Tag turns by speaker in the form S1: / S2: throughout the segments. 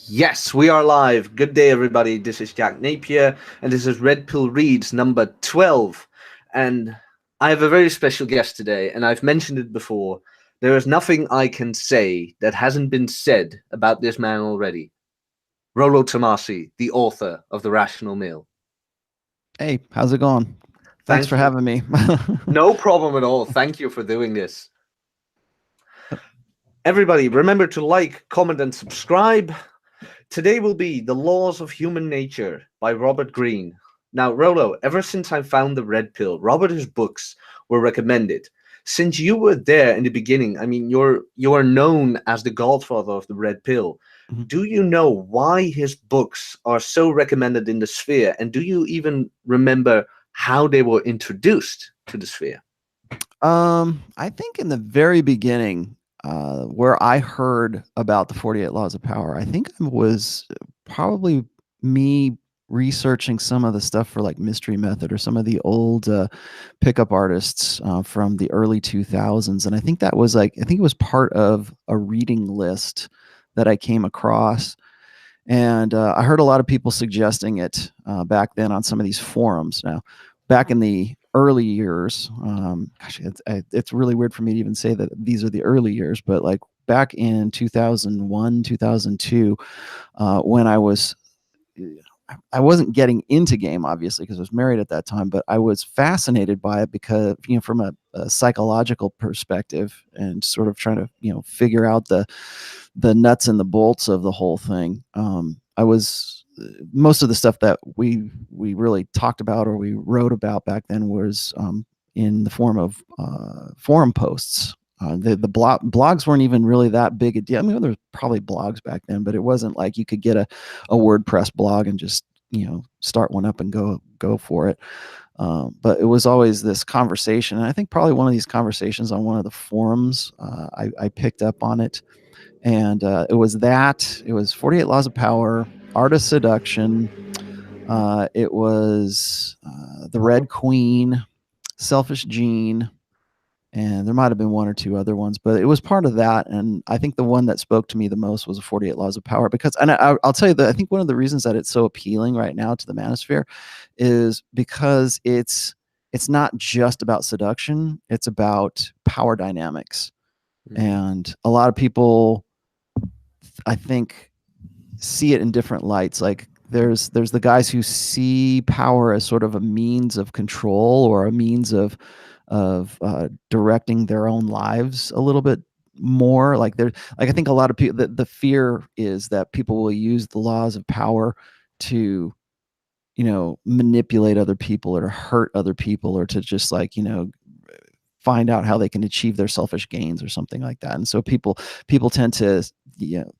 S1: Yes, we are live. Good day, everybody. This is Jack Napier, and this is Red Pill Reads number 12. And I have a very special guest today, and I've mentioned it before. There is nothing I can say that hasn't been said about this man already. Rollo Tomassi, the author of The Rational Meal.
S2: Hey, how's it going? Thanks
S1: Thank
S2: for
S1: you.
S2: having me.
S1: No problem at all. Thank you for doing this. Everybody, remember to like, comment, and subscribe. Today will be The Laws of Human Nature by Robert Greene. Now, Rollo, ever since I found the Red Pill, Robert's books were recommended. Since you were there in the beginning, I mean, you are known as the godfather of the Red Pill.
S2: Mhm.
S1: Do you know why his books are so recommended in the sphere? And do you even remember how they were introduced to the sphere?
S2: I think in the very beginning, where I heard about the 48 Laws of Power, I think it was probably me researching some of the stuff for like Mystery Method or some of the old pickup artists from the early 2000s. And I think that was I think it was part of a reading list that I came across. And I heard a lot of people suggesting it back then on some of these forums. Now, back in the early years, it's really weird for me to even say that these are the early years, but like back in 2001, 2002, when I wasn't getting into game, obviously, because I was married at that time, but I was fascinated by it because, from a psychological perspective and sort of trying to, figure out the nuts and the bolts of the whole thing. I was Most of the stuff that we really talked about or we wrote about back then was in the form of forum posts. Blogs weren't even really that big a deal. I mean, there was probably blogs back then, but it wasn't like you could get a WordPress blog and just start one up and go for it. But it was always this conversation, and I think probably one of these conversations on one of the forums, I picked up on it, and it was 48 Laws of Power, Art of Seduction. It was The Red Queen, Selfish Gene, and there might have been one or two other ones, but it was part of that. And I think the one that spoke to me the most was the 48 Laws of Power, because, and I'll tell you that I think one of the reasons that it's so appealing right now to the manosphere is because it's not just about seduction, it's about power dynamics. And a lot of people, I think, see it in different lights. Like there's the guys who see power as sort of a means of control or a means of directing their own lives a little bit more. I think a lot of people, the fear is that people will use the laws of power to manipulate other people or to hurt other people or to just find out how they can achieve their selfish gains or something like that. And so people tend to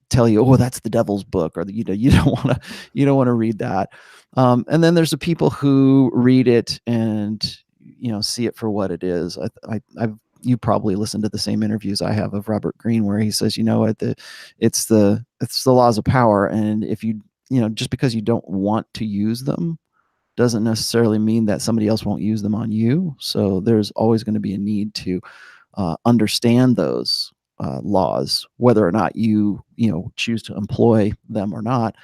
S2: tell you, oh, that's the devil's book, or you don't want to read that. And then there's the people who read it and see it for what it is. I've You probably listened to the same interviews I have of Robert Greene, where he says, it's the laws of power, and if just because you don't want to use them doesn't necessarily mean that somebody else won't use them on you. So there's always going to be a need to understand those laws, whether or not you choose to employ them or not.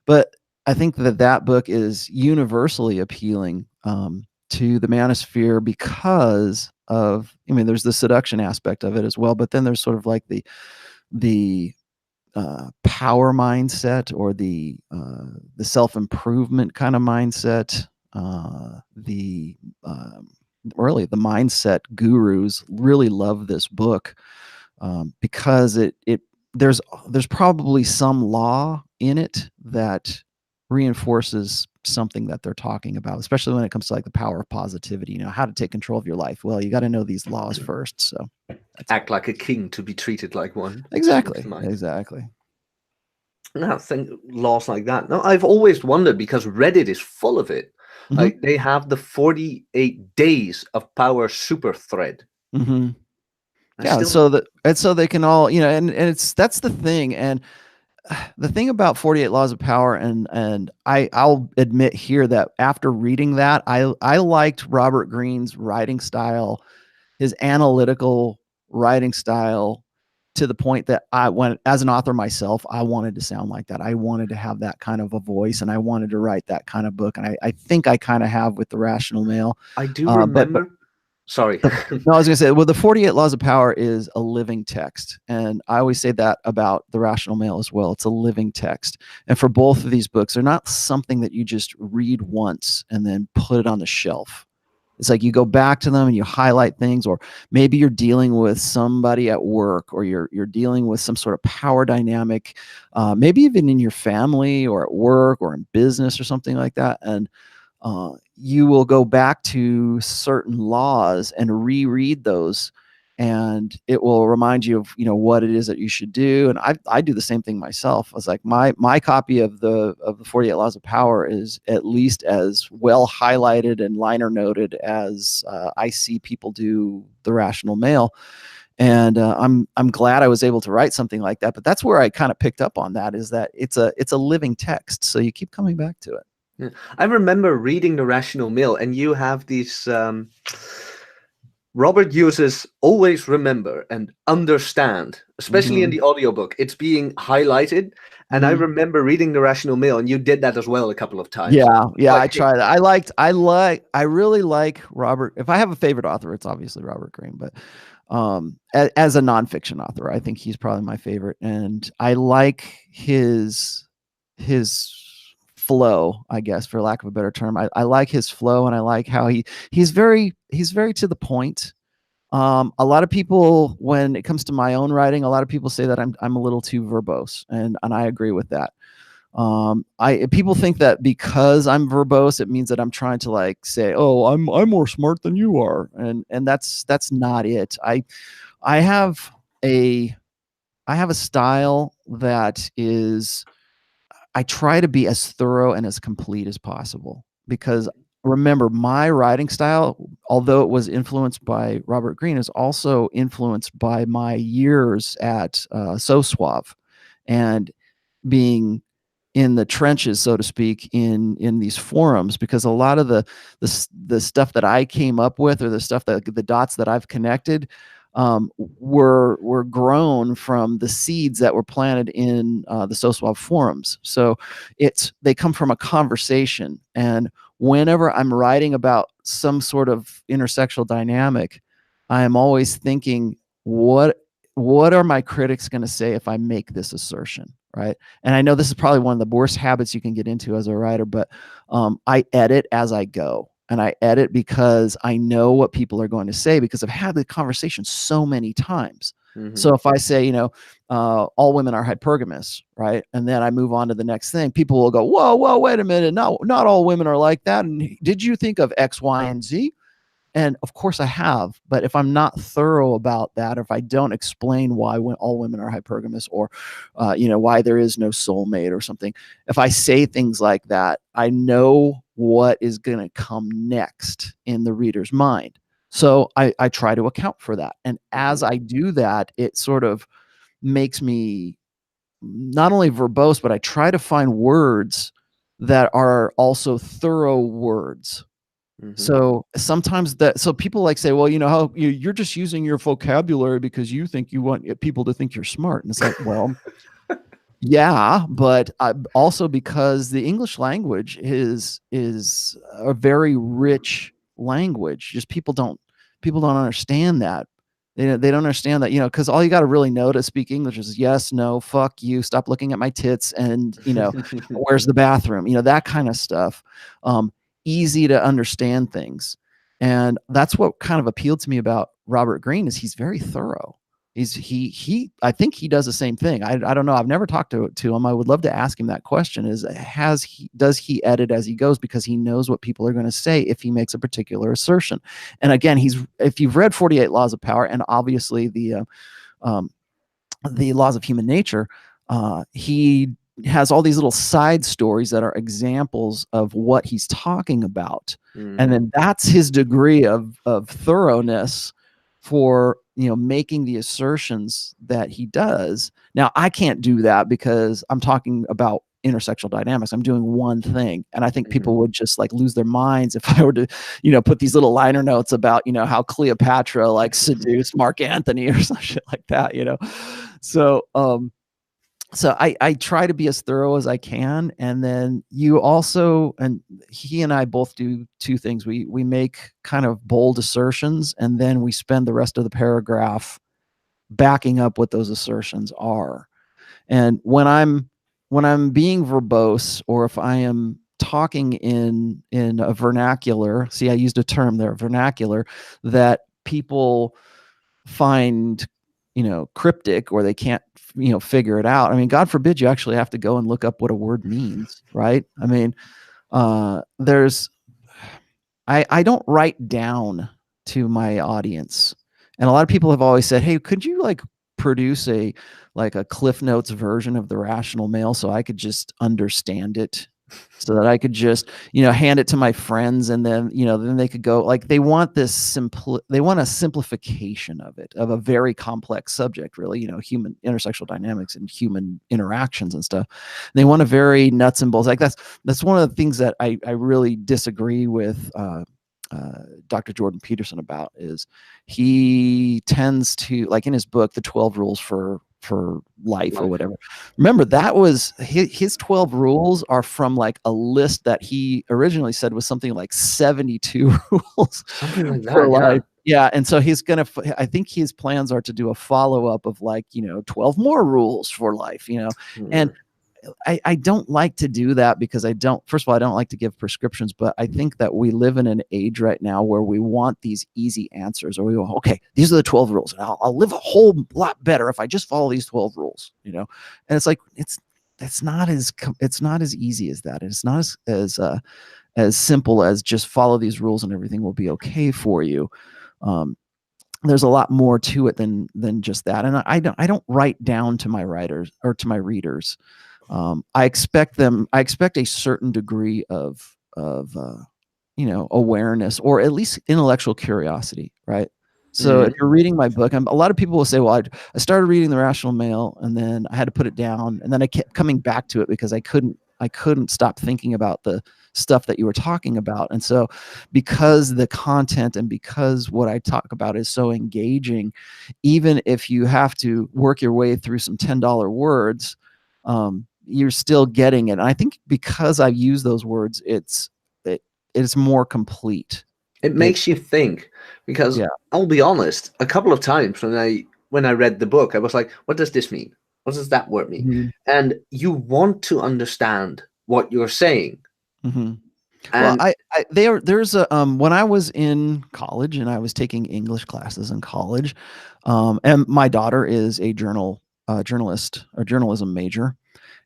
S2: But I think that book is universally appealing to the manosphere because of, there's the seduction aspect of it as well, but then there's sort of like the power mindset, or the self-improvement kind of mindset. The Really, the mindset gurus really love this book because there's probably some law in it that reinforces something that they're talking about, especially when it comes to like the power of positivity, how to take control of your life. Well, you got to know these laws first. So
S1: Act like a king to be treated like one. Springs to
S2: exactly.
S1: mind.
S2: Exactly.
S1: Now, think laws like that. No, I've always wondered because Reddit is full of it.
S2: Mm-hmm.
S1: Like they have the 48 days of power super thread.
S2: Mm-hmm.
S1: I
S2: Yeah,
S1: still,
S2: so they can all, and that's the thing. And the thing about 48 Laws of Power, and I'll admit here that after reading that, I liked Robert Greene's writing style, his analytical writing style, to the point that I went, as an author myself, I wanted to sound like that. I wanted to have that kind of a voice, and I wanted to write that kind of book. And I think I kind of have with The Rational Male.
S1: I do
S2: But
S1: remember. Sorry.
S2: no, I was going to say, well, the 48 Laws of Power is a living text. And I always say that about The Rational Male as well. It's a living text. And for both of these books, they're not something that you just read once and then put it on the shelf. It's like you go back to them and you highlight things, or maybe you're dealing with somebody at work, or you're dealing with some sort of power dynamic, maybe even in your family or at work or in business or something like that. And you will go back to certain laws and reread those, and it will remind you of, what it is that you should do. And I do the same thing myself. I was like, my copy of the 48 Laws of Power is at least as well highlighted and liner noted as I see people do The Rational Male. And I'm glad I was able to write something like that. But that's where I kind of picked up on that, is that it's a living text, so you keep coming back to it.
S1: Yeah. I remember reading The Rational Male, and you have these. Robert uses always remember and understand, especially in the audiobook. It's being highlighted. And I remember reading The Rational Male, and you did that as well a couple of times.
S2: Yeah, I tried that. I really like Robert. If I have a favorite author, it's obviously Robert Greene, but as a nonfiction author, I think he's probably my favorite. And I like his flow, I guess, for lack of a better term. I like his flow, and I like how he's very to the point. A lot of people, when it comes to my own writing, a lot of people say that I'm a little too verbose, and I agree with that. People think that because I'm verbose, it means that I'm trying to like say, oh, I'm more smart than you are, and that's not it. I have a style that is, I try to be as thorough and as complete as possible, because remember, my writing style, although it was influenced by Robert Greene, is also influenced by my years at So Suave, and being in the trenches, so to speak, in these forums, because a lot of the stuff that I came up with, or the stuff that the dots that I've connected, were grown from the seeds that were planted in the So Suave forums. So they come from a conversation, and whenever I'm writing about some sort of intersexual dynamic, I am always thinking, what are my critics going to say if I make this assertion, right? And I know this is probably one of the worst habits you can get into as a writer, but I edit as I go. And I edit because I know what people are going to say, because I've had the conversation so many times. So if I say, all women are hypergamous, right? And then I move on to the next thing, people will go, whoa, wait a minute. No, not all women are like that. And did you think of X, Y, and Z? And of course I have, but if I'm not thorough about that, or if I don't explain why all women are hypergamous, or, why there is no soulmate or something, if I say things like that, I know what is going to come next in the reader's mind. So I try to account for that. And as I do that, it sort of makes me not only verbose, but I try to find words that are also thorough words. So sometimes so people like say, well, how you're just using your vocabulary because you think you want people to think you're smart. And it's like, well, yeah, but also because the English language is a very rich language. Just people don't understand that. They don't understand that, because all you got to really know to speak English is yes, no, fuck you, stop looking at my tits, and where's the bathroom, that kind of stuff. Easy to understand things. And that's what kind of appealed to me about Robert Greene, is he's very thorough. I think he does the same thing. I don't know. I've never talked to him. I would love to ask him that question, does he edit as he goes, because he knows what people are going to say if he makes a particular assertion. And again, if you've read 48 Laws of Power, and obviously the Laws of Human Nature, he has all these little side stories that are examples of what he's talking about. And then that's his degree of thoroughness for making the assertions that he does. Now I can't do that because I'm talking about intersexual dynamics. I'm doing one thing. And I think people
S1: Mhm.
S2: would just like lose their minds if I were to, put these little liner notes about, how Cleopatra like seduced Mark Antony or some shit like that, So, so I try to be as thorough as I can. And then you also, and he and I both do two things. We make kind of bold assertions, and then we spend the rest of the paragraph backing up what those assertions are. And when I'm being verbose, or if I am talking in a vernacular, see, I used a term there, vernacular, that people find, cryptic, or they can't, figure it out. I mean, God forbid you actually have to go and look up what a word means, right? I mean, there's, I don't write down to my audience. And a lot of people have always said, hey, could you like produce a Cliff Notes version of the Rational Male so I could just understand it, so that I could just, hand it to my friends, and then, then they could go, like, they want they want a simplification of it, of a very complex subject, really, human intersexual dynamics and human interactions and stuff. They want a very nuts and bolts. Like that's one of the things that I really disagree with Dr. Jordan Peterson about, is he tends to, like, in his book, The 12 Rules for Life or whatever. Remember, that was his 12 rules are from like a list that he originally said was something like 72 rules
S1: Something like
S2: for
S1: that,
S2: life. Yeah. And so he's going to, I think his plans are to do a follow-up of like, 12 more rules for life, and I don't like to do that, because first of all, I don't like to give prescriptions, but I think that we live in an age right now where we want these easy answers, or we go, okay, these are the 12 rules, and I'll live a whole lot better if I just follow these 12 rules, and it's like, it's not as easy as that. It's not as simple as just follow these rules and everything will be okay for you. There's a lot more to it than just that. And I don't write down to my writers or to my readers. I expect a certain degree of awareness, or at least intellectual curiosity, right? So if you're reading my book, a lot of people will say, well, I started reading The Rational Male, and then I had to put it down, and then I kept coming back to it because I couldn't stop thinking about the stuff that you were talking about. And so because the content and because what I talk about is so engaging, even if you have to work your way through some $10 words, you're still getting it. And I think because I use those words, it's more complete.
S1: It makes you think, because
S2: Yeah.
S1: I'll be honest, a couple of times when I read the book, I was like, what does this mean? What does that word mean?
S2: Mm-hmm.
S1: And you want to understand what you're saying.
S2: Mm-hmm. Well,
S1: And
S2: there's a when I was in college and I was taking English classes in college, and my daughter is a journalist or journalism major.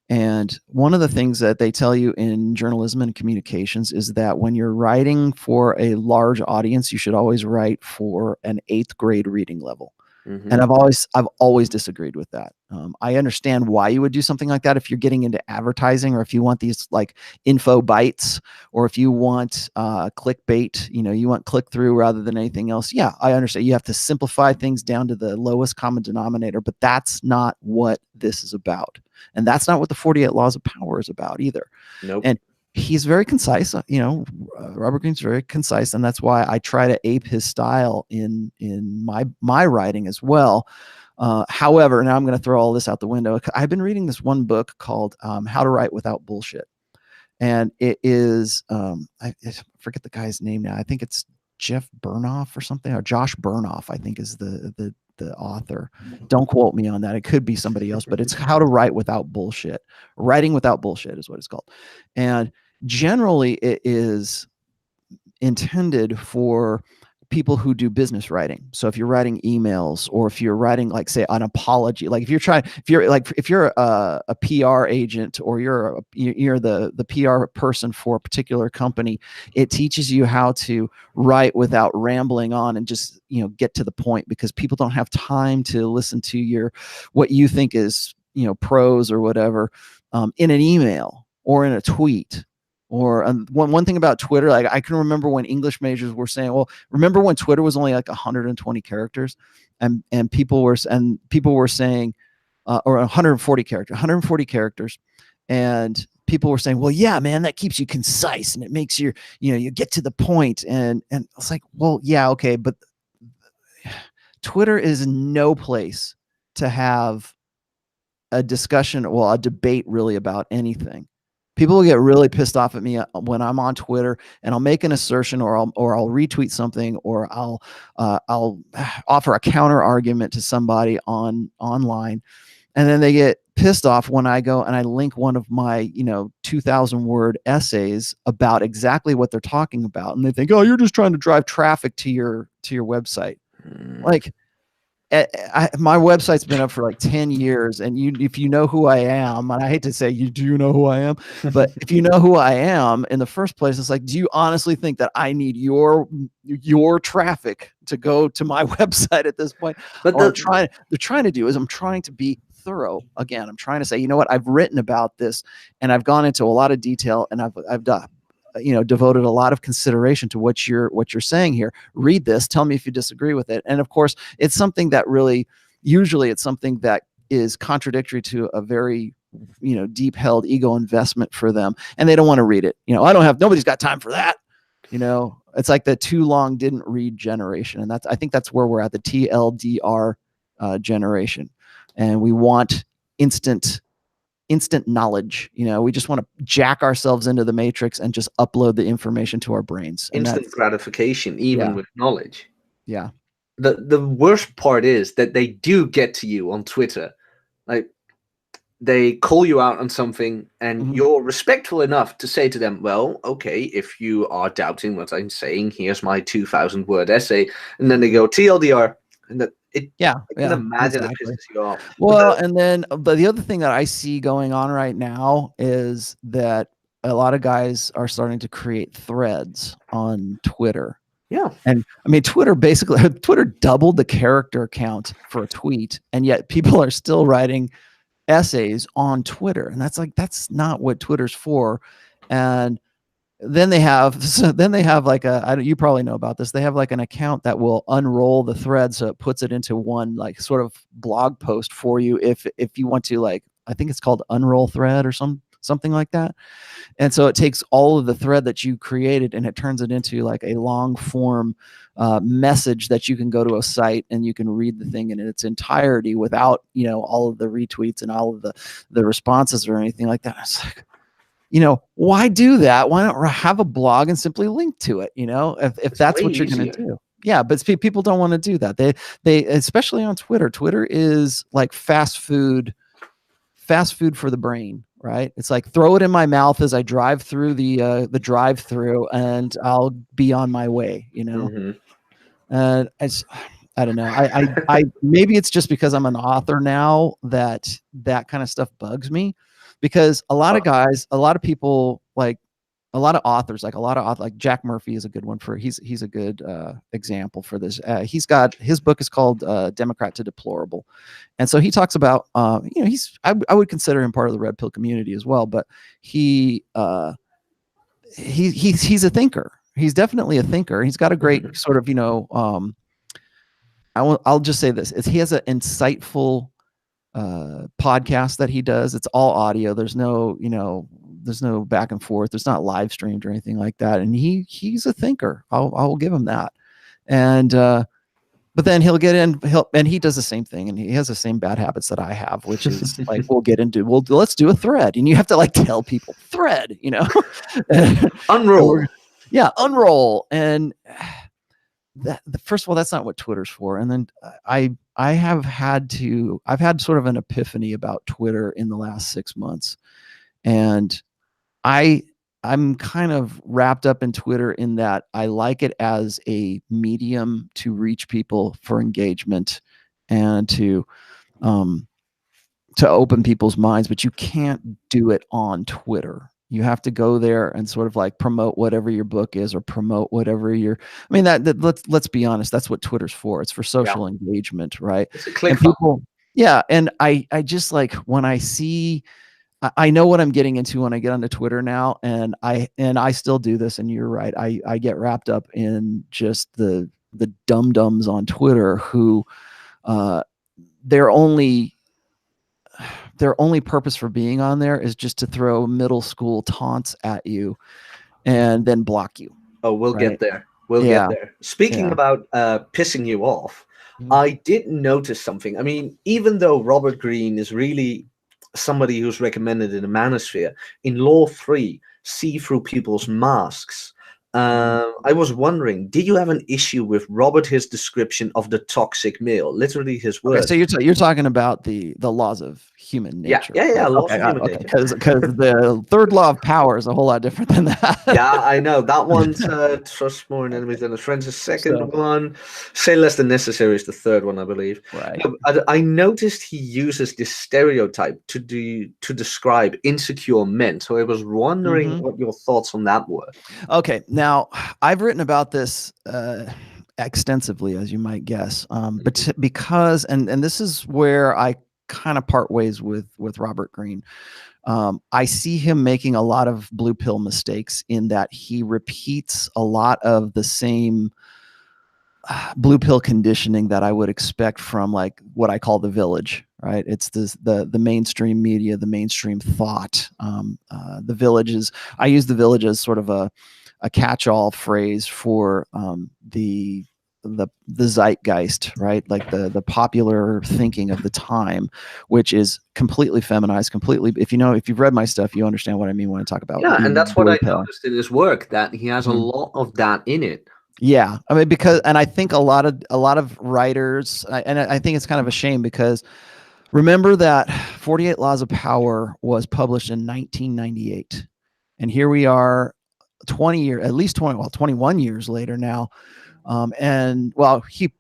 S2: And one of the things that they tell you in journalism and communications is that when you're writing for a large audience, you should always write for an 8th grade reading level. And I've always disagreed with that. I understand why you would do something like that if you're getting into advertising, or if you want these like info bites, or if you want clickbait, you want click through rather than anything else. Yeah, I understand. You have to simplify things down to the lowest common denominator, but that's not what this is about. And that's not what the 48 Laws of Power is about either.
S1: nope.
S2: And he's very concise, Robert Greene's very concise, and that's why I try to ape his style in my writing as well. However, now I'm going to throw all this out the window. I've been reading this one book called How to Write Without Bullshit. And it is, I forget the guy's name now. I think it's Jeff Burnoff or something, or Josh Burnoff, I think is the author. Don't quote me on that. It could be somebody else, but it's How to Write Without Bullshit. Writing Without Bullshit is what it's called. And generally it is intended for people who do business writing. So if you're writing emails, or if you're writing, like, say, an apology, like if you're a PR agent, or you're the PR person for a particular company, it teaches you how to write without rambling on, and just, get to the point, because people don't have time to listen to what you think is, prose or whatever, in an email or in a tweet. Or one thing about Twitter, like, I can remember when English majors were saying, well, remember when Twitter was only like 120 characters, and people were saying, or 140 characters, And people were saying, well, yeah, man, that keeps you concise and it makes you get to the point. And it's like, well, yeah, okay, but Twitter is no place to have a discussion, well, a debate really about anything. People will get really pissed off at me when I'm on Twitter and I'll make an assertion, or I'll retweet something, or I'll offer a counter argument to somebody online, and then they get pissed off when I go and I link one of my 2,000 word essays about exactly what they're talking about, and they think, oh, you're just trying to drive traffic to your website. Like, my website's been up for like 10 years, and if you know who I am, and I hate to say, do you know who I am? But if you know who I am in the first place, it's like, do you honestly think that I need your traffic to go to my website at this point?
S1: But
S2: All they're trying to do is, I'm trying to be thorough. Again, I'm trying to say, you know what, I've written about this and I've gone into a lot of detail, and I've done devoted a lot of consideration to what you're saying here. Read this, tell me if you disagree with it. And of course, it's something that usually it's something that is contradictory to a very deep held ego investment for them, and they don't want to read it. Nobody's got time for that. It's like the too long didn't read generation, and I think that's where we're at, the TLDR generation, and we want instant knowledge. We just want to jack ourselves into the matrix and just upload the information to our brains. And
S1: instant gratification, even with knowledge.
S2: Yeah.
S1: The worst part is that they do get to you on Twitter. Like, they call you out on something, and you're respectful enough to say to them, well, okay, if you are doubting what I'm saying, here's my 2,000 word essay. And then they go TLDR, and I can imagine it pisses you off.
S2: Well, and then the other thing that I see going on right now is that a lot of guys are starting to create threads on Twitter.
S1: Yeah.
S2: And I mean, Twitter doubled the character count for a tweet, and yet people are still writing essays on Twitter. And that's not what Twitter's for. And then they have like you probably know about this. They have like an account that will unroll the thread, so it puts it into one like sort of blog post for you if you want to, like, I think it's called unroll thread or something like that. And so it takes all of the thread that you created and it turns it into like a long form message that you can go to a site and you can read the thing in its entirety without all of the retweets and all of the responses or anything like that. It's like, why do that? Why not have a blog and simply link to it? If that's what you're going to do. Yeah, but people don't want to do that. They especially on Twitter. Twitter is like fast food for the brain, right? It's like, throw it in my mouth as I drive through the drive-through, and I'll be on my way. I don't know. I maybe it's just because I'm an author now that kind of stuff bugs me. Because a lot of guys, a lot of people, like a lot of authors, like Jack Murphy is a good one he's a good example for this. His book is called Democrat to Deplorable. And so he talks about, I would consider him part of the Red Pill community as well, but he's a thinker. He's definitely a thinker. He's got a great sort of, I'll just say this. He has an insightful podcast that he does. It's all audio. There's no back and forth. There's not live streamed or anything like that. And he's a thinker. I'll give him that. And but then he'll get in, and he does the same thing, and he has the same bad habits that I have, which is like, let's do a thread, and you have to like tell people thread,
S1: unroll.
S2: Yeah, unroll. And first of all, that's not what Twitter's for. And then I've had sort of an epiphany about Twitter in the last 6 months. And I'm kind of wrapped up in Twitter in that I like it as a medium to reach people for engagement and to open people's minds, but you can't do it on Twitter. You have to go there and sort of like promote whatever your book is, or promote whatever let's be honest, that's what Twitter's for. It's for social engagement, right?
S1: It's a click.
S2: And I just like, when I see, I know what I'm getting into when I get onto Twitter now, and I still do this, and you're right. I get wrapped up in just the dum-dums on Twitter who they're only their only purpose for being on there is just to throw middle school taunts at you and then block you.
S1: Oh, we'll
S2: Right.
S1: get there. We'll get
S2: Yeah.
S1: there. Speaking
S2: Yeah.
S1: about pissing you off,
S2: Mhm.
S1: I did notice something. I mean, even though Robert Greene is really somebody who's recommended in the manosphere, in Law 3, see through people's masks. I was wondering, did you have an issue with Robert, his description of the toxic male? Literally his
S2: Okay, so
S1: words.
S2: you're talking about the laws of human
S1: Yeah,
S2: nature,
S1: yeah, yeah,
S2: right?
S1: laws
S2: Okay,
S1: of human
S2: okay,
S1: nature.
S2: because the third law of power is a whole lot different than that.
S1: Yeah, I know. That one's trust more in enemies
S2: Okay,
S1: than his friends. The second
S2: so
S1: one, say less than necessary is the third one, I believe.
S2: right.
S1: No, I noticed he uses this stereotype to describe insecure men. So I was wondering
S2: Hmm.
S1: what your thoughts on that were.
S2: Okay, now I've written about this extensively, as you might guess, but because and this is where I kind of part ways with Robert Greene. I see him making a lot of blue pill mistakes in that he repeats a lot of the same blue pill conditioning that I would expect from like what I call the village, right? It's this, the mainstream media, the mainstream thought. The village is, I use the village as sort of a catch-all phrase for the zeitgeist, right? Like the popular thinking of the time, which is completely feminized, completely. If you've read my stuff, you understand what I mean when I talk about
S1: Yeah, and
S2: being
S1: that's what
S2: blue
S1: I
S2: pill.
S1: noticed in his work, that he has a
S2: Mhm.
S1: lot of that in it.
S2: Yeah, I mean, because, and I think a lot of writers, and I think it's kind of a shame because remember that 48 Laws of Power was published in 1998, and here we are, 20 years, at least 20, well, 21 years later now, and well, he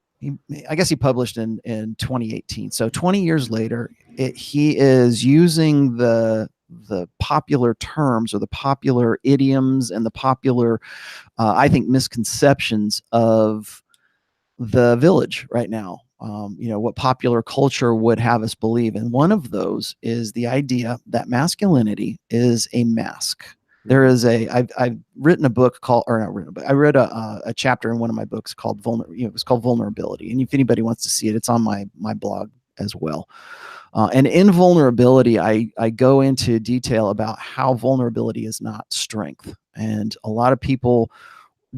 S2: I guess he published in 2018, so 20 years later, he is using the popular terms or the popular idioms and the popular I think misconceptions of the village right now. What popular culture would have us believe. And one of those is the idea that masculinity is a mask. There is I've written a book called, or not written, but I read a chapter in one of my books called it was called Vulnerability. And if anybody wants to see it, it's on my blog as well. And in vulnerability, I go into detail about how vulnerability is not strength. And a lot of people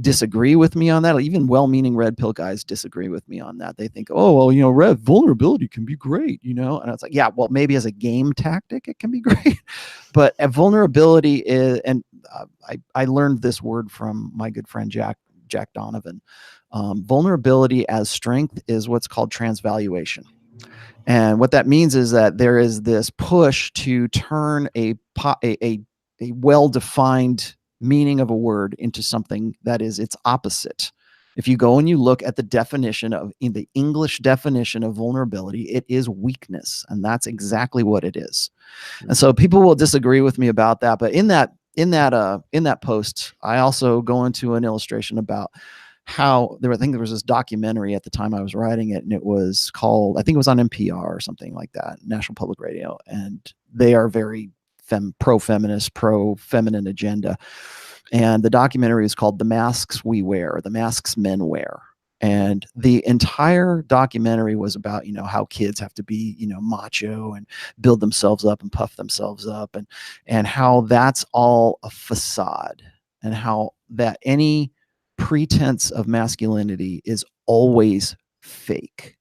S2: disagree with me on that. Even well-meaning red pill guys disagree with me on that. They think, oh, well, red vulnerability can be great, and it's like, yeah, well, maybe as a game tactic it can be great, but a vulnerability is, and I learned this word from my good friend Jack Donovan. Vulnerability as strength is what's called transvaluation. And what that means is that there is this push to turn a well-defined meaning of a word into something that is its opposite. If you go and you look at the definition in the English definition of vulnerability, it is weakness, and that's exactly what it is. And so people will disagree with me about that, but in that post, I also go into an illustration about how I think there was this documentary at the time I was writing it, and it was called, I think it was on NPR or something like that, National Public Radio, and they are very pro-feminist, pro-feminine agenda. And the documentary is called "The Masks We Wear," the masks men wear. And the entire documentary was about, how kids have to be, macho and build themselves up and puff themselves up, and how that's all a facade, and how that any pretense of masculinity is always fake.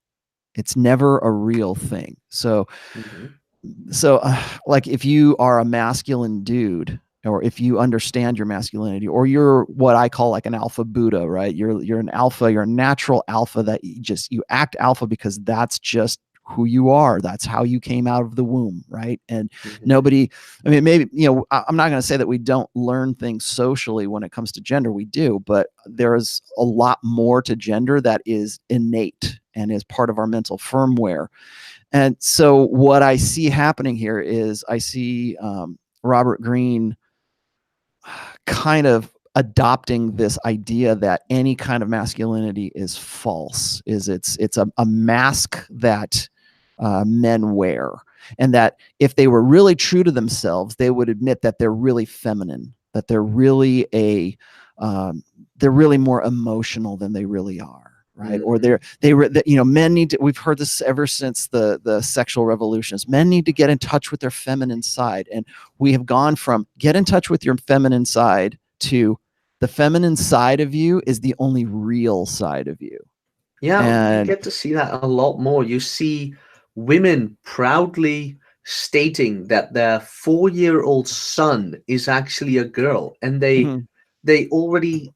S2: It's never a real thing. So
S1: Mhm.
S2: like if you are a masculine dude, or if you understand your masculinity, or you're what I call like an alpha Buddha, right? You're an alpha, you're a natural alpha, that you act alpha because that's just who you are. That's how you came out of the womb, right? And nobody, I mean, maybe, I'm not going to say that we don't learn things socially when it comes to gender. We do, but there is a lot more to gender that is innate and is part of our mental firmware. And so what I see happening here is I see Robert Greene kind of adopting this idea that any kind of masculinity is false, it's a mask that men wear, and that if they were really true to themselves, they would admit that they're really feminine, that they're really they're really more emotional than they really are. right? Or men need to, we've heard this ever since the sexual revolutions. Men need to get in touch with their feminine side. And we have gone from get in touch with your feminine side to the feminine side of you is the only real side of you.
S1: Yeah, you
S2: And
S1: get to see that a lot more. You see women proudly stating that their 4-year-old son is actually a girl, and
S2: mhm,
S1: they're already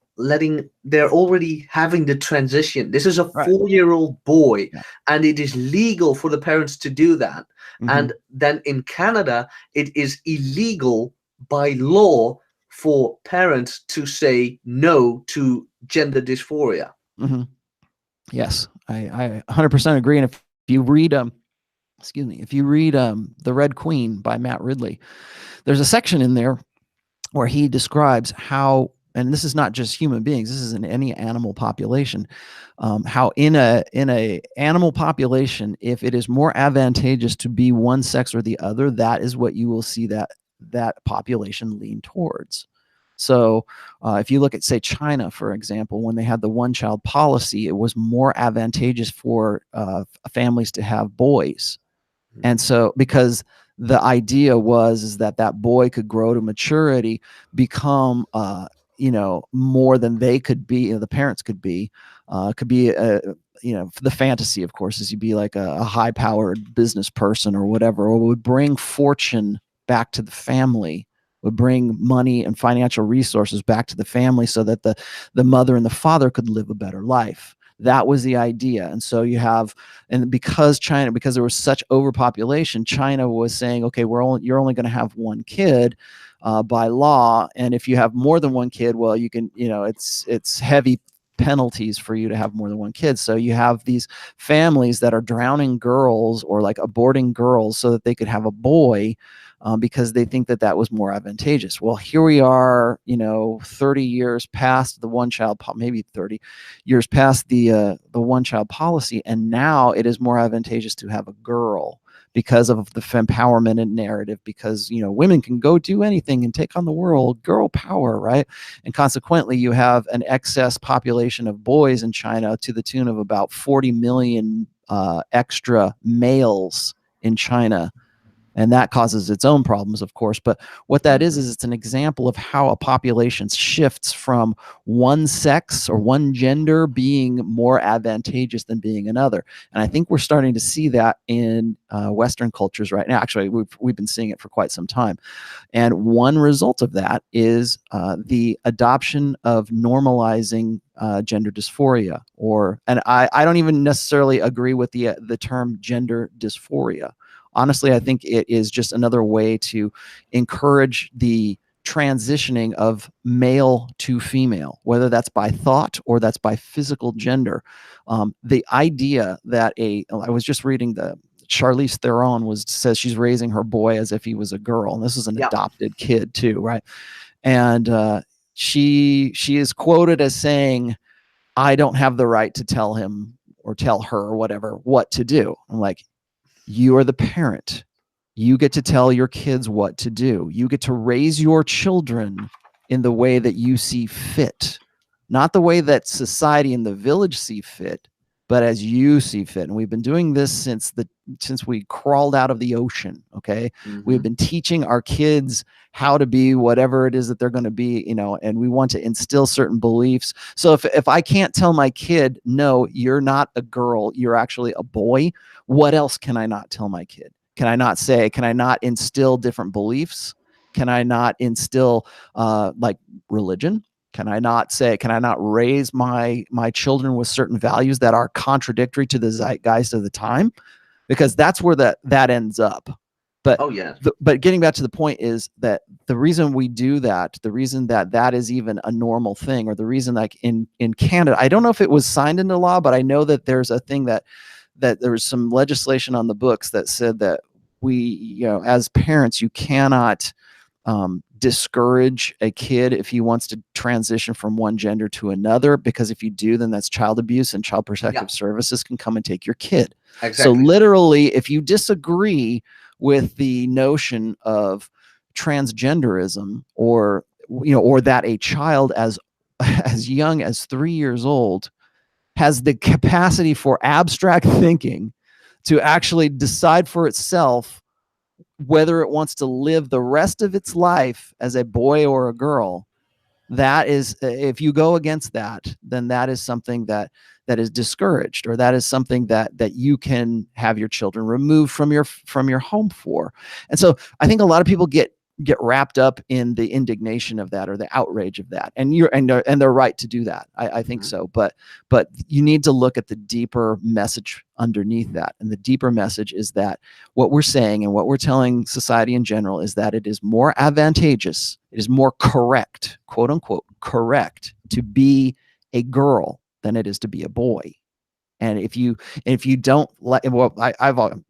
S1: having the transition. This is a
S2: right.
S1: 4-year-old boy,
S2: Yeah.
S1: and it is legal for the parents to do that.
S2: Mhm.
S1: And then in Canada, it is illegal by law for parents to say no to gender dysphoria.
S2: Mhm. Yes, I 100% agree. And if you read if you read The Red Queen by Matt Ridley, there's a section in there where he describes how, and this is not just human beings, this is in any animal population, how in a animal population, if it is more advantageous to be one sex or the other, that is what you will see that population lean towards. So if you look at, say, China, for example, when they had the one-child policy, it was more advantageous for families to have boys. And so, because the idea was is that that boy could grow to maturity, become, more than they could be, the parents could be, the fantasy, of course, is you'd be like a high-powered business person or whatever, or would bring fortune back to the family, would bring money and financial resources back to the family so that the mother and the father could live a better life. That was the idea. And so you have, and because there was such overpopulation, China was saying, okay, you're only going to have one kid by law. And if you have more than one kid, well, you can, it's heavy penalties for you to have more than one kid. So you have these families that are drowning girls or like aborting girls so that they could have a boy, because they think that that was more advantageous. Well, here we are, 30 years past the one child, maybe 30 years past the one child policy, and now it is more advantageous to have a girl because of the empowerment and narrative, because women can go do anything and take on the world, girl power, right? And consequently, you have an excess population of boys in China to the tune of about 40 million extra males in China. And that causes its own problems, of course. But what that is it's an example of how a population shifts from one sex or one gender being more advantageous than being another. And I think we're starting to see that in Western cultures right now. Actually, we've been seeing it for quite some time. And one result of that is the adoption of normalizing gender dysphoria, and I don't even necessarily agree with the term gender dysphoria. Honestly, I think it is just another way to encourage the transitioning of male to female, whether that's by thought or that's by physical gender. The idea that I was just reading Charlize Theron says she's raising her boy as if he was a girl, and this is an
S1: Yeah.
S2: adopted kid too, right? And she is quoted as saying, "I don't have the right to tell him or tell her or whatever what to do." I'm like, you are the parent. You get to tell your kids what to do. You get to raise your children in the way that you see fit, not the way that society and the village see fit, but as you see fit. And we've been doing this since we crawled out of the ocean. Okay. We've been teaching our kids how to be whatever it is that they're going to be, and we want to instill certain beliefs. So if I can't tell my kid, no, you're not a girl, you're actually a boy, what else can I not tell my kid? Can I not instill different beliefs? Can I not instill like religion? Can I not raise my children with certain values that are contradictory to the zeitgeist of the time? Because that's where that ends up. But
S1: Oh yeah.
S2: But getting back to the point is that the reason we do that, the reason that is even a normal thing, or the reason like in Canada, I don't know if it was signed into law, but I know that there's a thing that there was some legislation on the books that said that we, as parents, you cannot discourage a kid if he wants to transition from one gender to another, because if you do, then that's child abuse, and child protective services can come and take your kid.
S1: Exactly.
S2: So literally, if you disagree with the notion of transgenderism, or that a child as young as 3 years old has the capacity for abstract thinking to actually decide for itself whether it wants to live the rest of its life as a boy or a girl, that is, if you go against that, then that is something that is discouraged, or that is something that you can have your children removed from your home for. And so I think a lot of people get wrapped up in the indignation of that, or the outrage of that, and they're right to do that. I think so, but you need to look at the deeper message underneath that. And the deeper message is that what we're saying and what we're telling society in general is that it is more advantageous, it is more correct, quote unquote correct, to be a girl than it is to be a boy. And if you don't like, well,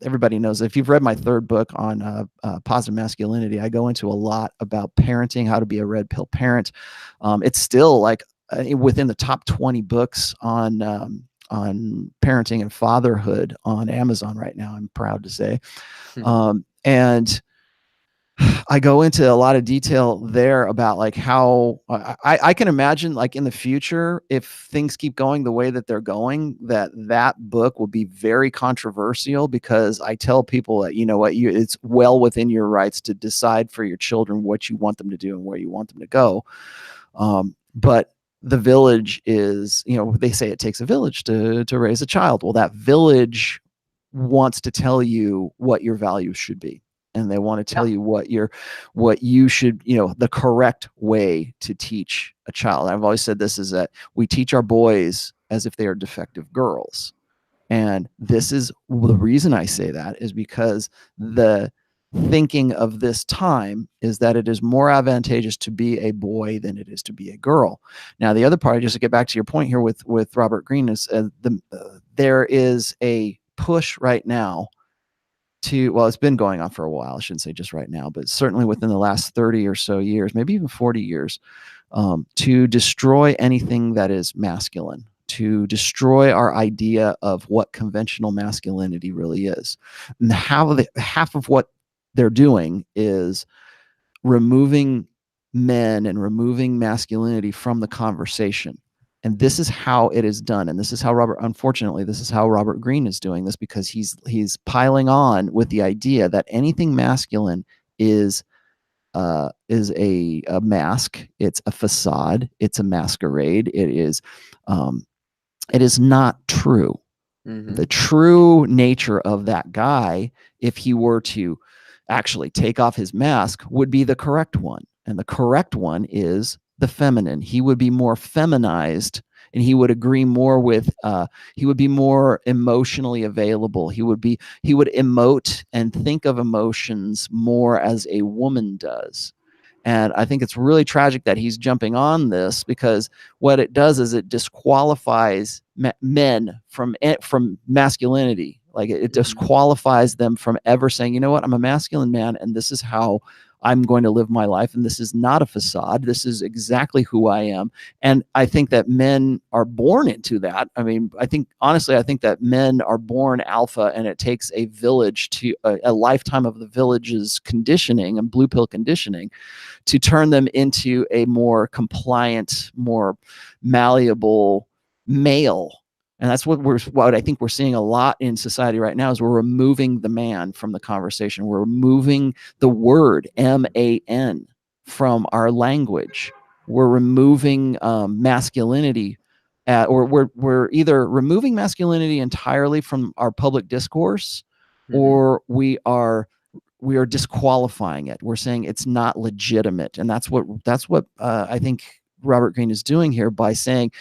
S2: everybody knows, if you've read my third book on positive masculinity, I go into a lot about parenting, how to be a red pill parent. It's still like within the top 20 books on parenting and fatherhood on Amazon right now, I'm proud to say. And I go into a lot of detail there about like how I can imagine, like in the future, if things keep going the way that they're going, that book will be very controversial, because I tell people that, you know what, it's well within your rights to decide for your children what you want them to do and where you want them to go. But the village is, they say it takes a village to raise a child. Well, that village wants to tell you what your values should be. And they want to tell you what you should, the correct way to teach a child. I've always said this, is that we teach our boys as if they are defective girls. And this is the reason I say that, is because the thinking of this time is that it is more advantageous to be a boy than it is to be a girl. Now, the other part, just to get back to your point here with Robert Greene, is there is a push right now well, it's been going on for a while. I shouldn't say just right now, but certainly within the last 30 or so years, maybe even 40 years, to destroy anything that is masculine, to destroy our idea of what conventional masculinity really is. And half of what they're doing is removing men and removing masculinity from the conversation. And this is how it is done. And this is how unfortunately, this is how Robert Greene is doing this, because he's piling on with the idea that anything masculine is a mask. It's a facade. It's a masquerade. It is not true. Mm-hmm. The true nature of that guy, if he were to actually take off his mask, would be the correct one. And the correct one is the feminine. He would be more feminized, and he would agree more with, he would be more emotionally available. He would emote and think of emotions more as a woman does. And I think it's really tragic that he's jumping on this, because what it does is it disqualifies men from masculinity. Like it disqualifies them from ever saying, you know what, I'm a masculine man, and this is how I'm going to live my life. And this is not a facade. This is exactly who I am. And I think that men are born into that. I mean, honestly, I think that men are born alpha, and it takes a village to a lifetime of the village's conditioning and blue pill conditioning to turn them into a more compliant, more malleable male. And that's what I think we're seeing a lot in society right now, is we're removing the man from the conversation. We're removing the word MAN from our language. We're removing masculinity, or we're either removing masculinity entirely from our public discourse, or we are disqualifying it. We're saying it's not legitimate. And that's what I think Robert Greene is doing here by saying,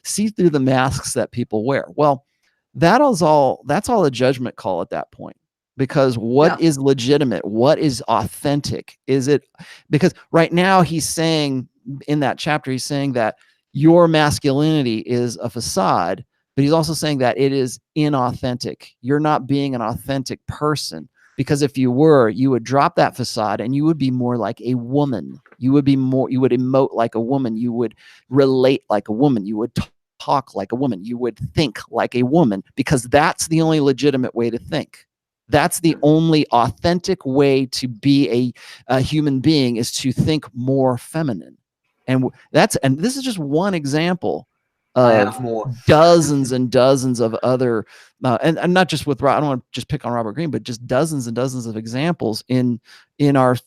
S2: see through the masks that people wear. Well, that's all a judgment call at that point, because what is legitimate? What is authentic? Is it, because right now he's saying in that chapter, he's saying that your masculinity is a facade, but he's also saying that it is inauthentic. You're not being an authentic person. Because if you were, you would drop that facade and you would be more like a woman. You would emote like a woman. You would relate like a woman. You would talk like a woman. You would think like a woman, because that's the only legitimate way to think. That's the only authentic way to be a human being, is to think more feminine. And this is just one example
S1: I
S2: of
S1: have more.
S2: dozens and dozens of other, and not just with, I don't want to just pick on Robert Greene, but just dozens and dozens of examples in our,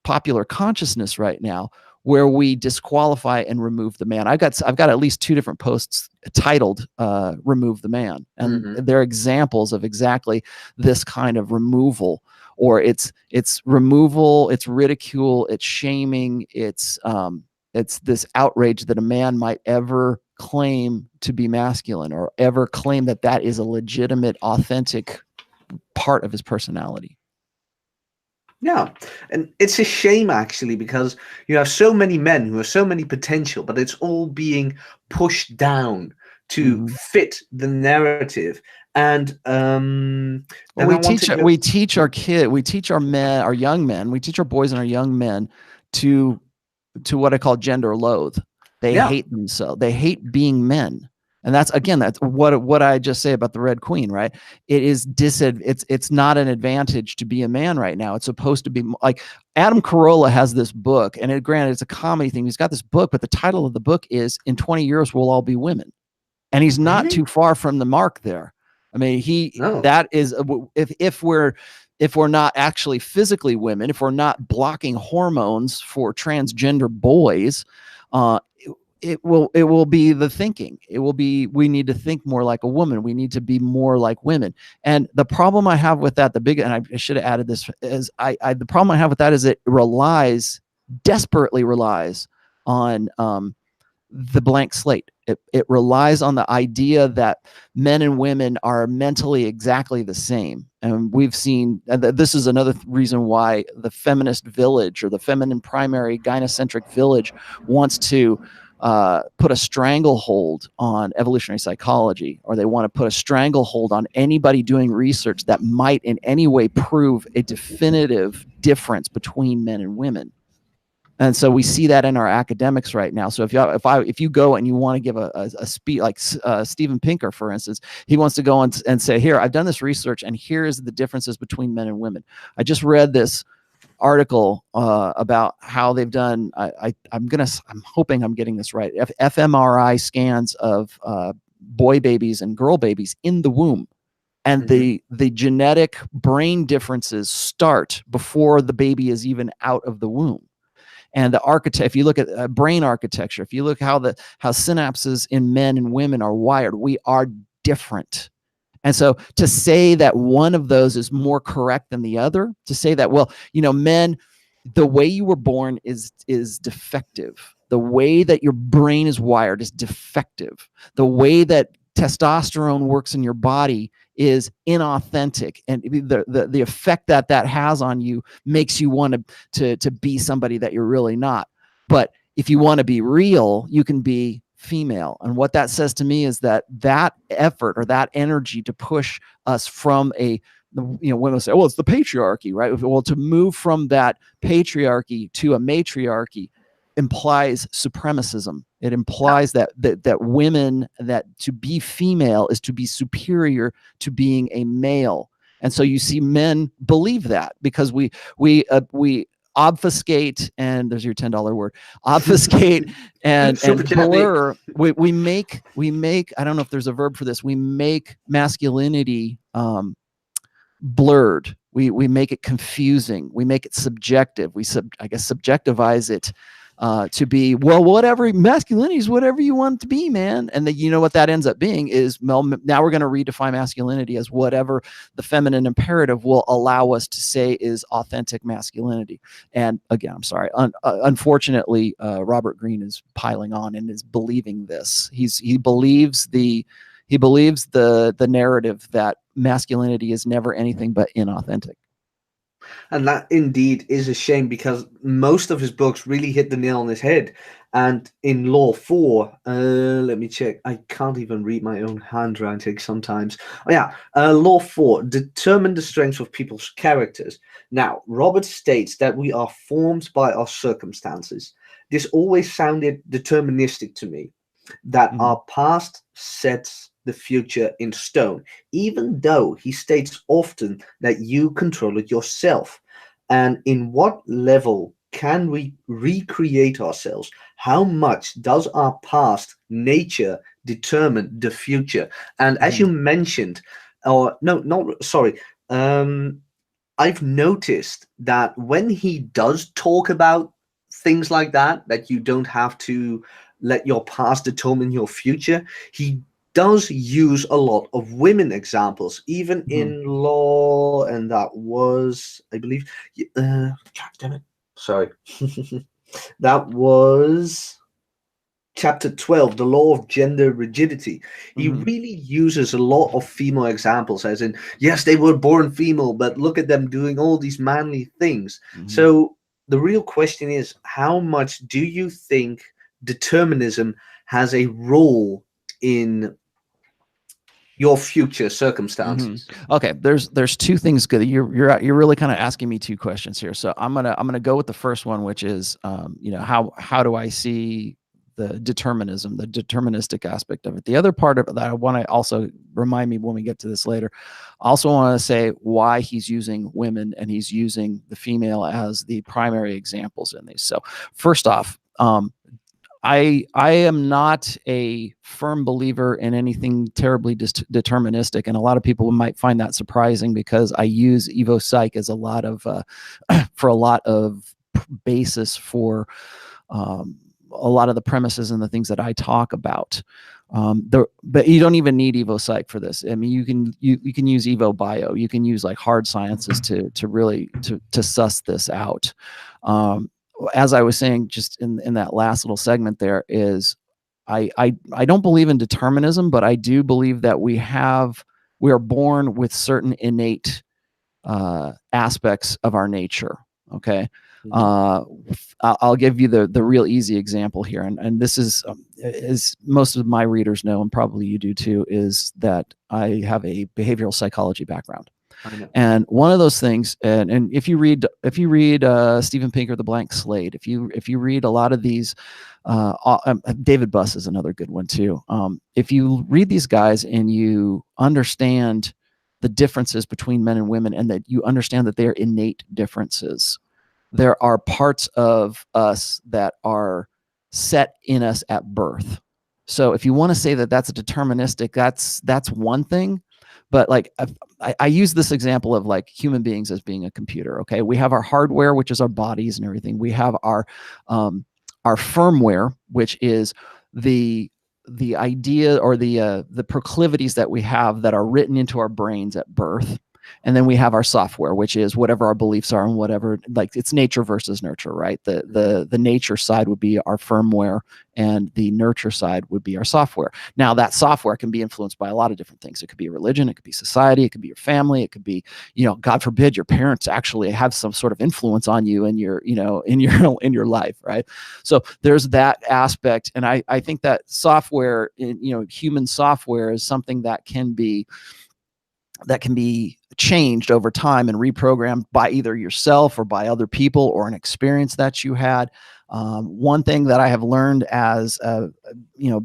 S2: popular consciousness right now, where we disqualify and remove the man. I've got at least 2 different posts titled "Remove the Man," and they're examples of exactly this kind of removal, or it's removal, it's ridicule, it's shaming, it's this outrage that a man might ever claim to be masculine, or ever claim that that is a legitimate, authentic part of his personality.
S1: Yeah, and it's a shame actually, because you have so many men who have so many potential, but it's all being pushed down to fit the narrative. And
S2: well,
S1: then I want to go.
S2: we teach our men, our young men, we teach our boys and our young men to what I call gender loathe. They hate themselves. They hate being men. And that's what I just say about the Red Queen, right? It is it's not an advantage to be a man right now. It's supposed to be like Adam Carolla has this book, and granted it's a comedy thing. He's got this book, but the title of the book is "In 20 Years We'll All Be Women," and he's not too far from the mark there. I mean, that is, if we're not actually physically women, if we're not blocking hormones for transgender boys, it will be the thinking. It will be, we need to think more like a woman. We need to be more like women. And the problem I have with that, and I should have added this, is the problem I have with that is it desperately relies on the blank slate. It relies on the idea that men and women are mentally exactly the same. And we've seen, this is another reason why the feminist village, or the feminine primary gynocentric village, wants to put a stranglehold on evolutionary psychology, or they want to put a stranglehold on anybody doing research that might in any way prove a definitive difference between men and women. And so we see that in our academics right now. So if you go and you want to give a speech, like Steven Pinker, for instance, he wants to go and say, here, I've done this research, and here's the differences between men and women. I just read this article about how they've done. I'm hoping I'm getting this right. fMRI scans of boy babies and girl babies in the womb. And the genetic brain differences start before the baby is even out of the womb. And the architect, if you look at brain architecture, if you look how synapses in men and women are wired, we are different. And so to say that one of those is more correct than the other, to say that, well, men, the way you were born is defective. The way that your brain is wired is defective. The way that testosterone works in your body is inauthentic, and the effect that has on you makes you want to be somebody that you're really not. But if you want to be real, you can be female. And what that says to me is that effort, or that energy to push us from women say, well, it's the patriarchy, right? Well, to move from that patriarchy to a matriarchy implies supremacism. It implies that women, that to be female is to be superior to being a male. And so you see men believe that, because we obfuscate, and there's your $10 word, obfuscate and blur. We make, I don't know if there's a verb for this, we make masculinity blurred. We make it confusing. We make it subjective. I guess subjectivize it to be, well, whatever, masculinity is whatever you want it to be, man. And what that ends up being is, now we're going to redefine masculinity as whatever the feminine imperative will allow us to say is authentic masculinity. And again, I'm sorry, unfortunately, Robert Greene is piling on and is believing this. He believes the narrative that masculinity is never anything but inauthentic.
S1: And that indeed is a shame, because most of his books really hit the nail on his head. And in Law 4, let me check. I can't even read my own handwriting sometimes. Oh, yeah. Law 4, determine the strengths of people's characters. Now, Robert states that we are formed by our circumstances. This always sounded deterministic to me, that our past sets the future in stone, even though he states often that you control it yourself. And in what level can we recreate ourselves? How much does our past nature determine the future? And as
S2: Mhm.
S1: you mentioned, or no, not sorry, um, I've noticed that when he does talk about things like that you don't have to let your past determine your future, he does use a lot of women examples, even
S2: Mhm.
S1: in law, and that was, I believe, God damn it, sorry, that was chapter 12, the law of gender rigidity. He
S2: Mhm.
S1: really uses a lot of female examples, as in, yes, they were born female, but look at them doing all these manly things.
S2: Mhm.
S1: So the real question is, how much do you think determinism has a role in your future
S2: Hmm.
S1: circumstances?
S2: Okay, there's two things good. You're really kind of asking me two questions here. So I'm gonna go with the first one, which is how do I see the determinism, the deterministic aspect of it. The other part of it that I want to also remind me when we get to this later. I also want to say why he's using women and he's using the female as the primary examples in these. So first off, I am not a firm believer in anything terribly deterministic, and a lot of people might find that surprising because I use Evo Psych as a lot of for a lot of basis for a lot of the premises and the things that I talk about. But you don't even need Evo Psych for this. I mean, you can use Evo Bio. You can use like hard sciences to really to suss this out. Um, as I was saying, just in that last little segment, there is, I don't believe in determinism, but I do believe that we are born with certain innate aspects of our nature. Okay.
S1: Mhm.
S2: Uh, I'll give you the real easy example here, and this is, as most of my readers know, and probably you do too, is that I have a behavioral psychology background.
S1: I know.
S2: And one of those things, and if you read Steven Pinker, The Blank Slate, if you read a lot of these, David Buss is another good one too. If you read these guys and you understand the differences between men and women, and that you understand that they are innate differences, there are parts of us that are set in us at birth. So if you want to say that that's a deterministic, that's one thing. But like I use this example of like human beings as being a computer. Okay, we have our hardware, which is our bodies and everything. We have um, our firmware, which is the the idea or the proclivities that we have that are written into our brains at birth. And then we have our software, which is whatever our beliefs are and whatever, like it's nature versus nurture, right? The nature side would be our firmware and the nurture side would be our software. Now that software can be influenced by a lot of different things. It could be religion, it could be society, it could be your family, it could be, God forbid your parents actually have some sort of influence on you in your, in your life, right? So there's that aspect. And I think that software, human software is something that can be changed over time and reprogrammed by either yourself or by other people or an experience that you had. One thing that I have learned as,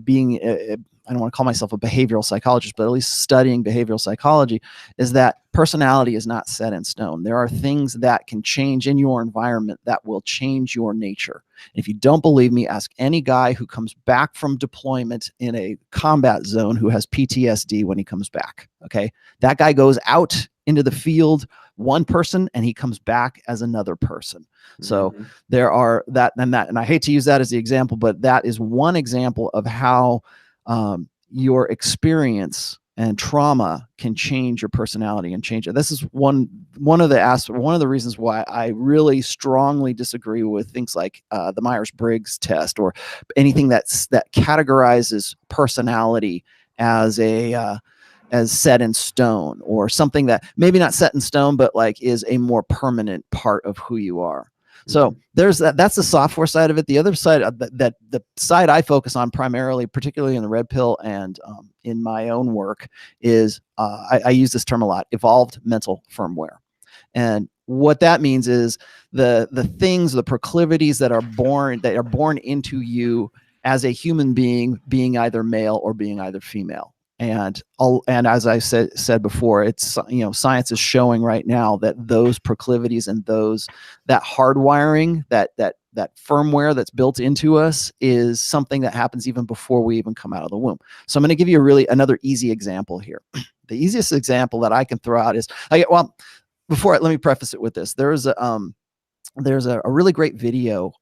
S2: being, I don't want to call myself a behavioral psychologist, but at least studying behavioral psychology, is that personality is not set in stone. There are things that can change in your environment that will change your nature. If you don't believe me, ask any guy who comes back from deployment in a combat zone who has PTSD when he comes back. Okay. That guy goes out into the field, one person, and he comes back as another person. So
S1: Mhm.
S2: there are and I hate to use that as the example, but that is one example of how your experience and trauma can change your personality and change it. This is one of the reasons why I really strongly disagree with things like the Myers-Briggs test or anything that categorizes personality as as set in stone, or something that maybe not set in stone, but like is a more permanent part of who you are. So
S1: Mhm.
S2: there's that's the software side of it. The other side, that the side I focus on primarily, particularly in the red pill and in my own work, is I use this term a lot: evolved mental firmware. And what that means is the proclivities that are born into you as a human being either male or being either female. And as I said before, it's, science is showing right now that those proclivities and that hardwiring, that firmware that's built into us is something that happens even before we even come out of the womb. So I'm going to give you another easy example here. The easiest example that I can throw out is, let me preface it with this. There's a really great video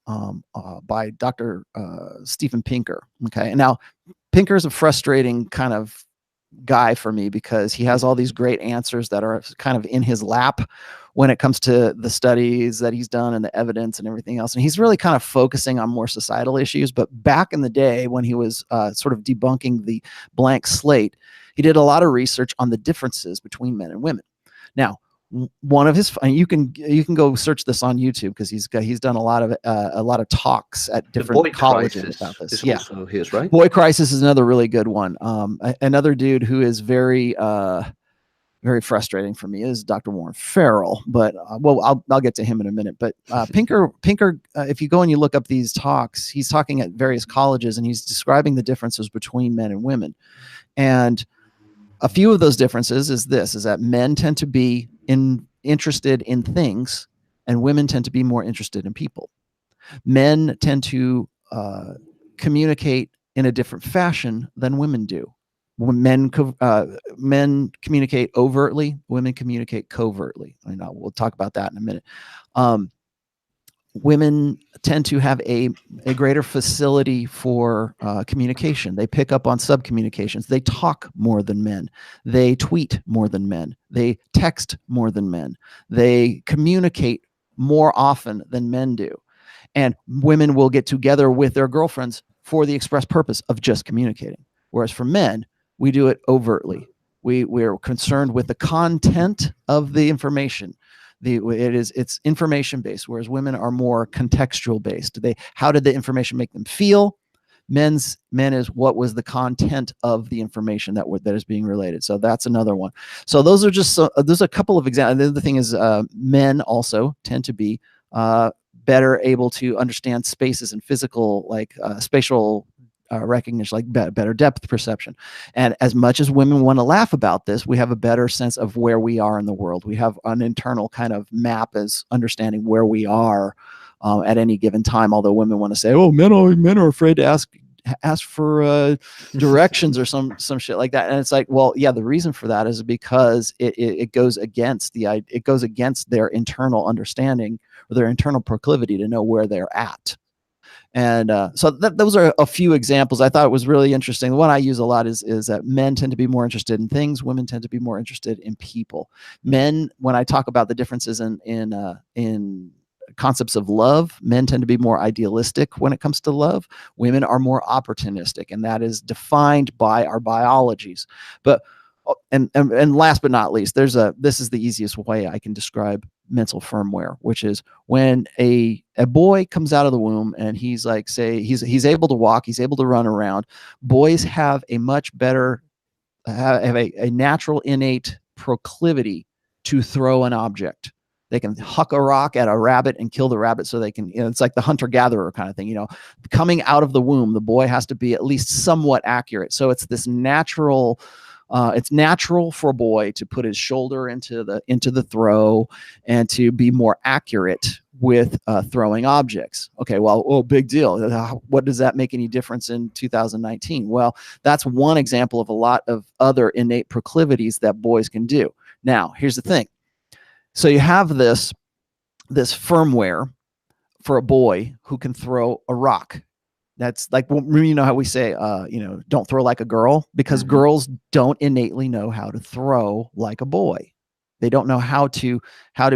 S2: by Dr. Steven Pinker. Okay. And now Pinker is a frustrating kind of guy for me because he has all these great answers that are kind of in his lap when it comes to the studies that he's done and the evidence and everything else. And he's really kind of focusing on more societal issues. But back in the day when he was sort of debunking the blank slate, he did a lot of research on the differences between men and women. Now, one of his, you can go search this on YouTube because he's done a lot of talks at different colleges about this.
S1: Yeah, also his, right?
S2: Boy Crisis is another really good one. Another dude who is very frustrating for me is Dr. Warren Farrell, but I'll get to him in a minute. But Pinker, if you go and you look up these talks, he's talking at various colleges and he's describing the differences between men and women. And a few of those differences is that men tend to be interested in things and women tend to be more interested in people. Men tend to communicate in a different fashion than women do. When men communicate overtly, women communicate covertly. We'll talk about that in a minute. Women tend to have a greater facility for communication. They pick up on subcommunications. They talk more than men. They tweet more than men. They text more than men. They communicate more often than men do. And women will get together with their girlfriends for the express purpose of just communicating. Whereas for men, we do it overtly. We're concerned with the content of the information. It's information based, whereas women are more contextual based. How did the information make them feel? Men is what was the content of the information that is being related. So that's another one. So those are there's a couple of examples. The other thing is men also tend to be better able to understand spaces and physical, spatial recognition, like better depth perception. And as much as women want to laugh about this, we have a better sense of where we are in the world. We have an internal kind of map as understanding where we are at any given time. Although women want to say, "Oh, men are afraid to ask for directions or some shit like that." And it's like, well, yeah, the reason for that is because it goes against their internal understanding or their internal proclivity to know where they're at. And so those are a few examples. I thought it was really interesting. The one I use a lot is that men tend to be more interested in things. Women tend to be more interested in people. Men, when I talk about the differences in concepts of love, men tend to be more idealistic when it comes to love. Women are more opportunistic, and that is defined by our biologies. But and last but not least, this is the easiest way I can describe mental firmware, which is when a boy comes out of the womb and he's like, say he's able to walk, he's able to run around. Boys have a much better, have a natural innate proclivity to throw an object. They can huck a rock at a rabbit and kill the rabbit, so they can, it's like the hunter-gatherer kind of thing. Coming out of the womb, the boy has to be at least somewhat accurate. So it's this natural. It's natural for a boy to put his shoulder into the throw and to be more accurate with throwing objects. Okay, well, big deal. What does that make any difference in 2019? Well, that's one example of a lot of other innate proclivities that boys can do. Now, here's the thing. So you have this firmware for a boy who can throw a rock. That's like, how we say, don't throw like a girl, because girls don't innately know how to throw like a boy. They don't know how to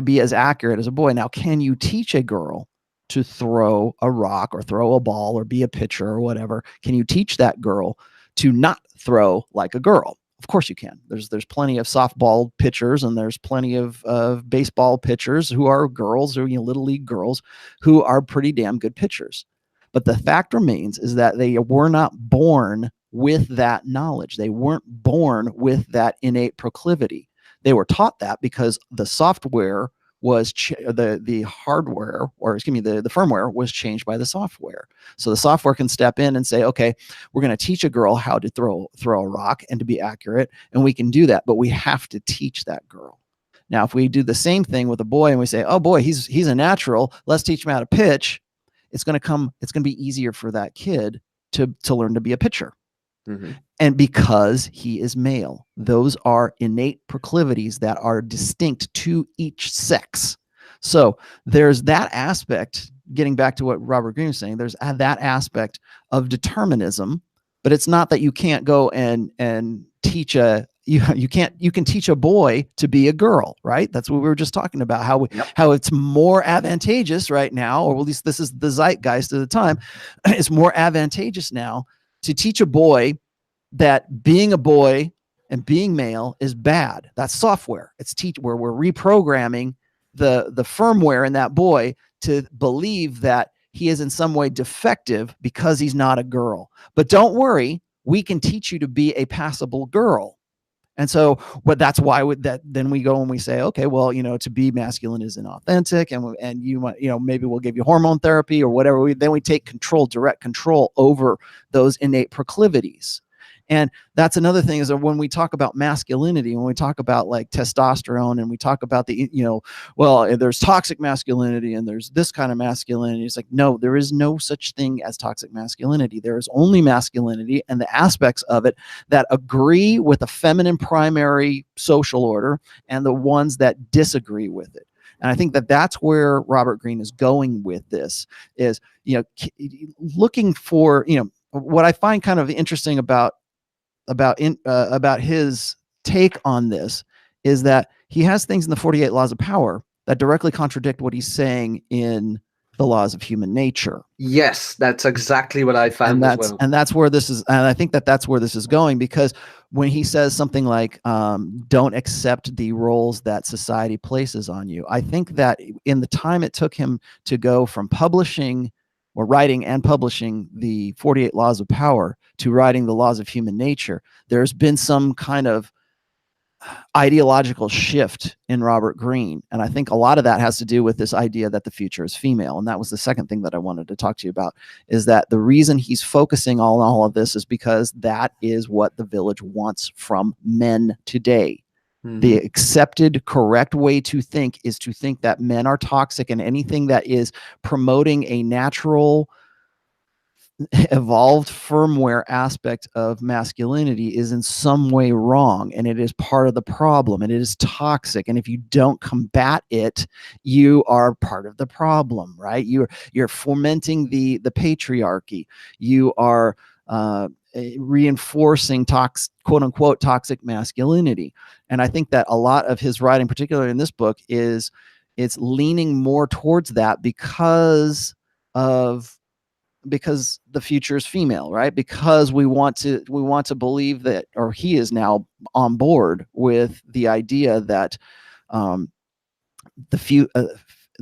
S2: be as accurate as a boy. Now, can you teach a girl to throw a rock or throw a ball or be a pitcher or whatever? Can you teach that girl to not throw like a girl? Of course you can. There's plenty of softball pitchers and there's plenty of baseball pitchers who are girls, or little league girls who are pretty damn good pitchers. But the fact remains is that they were not born with that knowledge. They weren't born with that innate proclivity. They were taught that because the software was the hardware, or excuse me, the firmware was changed by the software. So the software can step in and say, okay, we're going to teach a girl how to throw a rock and to be accurate, and we can do that, but we have to teach that girl. Now, if we do the same thing with a boy and we say, oh boy, he's a natural, let's teach him how to pitch, it's going to be easier for that kid to learn to be a pitcher. Mm-hmm. And because he is male, those are innate proclivities that are distinct to each sex. So there's that aspect, getting back to what Robert Greene was saying, there's that aspect of determinism, but it's not that you can't go and teach you can teach a boy to be a girl, right? That's what we were just talking about, how it's more advantageous right now, or at least this is the zeitgeist of the time. It's more advantageous now to teach a boy that being a boy and being male is bad. That's software. It's where we're reprogramming the firmware in that boy to believe that he is in some way defective because he's not a girl. But don't worry, we can teach you to be a passable girl. And so, but that's why then we go and we say, okay, well, to be masculine is inauthentic, and maybe we'll give you hormone therapy or whatever. Then we take direct control over those innate proclivities. And that's another thing, is that when we talk about masculinity, when we talk about like testosterone, and we talk about there's toxic masculinity and there's this kind of masculinity, it's like, no, there is no such thing as toxic masculinity. There is only masculinity and the aspects of it that agree with the feminine primary social order and the ones that disagree with it. And I think that that's where Robert Greene is going with this, is, looking for, what I find kind of interesting about his take on this is that he has things in the 48 Laws of Power that directly contradict what he's saying in the Laws of Human Nature.
S1: Yes, that's exactly what I found as well.
S2: And that's where this is, and I think that that's where this is going, because when he says something like, don't accept the roles that society places on you, I think that in the time it took him to go from writing and publishing the 48 Laws of Power to writing the Laws of Human Nature, there's been some kind of ideological shift in Robert Greene. And I think a lot of that has to do with this idea that the future is female. And that was the second thing that I wanted to talk to you about, is that the reason he's focusing on all of this is because that is what the village wants from men today. Mm-hmm. The accepted correct way to think is to think that men are toxic, and anything that is promoting a natural, evolved firmware aspect of masculinity is in some way wrong, and it is part of the problem, and it is toxic. And if you don't combat it, you are part of the problem, right? You're fomenting the patriarchy. You are reinforcing quote unquote toxic masculinity. And I think that a lot of his writing, particularly in this book, it's leaning more towards that because the future is female, right? Because we want to believe that, or he is now on board with the idea that the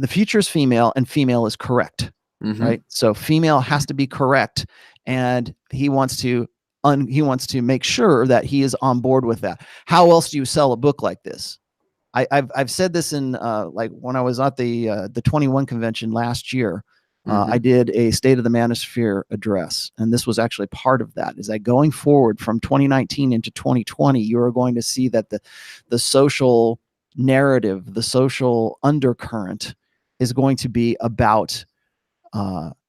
S2: future is female and female is correct. Mm-hmm. Right? So female has to be correct, and he wants to make sure that he is on board with that. How else do you sell a book like this? I've said this in like when I was at the 21 convention last year. Mm-hmm. I did a State of the Manosphere address, and this was actually part of that, is that going forward from 2019 into 2020, you are going to see that the social narrative, the social undercurrent is going to be about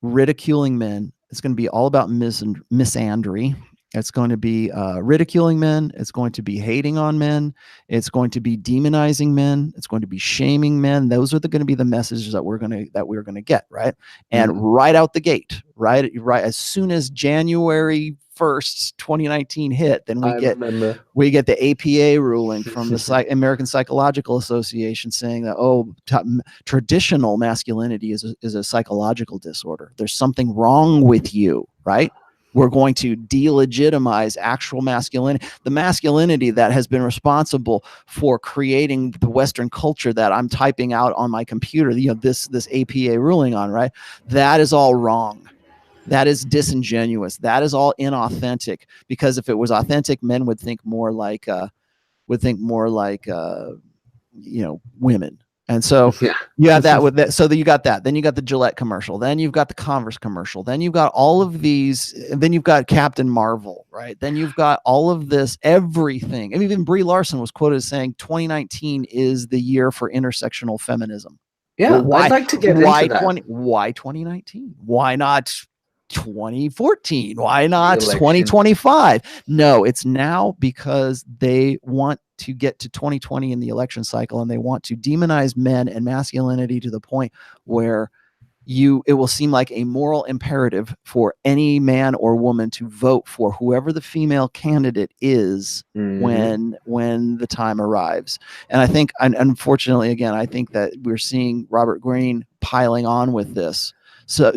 S2: ridiculing men. It's going to be all about misandry. It's going to be ridiculing men. It's going to be hating on men. It's going to be demonizing men. It's going to be shaming men. Those are going to be the messages that we're going to get, right? And mm-hmm. right out the gate, right as soon as January 1st, 2019 hit, then we get the APA ruling from the American Psychological Association saying that traditional masculinity is a psychological disorder. There's something wrong with you, right? We're going to delegitimize actual masculinity, the masculinity that has been responsible for creating the Western culture that I'm typing out on my computer, this APA ruling on, right? That is all wrong. That is disingenuous. That is all inauthentic, because if it was authentic, men would think more like women. And so
S1: Yeah.
S2: you have that with that. So that you got that. Then you got the Gillette commercial. Then you've got the Converse commercial. Then you've got all of these. And then you've got Captain Marvel, right? Then you've got all of this, everything. And even Brie Larson was quoted as saying 2019 is the year for intersectional feminism.
S1: Yeah,
S2: Well,
S1: I'd like to get into that.
S2: Why 2019? Why not 2014? Why not
S1: Re-election.
S2: 2025? No, it's now because they want to get to 2020 in the election cycle, and they want to demonize men and masculinity to the point where it will seem like a moral imperative for any man or woman to vote for whoever the female candidate is when the time arrives. And I think, unfortunately, again, I think that we're seeing Robert Greene piling on with this. So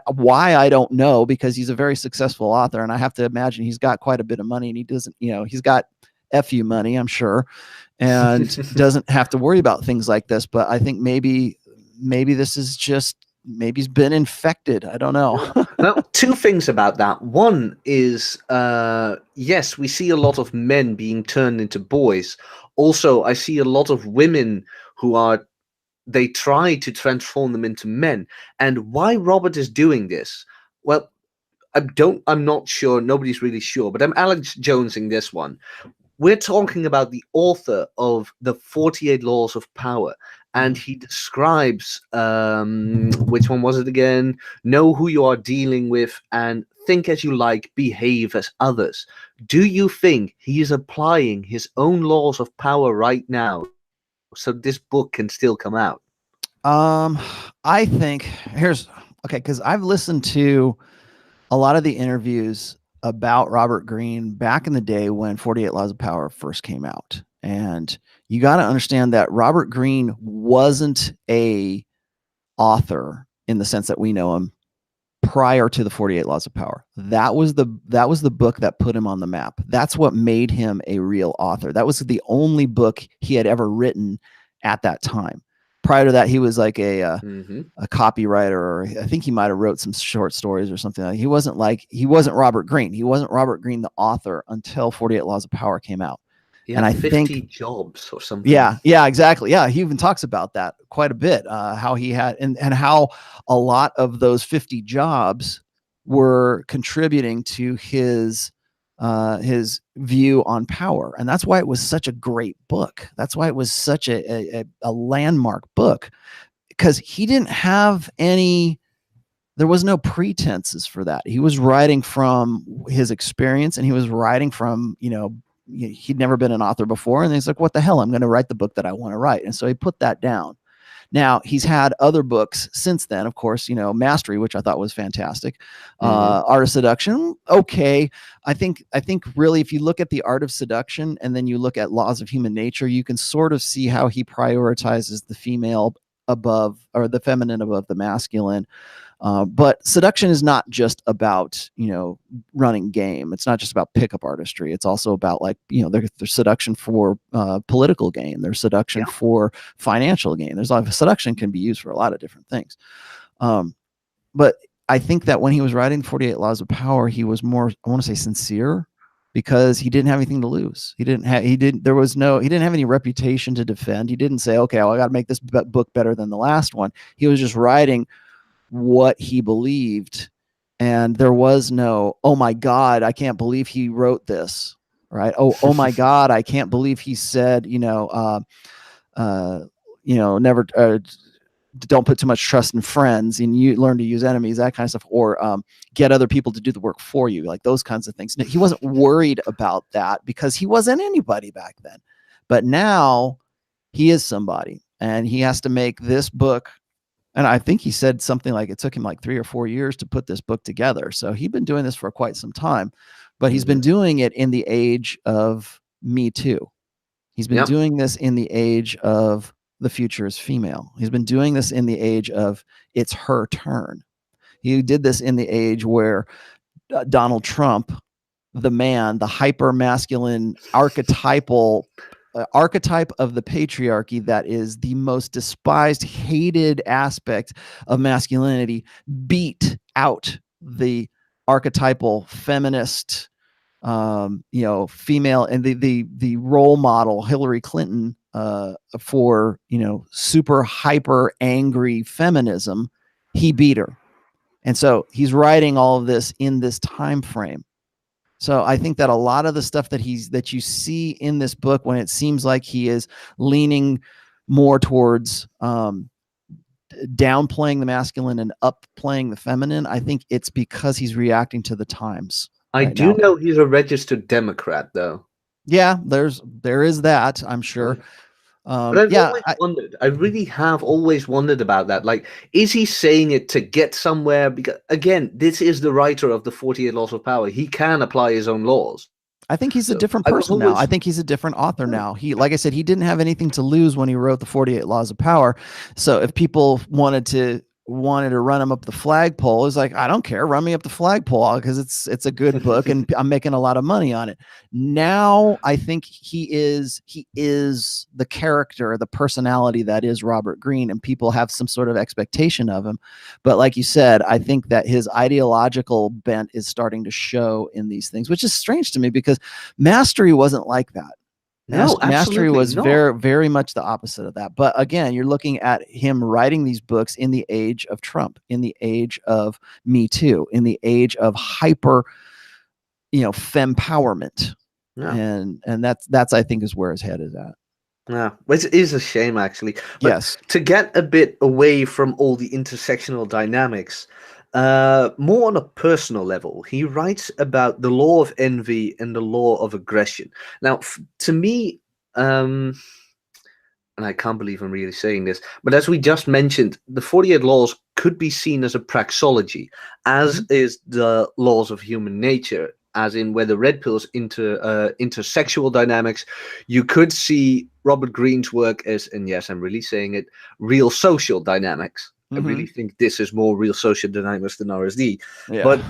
S2: why, I don't know, because he's a very successful author, and I have to imagine he's got quite a bit of money, and he doesn't, he's got FU money, I'm sure, and doesn't have to worry about things like this. But I think maybe this is just, maybe he's been infected. I don't know.
S1: Well, two things about that. One is, yes, we see a lot of men being turned into boys. Also, I see a lot of women who they try to transform them into men. And why Robert is doing this? Well, I'm not sure. Nobody's really sure, but I'm Alex Jonesing this one. We're talking about the author of the 48 Laws of Power, and he describes, which one was it again? Know who you are dealing with and think as you like, behave as others. Do you think he is applying his own laws of power right now so this book can still come out?
S2: I think because I've listened to a lot of the interviews about Robert Greene back in the day when 48 Laws of Power first came out. And you got to understand that Robert Greene wasn't a author in the sense that we know him prior to the 48 Laws of Power. That was the book that put him on the map. That's what made him a real author. That was the only book he had ever written at that time. Prior to that, he was like a copywriter, or I think he might have wrote some short stories or something. He wasn't Robert Greene. He wasn't Robert Greene, the author, until 48 Laws of Power came out.
S1: And I 50 jobs or something.
S2: Yeah, exactly. Yeah, he even talks about that quite a bit, how he had, and how a lot of those 50 jobs were contributing to his view on power. And that's why it was such a great book. That's why it was such a landmark book, because he didn't have there was no pretenses for that. He was writing from his experience, and he was writing from, he'd never been an author before. And he's like, what the hell? I'm going to write the book that I want to write. And so he put that down. Now, he's had other books since then, of course, Mastery, which I thought was fantastic. Art of Seduction. Okay. I think really, if you look at the Art of Seduction and then you look at Laws of Human Nature, you can sort of see how he prioritizes the female above, or the feminine above the masculine. But seduction is not just about, running game. It's not just about pickup artistry. It's also about, like, there's seduction for political gain. There's seduction for financial gain. There's a lot of seduction can be used for a lot of different things. But I think that when he was writing 48 Laws of Power, he was more, I want to say, sincere, because he didn't have anything to lose. He didn't have any reputation to defend. He didn't say, okay, well, I got to make this book better than the last one. He was just writing what he believed, and there was no, oh my God, I can't believe he wrote this, right? Oh my God, I can't believe he said, never, don't put too much trust in friends, and you learn to use enemies, that kind of stuff, or get other people to do the work for you, like those kinds of things. He wasn't worried about that because he wasn't anybody back then. But now he is somebody, and he has to make this book. And I think he said something like it took him like 3 or 4 years to put this book together. So he'd been doing this for quite some time, but he's been doing it in the age of Me Too. He's been doing this in the age of the future is female. He's been doing this in the age of it's her turn. He did this in the age where Donald Trump, the man, the hyper masculine archetype of the patriarchy that is the most despised, hated aspect of masculinity, beat out the archetypal feminist, female, and the role model Hillary Clinton for, super hyper angry feminism, he beat her. And so he's writing all of this in this time frame. So I think that a lot of the stuff that you see in this book, when it seems like he is leaning more towards downplaying the masculine and upplaying the feminine, I think it's because he's reacting to the times
S1: I
S2: right
S1: do
S2: now.
S1: know he's a registered Democrat, though.
S2: Yeah, there is that, I'm sure.
S1: But I've
S2: Yeah,
S1: always wondered, I really have always wondered about that. Like, is he saying it to get somewhere? Because, again, this is the writer of the 48 Laws of Power. He can apply his own laws.
S2: I think he's a
S1: So
S2: different
S1: I was
S2: person now. I
S1: always,
S2: think he's a different author now. Like I said, he didn't have anything to lose when he wrote the 48 Laws of Power. So if people wanted to run him up the flagpole, it's like, I don't care, run me up the flagpole, because it's a good book and I'm making a lot of money on it. Now I think he is the character, the personality that is Robert Greene, and people have some sort of expectation of him. But like you said, I think that his ideological bent is starting to show in these things, which is strange to me, because Mastery wasn't like that.
S1: no,
S2: Mastery
S1: absolutely
S2: was
S1: not.
S2: very, very much the opposite of that. But again, you're looking at him writing these books in the age of Trump, in the age of Me Too, in the age of hyper, fempowerment.
S1: Yeah.
S2: And that's I think is where his head is at.
S1: Yeah, which is a shame, actually. But
S2: Yes.
S1: to get a bit away from all the intersectional dynamics, more on a personal level, he writes about the law of envy and the law of aggression. Now, to me, and I can't believe I'm really saying this, but as we just mentioned, the 48 laws could be seen as a praxology, as is the laws of human nature, as in where the red pills into intersexual dynamics. You could see Robert Greene's work as, and yes, I'm really saying it, real social dynamics. I really think this is more real social dynamics than RSD.
S2: Yeah.
S1: But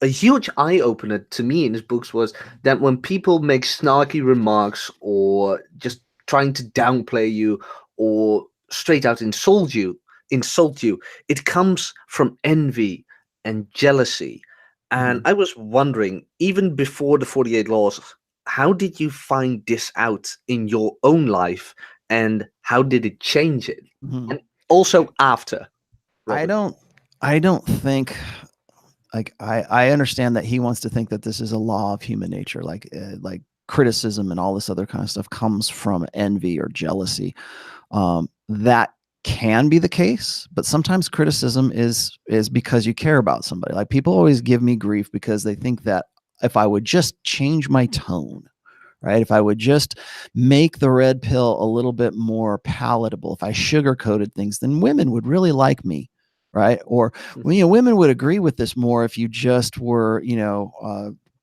S1: a huge eye opener to me in his books was that when people make snarky remarks or just trying to downplay you or straight out insult you, it comes from envy and jealousy. And I was wondering, even before the 48 laws, how did you find this out in your own life, and how did it change it? And also after, Robert.
S2: I don't think, like, I understand that he wants to think that this is a law of human nature, like criticism and all this other kind of stuff comes from envy or jealousy. That can be the case, but sometimes criticism is because you care about somebody. Like, people always give me grief because they think that if I would just change my tone, right? If I would just make the red pill a little bit more palatable, if I sugarcoated things, then women would really like me, right? Or, women would agree with this more if you just were,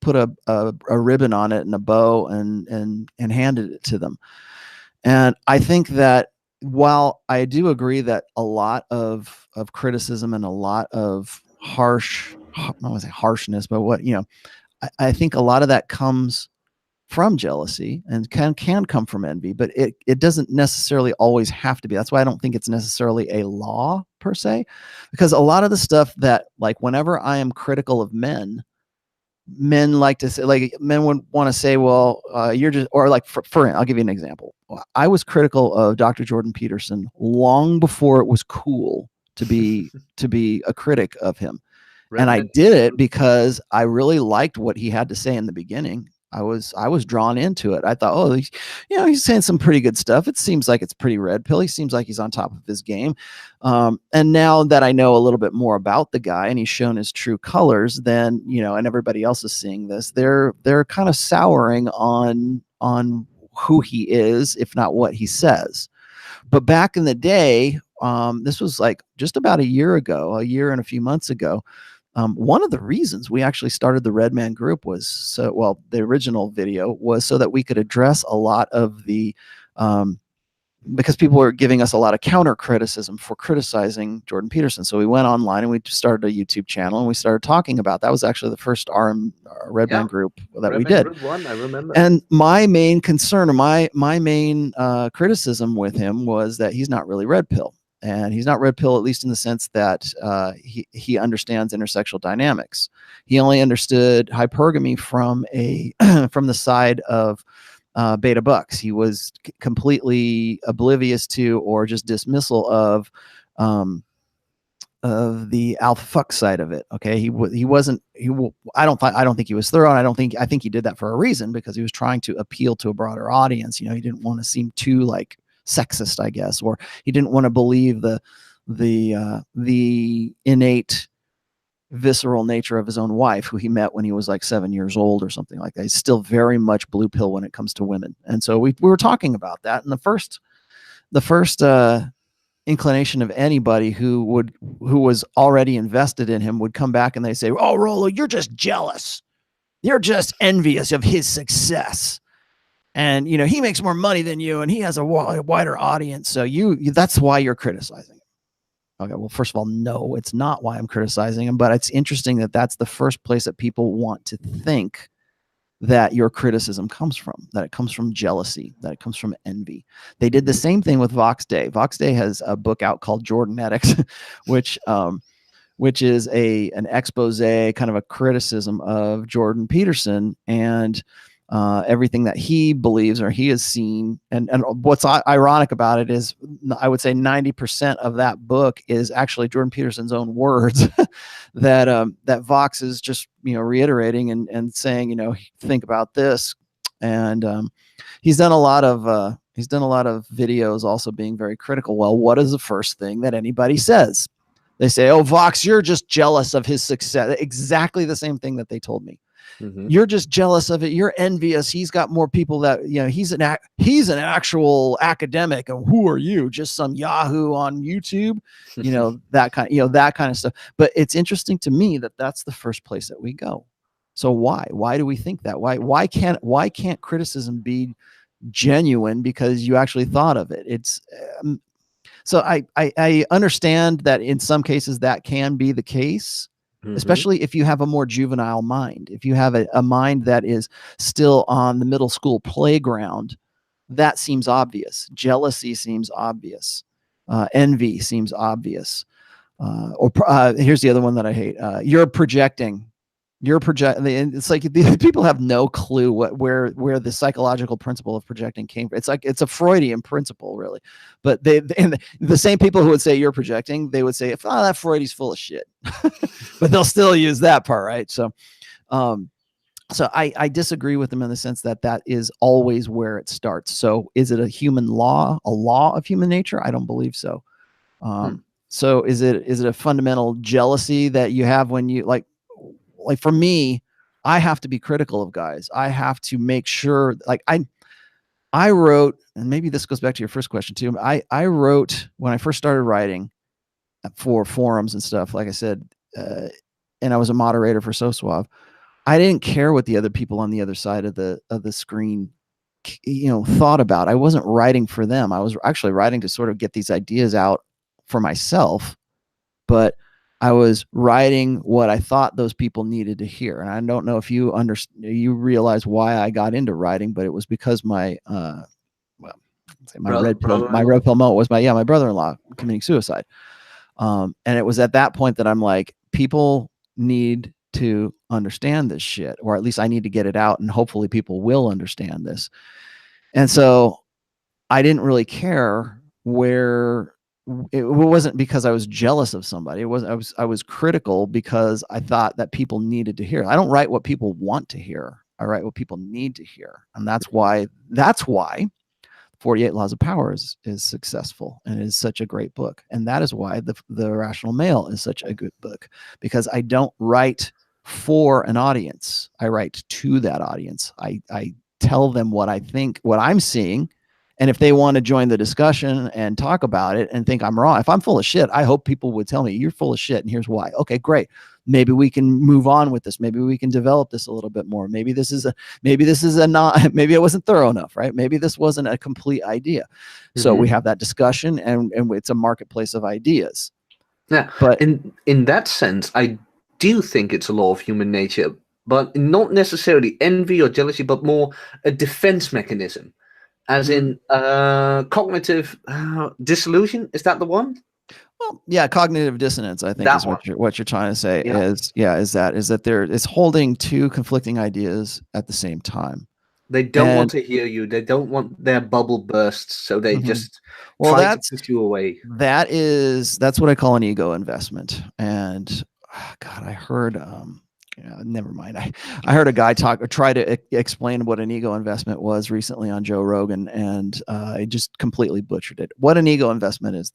S2: put a ribbon on it and a bow and handed it to them. And I think that while I do agree that a lot of criticism and a lot of harshness, but I think a lot of that comes from jealousy and can come from envy, but it doesn't necessarily always have to be. That's why I don't think it's necessarily a law per se, because a lot of the stuff that, like, whenever I am critical of men like to say, like, men would want to say, well, you're just, or like, for I'll give you an example. I was critical of Dr. Jordan Peterson long before it was cool to be a critic of him. And I did it because I really liked what he had to say in the beginning. I was drawn into it. I thought, oh, he's saying some pretty good stuff. It seems like it's pretty red pill. He seems like he's on top of his game. And now that I know a little bit more about the guy and he's shown his true colors, then, and everybody else is seeing this, they're kind of souring on who he is, if not what he says. But back in the day, this was like just about a year and a few months ago. One of the reasons we actually started the Red Man group was the original video was so that we could address a lot of the, because people were giving us a lot of counter criticism for criticizing Jordan Peterson. So we went online and we started a YouTube channel and we started talking about that. Was actually the first Red Man group that we did.
S1: Group 1, I remember.
S2: And my main concern, or my main criticism with him was that he's not really red pill. And he's not red pill, at least in the sense that he understands intersexual dynamics. He only understood hypergamy from from the side of beta bucks. He was completely oblivious to or just dismissal of the alpha fuck side of it. Okay, I don't think he was thorough, and I think he did that for a reason, because he was trying to appeal to a broader audience. You know, he didn't want to seem too like sexist, I guess, or he didn't want to believe the innate visceral nature of his own wife, who he met when he was like 7 years old or something like that. He's still very much blue pill when it comes to women. And so we were talking about that. And the first inclination of anybody who was already invested in him would come back and they say, "Oh, Rollo, you're just jealous. You're just envious of his success. And, you know, he makes more money than you and he has a wider audience. So that's why you're criticizing him." Okay, well, first of all, no, it's not why I'm criticizing him, but it's interesting that that's the first place that people want to think that your criticism comes from, that it comes from jealousy, that it comes from envy. They did the same thing with Vox Day. Vox Day has a book out called Jordanetics, which is an expose, kind of a criticism of Jordan Peterson and everything that he believes or he has seen. And what's ironic about it is, I would say 90% of that book is actually Jordan Peterson's own words that Vox is just, you know, reiterating and saying, you know, think about this. And he's done a lot of videos also being very critical. Well, what is the first thing that anybody says? They say, "Oh, Vox, you're just jealous of his success." Exactly the same thing that they told me. Mm-hmm. You're just jealous of it. You're envious. He's got more people that, you know, he's an actual academic. And who are you? Just some Yahoo on YouTube, you know, that kind of stuff. But it's interesting to me that that's the first place that we go. So why do we think that? Why can't criticism be genuine because you actually thought of it? It's, so I understand that in some cases that can be the case. Mm-hmm. Especially if you have a more juvenile mind, if you have a mind that is still on the middle school playground, that seems obvious. Jealousy seems obvious. Envy seems obvious. Here's the other one that I hate. You're projecting. It's like people have no clue where the psychological principle of projecting came from. It's like it's a Freudian principle, really. But the same people who would say you're projecting, they would say, that Freud is full of shit. But they'll still use that part, right? So I disagree with them in the sense that is always where it starts. So is it a human law, a law of human nature? I don't believe so. So is it a fundamental jealousy that you have when you like for me, I have to be critical of guys. I have to make sure, like I wrote, and maybe this goes back to your first question too. I wrote when I first started writing for forums and stuff, like I said, and I was a moderator for So Suave. I didn't care what the other people on the other side of the screen, you know, thought about. I wasn't writing for them. I was actually writing to sort of get these ideas out for myself, but I was writing what I thought those people needed to hear. And I don't know if you realize why I got into writing, but it was because my red pill moment was my brother-in-law committing suicide. And it was at that point that I'm like, people need to understand this shit, or at least I need to get it out, and hopefully people will understand this. And so I didn't really care where. It wasn't because I was jealous of somebody. It was I was critical because I thought that people needed to hear. I don't write what people want to hear. I write what people need to hear. And that's why 48 Laws of Power is successful and is such a great book. And that is why the Rational Male is such a good book, because I don't write for an audience. I write to that audience. I tell them what I think, what I'm seeing. And if they want to join the discussion and talk about it and think I'm wrong, if I'm full of shit, I hope people would tell me you're full of shit and here's why. Okay, great. Maybe we can move on with this. Maybe we can develop this a little bit more. Maybe it wasn't thorough enough, right? Maybe this wasn't a complete idea. Mm-hmm. So we have that discussion and it's a marketplace of ideas.
S1: Yeah, but in that sense, I do think it's a law of human nature, but not necessarily envy or jealousy, but more a defense mechanism. As in cognitive dissolution, is that the one?
S2: Well, yeah, cognitive dissonance, I think that is what you're trying to say. Yeah. Is that there is holding two conflicting ideas at the same time.
S1: They don't want
S2: And
S1: to hear you. They don't want their bubble bursts, so they
S2: mhm.
S1: just
S2: Well,
S1: try to push you away.
S2: that's what I call an ego investment. And God, I heard yeah, never mind. I heard a guy try to explain what an ego investment was recently on Joe Rogan, and I just completely butchered it. What an ego investment is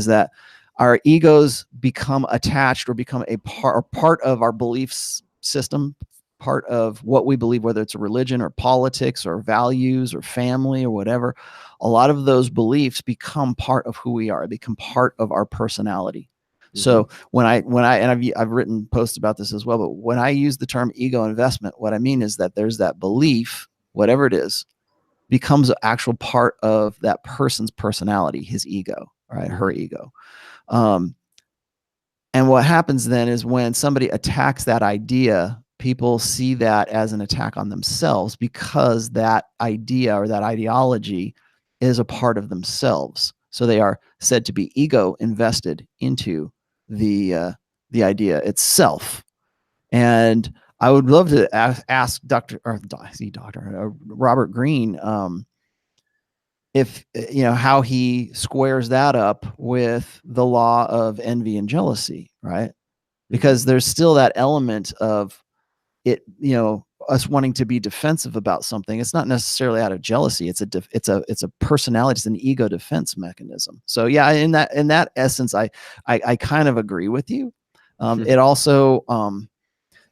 S2: that our egos become attached or become a part of our beliefs system, part of what we believe, whether it's a religion or politics or values or family or whatever. A lot of those beliefs become part of who we are, become part of our personality.
S1: Hmm.
S2: So when I and I've written posts about this as well, but when I use the term ego investment, what I mean is that there's that belief, whatever it is, becomes an actual part of that person's personality, his ego, right, her ego. Um, and what happens then is when somebody attacks that idea, people see that as an attack on themselves because that idea or that ideology is a part of themselves. So they are said to be ego invested into the idea itself. And I would love to ask Dr. Robert Greene if how he squares that up with the law of envy and jealousy, right? Because there's still that element of it, us wanting to be defensive about something. It's not necessarily out of jealousy. It's a personality. It's an ego defense mechanism. So yeah, in that essence, I kind of agree with you. It also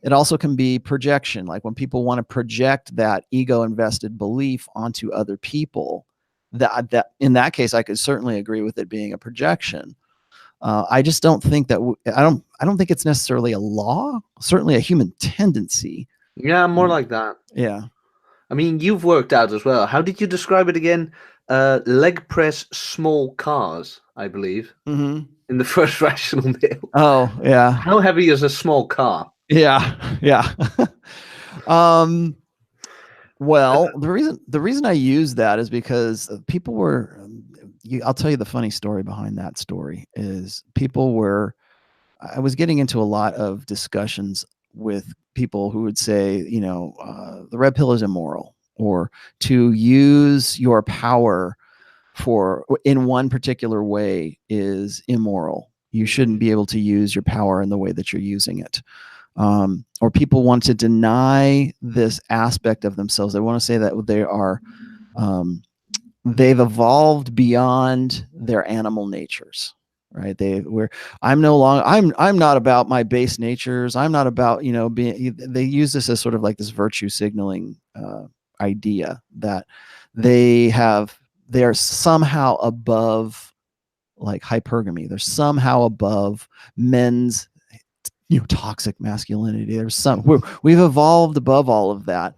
S2: can be projection, like when people want to project that ego invested belief onto other people. That in that case, I could certainly agree with it being a projection. I just don't think that I don't think it's necessarily a law. Certainly a human tendency.
S1: Yeah, more like that.
S2: Yeah.
S1: I mean, you've worked out as well. How did you describe it again? Leg press small cars, I believe,
S2: Mm-hmm.
S1: in the first rational meal.
S2: Oh yeah.
S1: How heavy is a small car?
S2: Yeah. Yeah. um. Well, the reason I use that is because people were. I'll tell you the funny story behind that story is people were. I was getting into a lot of discussions with people who would say, the red pill is immoral, or to use your power for in one particular way is immoral. You shouldn't be able to use your power in the way that you're using it. Or people want to deny this aspect of themselves. They want to say that they are they've evolved beyond their animal natures, right? I'm no longer I'm not about my base natures. I'm not about being. They use this as sort of like this virtue signaling idea that they are somehow above, like, hypergamy. They're somehow above men's toxic masculinity. There's we've evolved above all of that.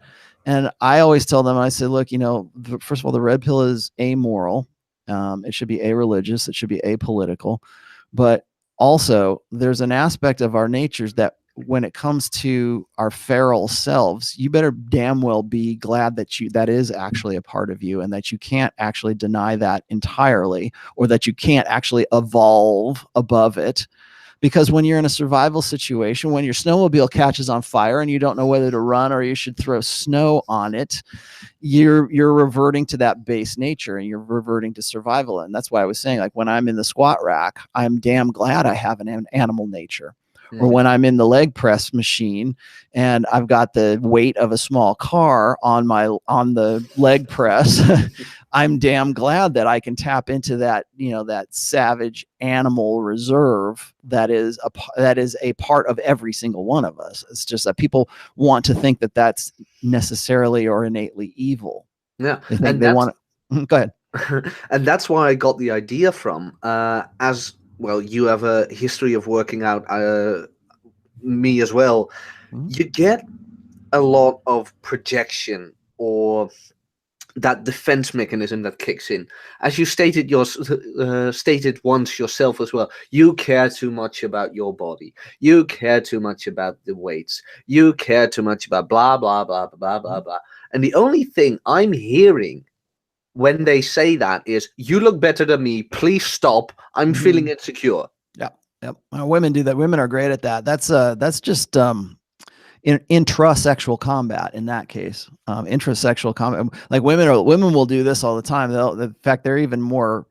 S2: And I always tell them, I say, look, first of all, the red pill is amoral. It should be areligious. It should be apolitical. But also, there's an aspect of our natures that when it comes to our feral selves, you better damn well be glad that is actually a part of you, and that you can't actually deny that entirely, or that you can't actually evolve above it. Because when you're in a survival situation, when your snowmobile catches on fire and you don't know whether to run or you should throw snow on it, you're reverting to that base nature, and you're reverting to survival. And that's why I was saying, like, when I'm in the squat rack, I'm damn glad I have an animal nature. Or when I'm in the leg press machine and I've got the weight of a small car on the leg press, I'm damn glad that I can tap into that, that savage animal reserve that is a part of every single one of us. It's just that people want to think that that's necessarily or innately evil.
S1: Yeah,
S2: They think
S1: and
S2: they
S1: that's
S2: want to. Go ahead.
S1: and that's where I got the idea from. As well, you have a history of working out. Me as well.
S2: Mhm.
S1: You get a lot of projection, or that defense mechanism that kicks in. As you stated once yourself as well, you care too much about your body. You care too much about the weights. You care too much about blah, blah, blah, blah, blah, blah. And the only thing I'm hearing when they say that is, you look better than me. Please stop. I'm feeling insecure.
S2: Yeah. Yep. Women do that. Women are great at that. That's just intrasexual combat in that case. Intrasexual combat, like women will do this all the time. In fact, they're even more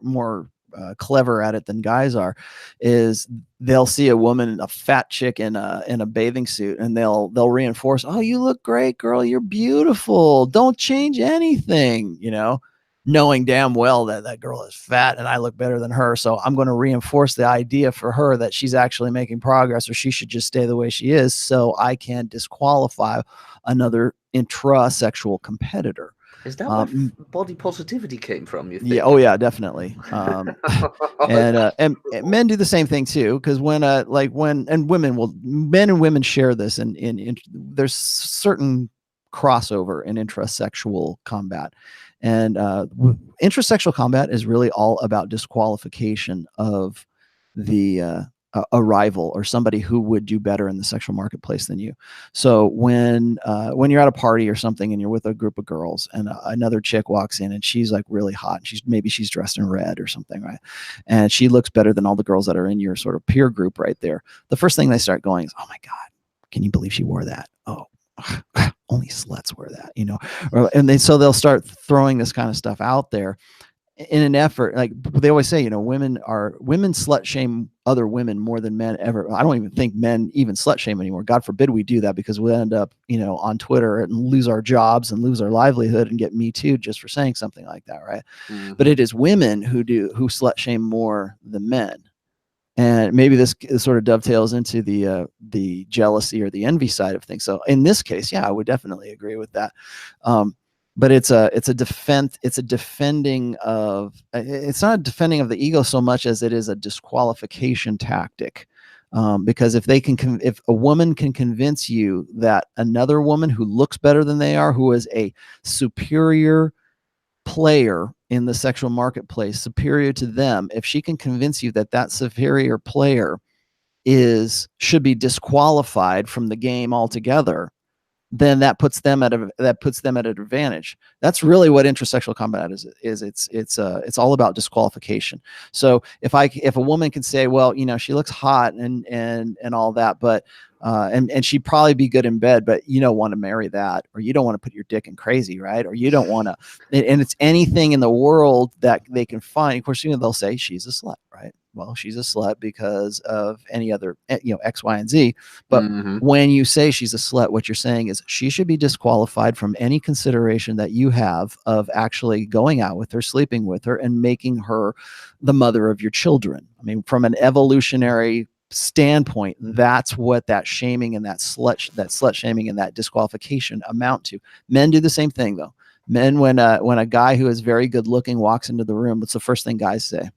S2: clever at it than guys are. Is they'll see a woman, a fat chick in a bathing suit, and they'll reinforce, "Oh, you look great, girl. You're beautiful. Don't change anything." Knowing damn well that that girl is fat and I look better than her. So I'm going to reinforce the idea for her that she's actually making progress, or she should just stay the way she is, so I can disqualify another intrasexual competitor.
S1: Is that where body positivity came from, you think?
S2: Yeah. Oh yeah, definitely. And men do the same thing too, because when men and women share this, and there's certain crossover in intrasexual combat. And intrasexual combat is really all about disqualification of the a rival or somebody who would do better in the sexual marketplace than you. So when you're at a party or something and you're with a group of girls, and another chick walks in and she's like really hot, and she's dressed in red or something, right? And she looks better than all the girls that are in your sort of peer group right there. The first thing they start going is, "Oh my God, can you believe she wore that? Oh, only sluts wear that," and so they'll start throwing this kind of stuff out there in an effort. Like they always say, women slut shame other women more than men ever. I don't even think men even slut shame anymore. God forbid we do that, because we'll end up, on Twitter and lose our jobs and lose our livelihood and get Me Too just for saying something like that, right? Mm-hmm. But it is women who slut shame more than men. And maybe this sort of dovetails into the jealousy or the envy side of things. So in this case, yeah, I would definitely agree with that. But it's not a defending of the ego so much as it is a disqualification tactic. Because if a woman can convince you that another woman who looks better than they are, who is a superior player in the sexual marketplace, superior to them, if she can convince you that that superior player should be disqualified from the game altogether, then that puts them at an advantage. That's really what intrasexual combat is. It's all about disqualification. So if a woman can say, well, she looks hot and all that, but and she'd probably be good in bed, but you don't want to marry that, or you don't want to put your dick in crazy, right? Or you don't want to, and it's anything in the world that they can find. Of course, they'll say she's a slut, right? Well, she's a slut because of any other, X, Y, and Z. But when you say she's a slut, what you're saying is she should be disqualified from any consideration that you have of actually going out with her, sleeping with her, and making her the mother of your children. I mean, from an evolutionary standpoint, that's what that shaming and that slut shaming and that disqualification amount to. Men do the same thing, though. Men, when a guy who is very good looking walks into the room, what's the first thing guys say?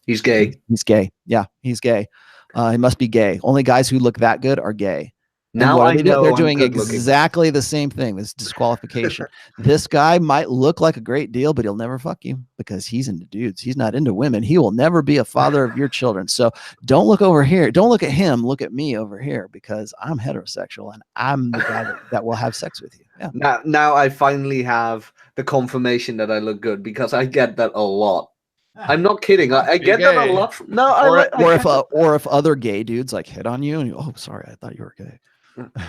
S1: He's gay.
S2: He's gay. Yeah, he's gay. He must be gay. Only guys who look that good are gay.
S1: Now I know
S2: they're doing exactly the same thing. This disqualification. This guy might look like a great deal, but he'll never fuck you because he's into dudes. He's not into women. He will never be a father of your children. So don't look over here. Don't look at him. Look at me over here, because I'm heterosexual and I'm the guy that will have sex with you. Yeah.
S1: Now I finally have the confirmation that I look good, because I get that a lot. I'm not kidding. I get that a lot.
S2: Or if other gay dudes like hit on you and you, oh, sorry, I thought you were gay.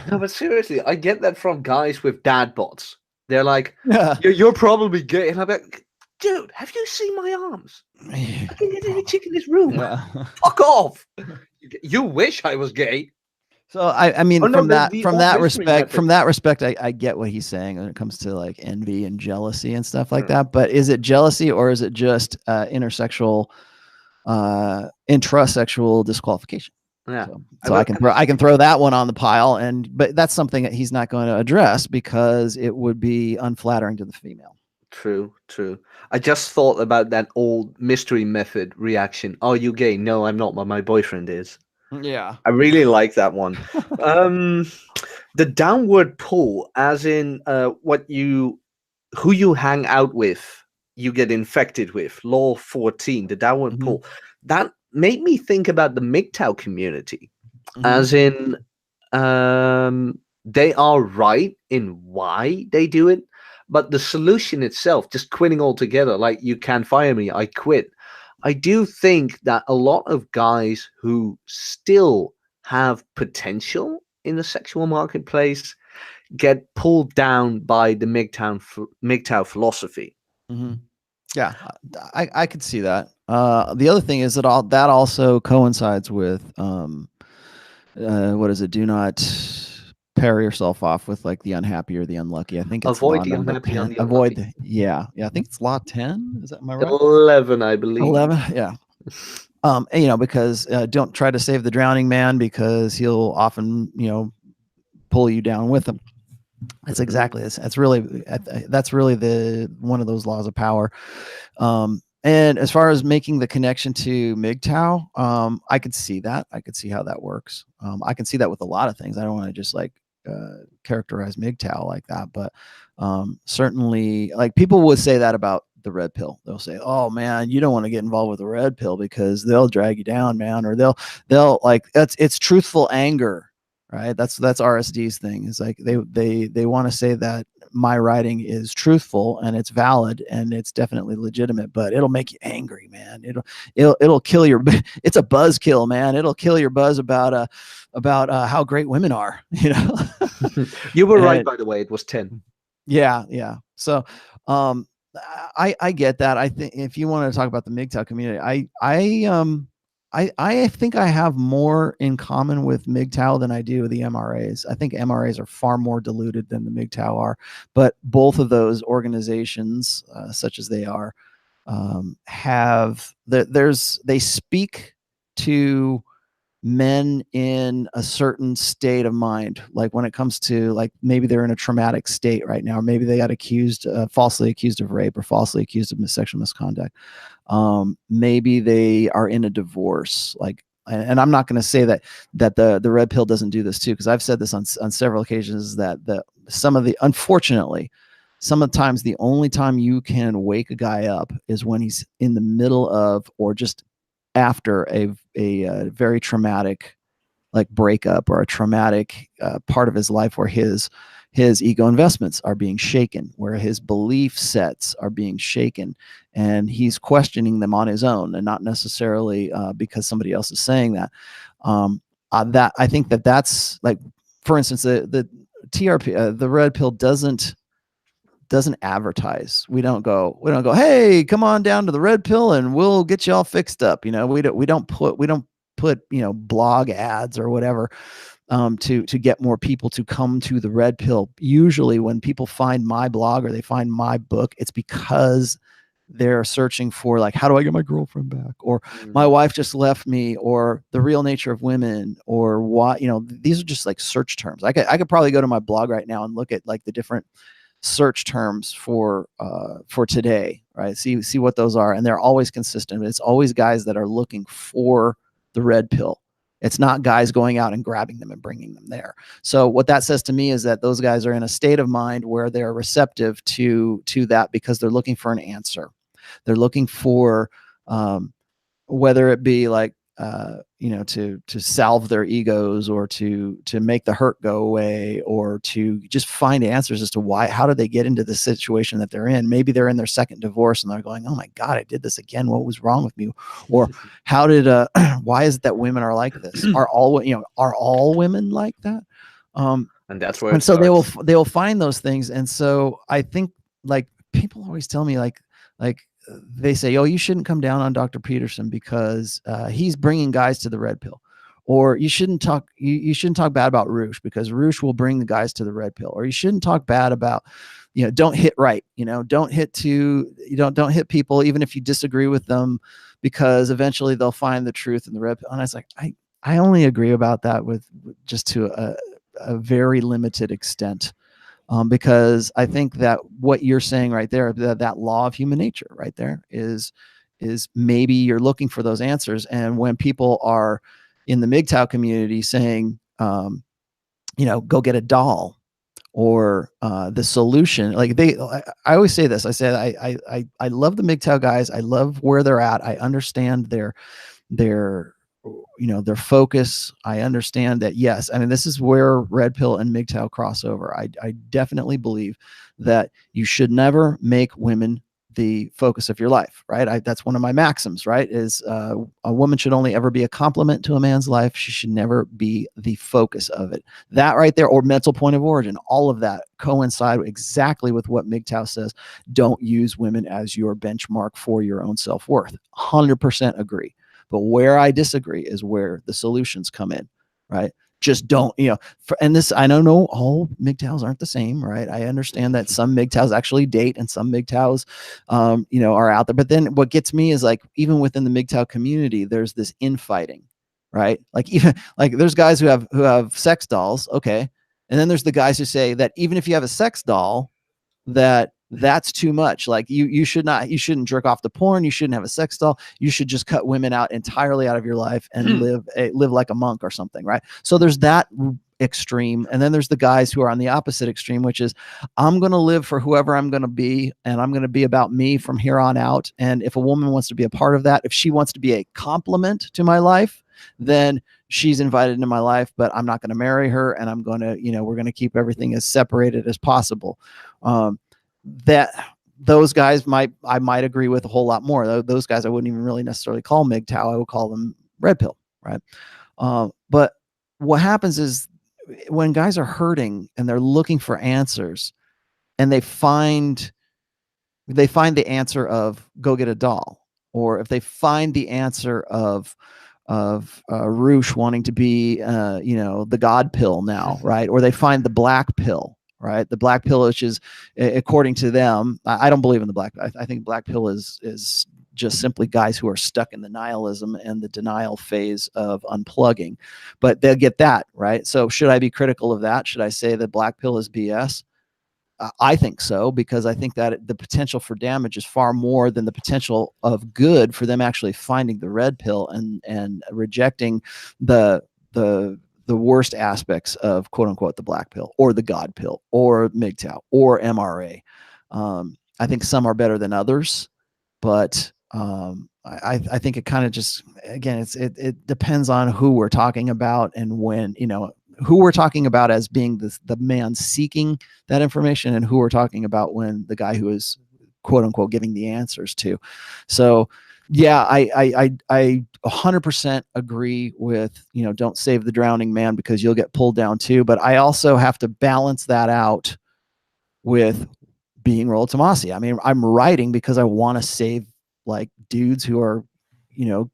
S1: No, but seriously, I get that from guys with dad bods. They're like, you're probably gay. And I'm like, dude, have you seen my arms? I can get any chick in this room. Yeah. Fuck off. You wish I was gay.
S2: So I mean, from that respect, I get what he's saying when it comes to like envy and jealousy and stuff like that. But is it jealousy, or is it just intrasexual disqualification?
S1: Yeah.
S2: So I can throw that one on the pile, but that's something that he's not going to address because it would be unflattering to the female.
S1: True. I just thought about that old mystery method reaction. Are you gay? No, I'm not, but my boyfriend is.
S2: Yeah,
S1: I really like that one. The downward pull, as in who you hang out with, you get infected with. Law 14, the downward pull. That made me think about the MGTOW community, as in they are right in why they do it, but the solution itself, just quitting altogether, like you can't fire me, I quit. I do think that a lot of guys who still have potential in the sexual marketplace get pulled down by the MGTOW philosophy.
S2: Mm-hmm. Yeah, I could see that. The other thing is that that also coincides with what is it? Do not pair yourself off with like the unhappy or the unlucky. I think it's
S1: Avoid
S2: law
S1: the
S2: number
S1: unhappy and
S2: 10.
S1: the
S2: Avoid
S1: unlucky.
S2: the, yeah. I think it's law 10. Is that, am I right?
S1: 11, I believe.
S2: 11. Yeah. And, because don't try to save the drowning man, because he'll often, pull you down with him. That's exactly this. That's really the one of those laws of power. And as far as making the connection to MGTOW, I could see that. I could see how that works. I can see that with a lot of things. I don't want to just like characterize MGTOW like that, but certainly, like, people would say that about the red pill. They'll say, "Oh man, you don't want to get involved with the red pill because they'll drag you down, man," or they'll like it's truthful anger. Right. That's RSD's thing. Is like they want to say that my writing is truthful and it's valid and it's definitely legitimate, but it'll make you angry, man. It'll kill your. It's a buzz kill, man. It'll kill your buzz about how great women are.
S1: You were right, by the way. It was 10.
S2: Yeah. So, I get that. I think if you want to talk about the MGTOW community, I think I have more in common with MGTOW than I do with the MRAs. I think MRAs are far more diluted than the MGTOW are, but both of those organizations, such as they are, they speak to men in a certain state of mind. Like when it comes to, like, maybe they're in a traumatic state right now, or maybe they got falsely accused of rape, or falsely accused of sexual misconduct. Maybe they are in a divorce, like, and I'm not going to say that the red pill doesn't do this too, because I've said this on several occasions, that unfortunately, sometimes the only time you can wake a guy up is when he's in the middle of, or just after a very traumatic, like, breakup, or a traumatic part of his life where his ego investments are being shaken, where his belief sets are being shaken, and he's questioning them on his own, and not necessarily because somebody else is saying that. That I think that's, like, for instance, the TRP, the red pill doesn't advertise. We don't go, "Hey, come on down to the red pill and we'll get you all fixed up." We don't put blog ads or whatever to get more people to come to the red pill. Usually when people find my blog or they find my book, it's because they're searching for, like, how do I get my girlfriend back, or my wife just left me, or the real nature of women, or what, these are just like search terms. I could probably go to my blog right now and look at, like, the different search terms for today, right? See what those are, and they're always consistent. It's always guys that are looking for the red pill. It's not guys going out and grabbing them and bringing them there. So what that says to me is that those guys are in a state of mind where they're receptive to that, because they're looking for an answer. They're looking for whether it be like to salve their egos, or to make the hurt go away, or to just find answers as to how did they get into the situation that they're in. Maybe they're in their second divorce and they're going, "Oh my God, I did this again. What was wrong with me?" Or how did why is it that women are like this? Are all women like that?
S1: And that's where
S2: and so they will find those things. And so I think, like, people always tell me, like they say, "Oh, you shouldn't come down on Dr. Peterson because he's bringing guys to the red pill," or you shouldn't talk bad about Roosh because Roosh will bring the guys to the red pill, or you shouldn't talk bad about, don't hit right, don't hit don't hit people even if you disagree with them, because eventually they'll find the truth in the red pill. And I was like, I only agree about that with just to a very limited extent. Because I think that what you're saying right there, that law of human nature right there, is maybe you're looking for those answers. And when people are in the MGTOW community saying, go get a doll, or the solution, like I always say this, I say, I love the MGTOW guys. I love where they're at. I understand their focus. I understand that, yes, I mean, this is where red pill and MGTOW cross over. I definitely believe that you should never make women the focus of your life, right? That's one of my maxims, right? Is a woman should only ever be a complement to a man's life. She should never be the focus of it. That right there, or mental point of origin, all of that coincide exactly with what MGTOW says. Don't use women as your benchmark for your own self-worth. 100% agree. But where I disagree is where the solutions come in, right? Just don't, and this, I don't know, all MGTOWs aren't the same, right? I understand that some MGTOWs actually date and some MGTOWs, are out there. But then what gets me is like, even within the MGTOW community, there's this infighting, right? Like even like there's guys who have sex dolls. Okay. And then there's the guys who say that even if you have a sex doll, that's too much. Like you shouldn't jerk off to porn. You shouldn't have a sex doll. You should just cut women out entirely out of your life and live like a monk or something. Right. So there's that extreme. And then there's the guys who are on the opposite extreme, which is I'm going to live for whoever I'm going to be. And I'm going to be about me from here on out. And if a woman wants to be a part of that, if she wants to be a complement to my life, then she's invited into my life, but I'm not going to marry her. And I'm going to, we're going to keep everything as separated as possible. That those guys I might agree with a whole lot more. Those guys I wouldn't even really necessarily call MGTOW. I would call them red pill, right? But what happens is when guys are hurting and they're looking for answers, and they find the answer of go get a doll, or if they find the answer of Roosh wanting to be the God pill now, right? Or they find the black pill, right? The black pill, which is, according to them, I don't believe in the black. I think black pill is just simply guys who are stuck in the nihilism and the denial phase of unplugging, but they'll get that, right? So should I be critical of that? Should I say that black pill is BS? I think so, because I think that the potential for damage is far more than the potential of good for them actually finding the red pill and rejecting the worst aspects of quote unquote the black pill or the God pill or MGTOW or MRA. I think some are better than others, but I think it kind of just, again, it depends on who we're talking about and when, who we're talking about as being the man seeking that information, and who we're talking about when the guy who is quote unquote giving the answers to. So yeah, I 100% agree with, don't save the drowning man because you'll get pulled down too. But I also have to balance that out with being Rollo Tomassi. I mean, I'm writing because I want to save like dudes who are,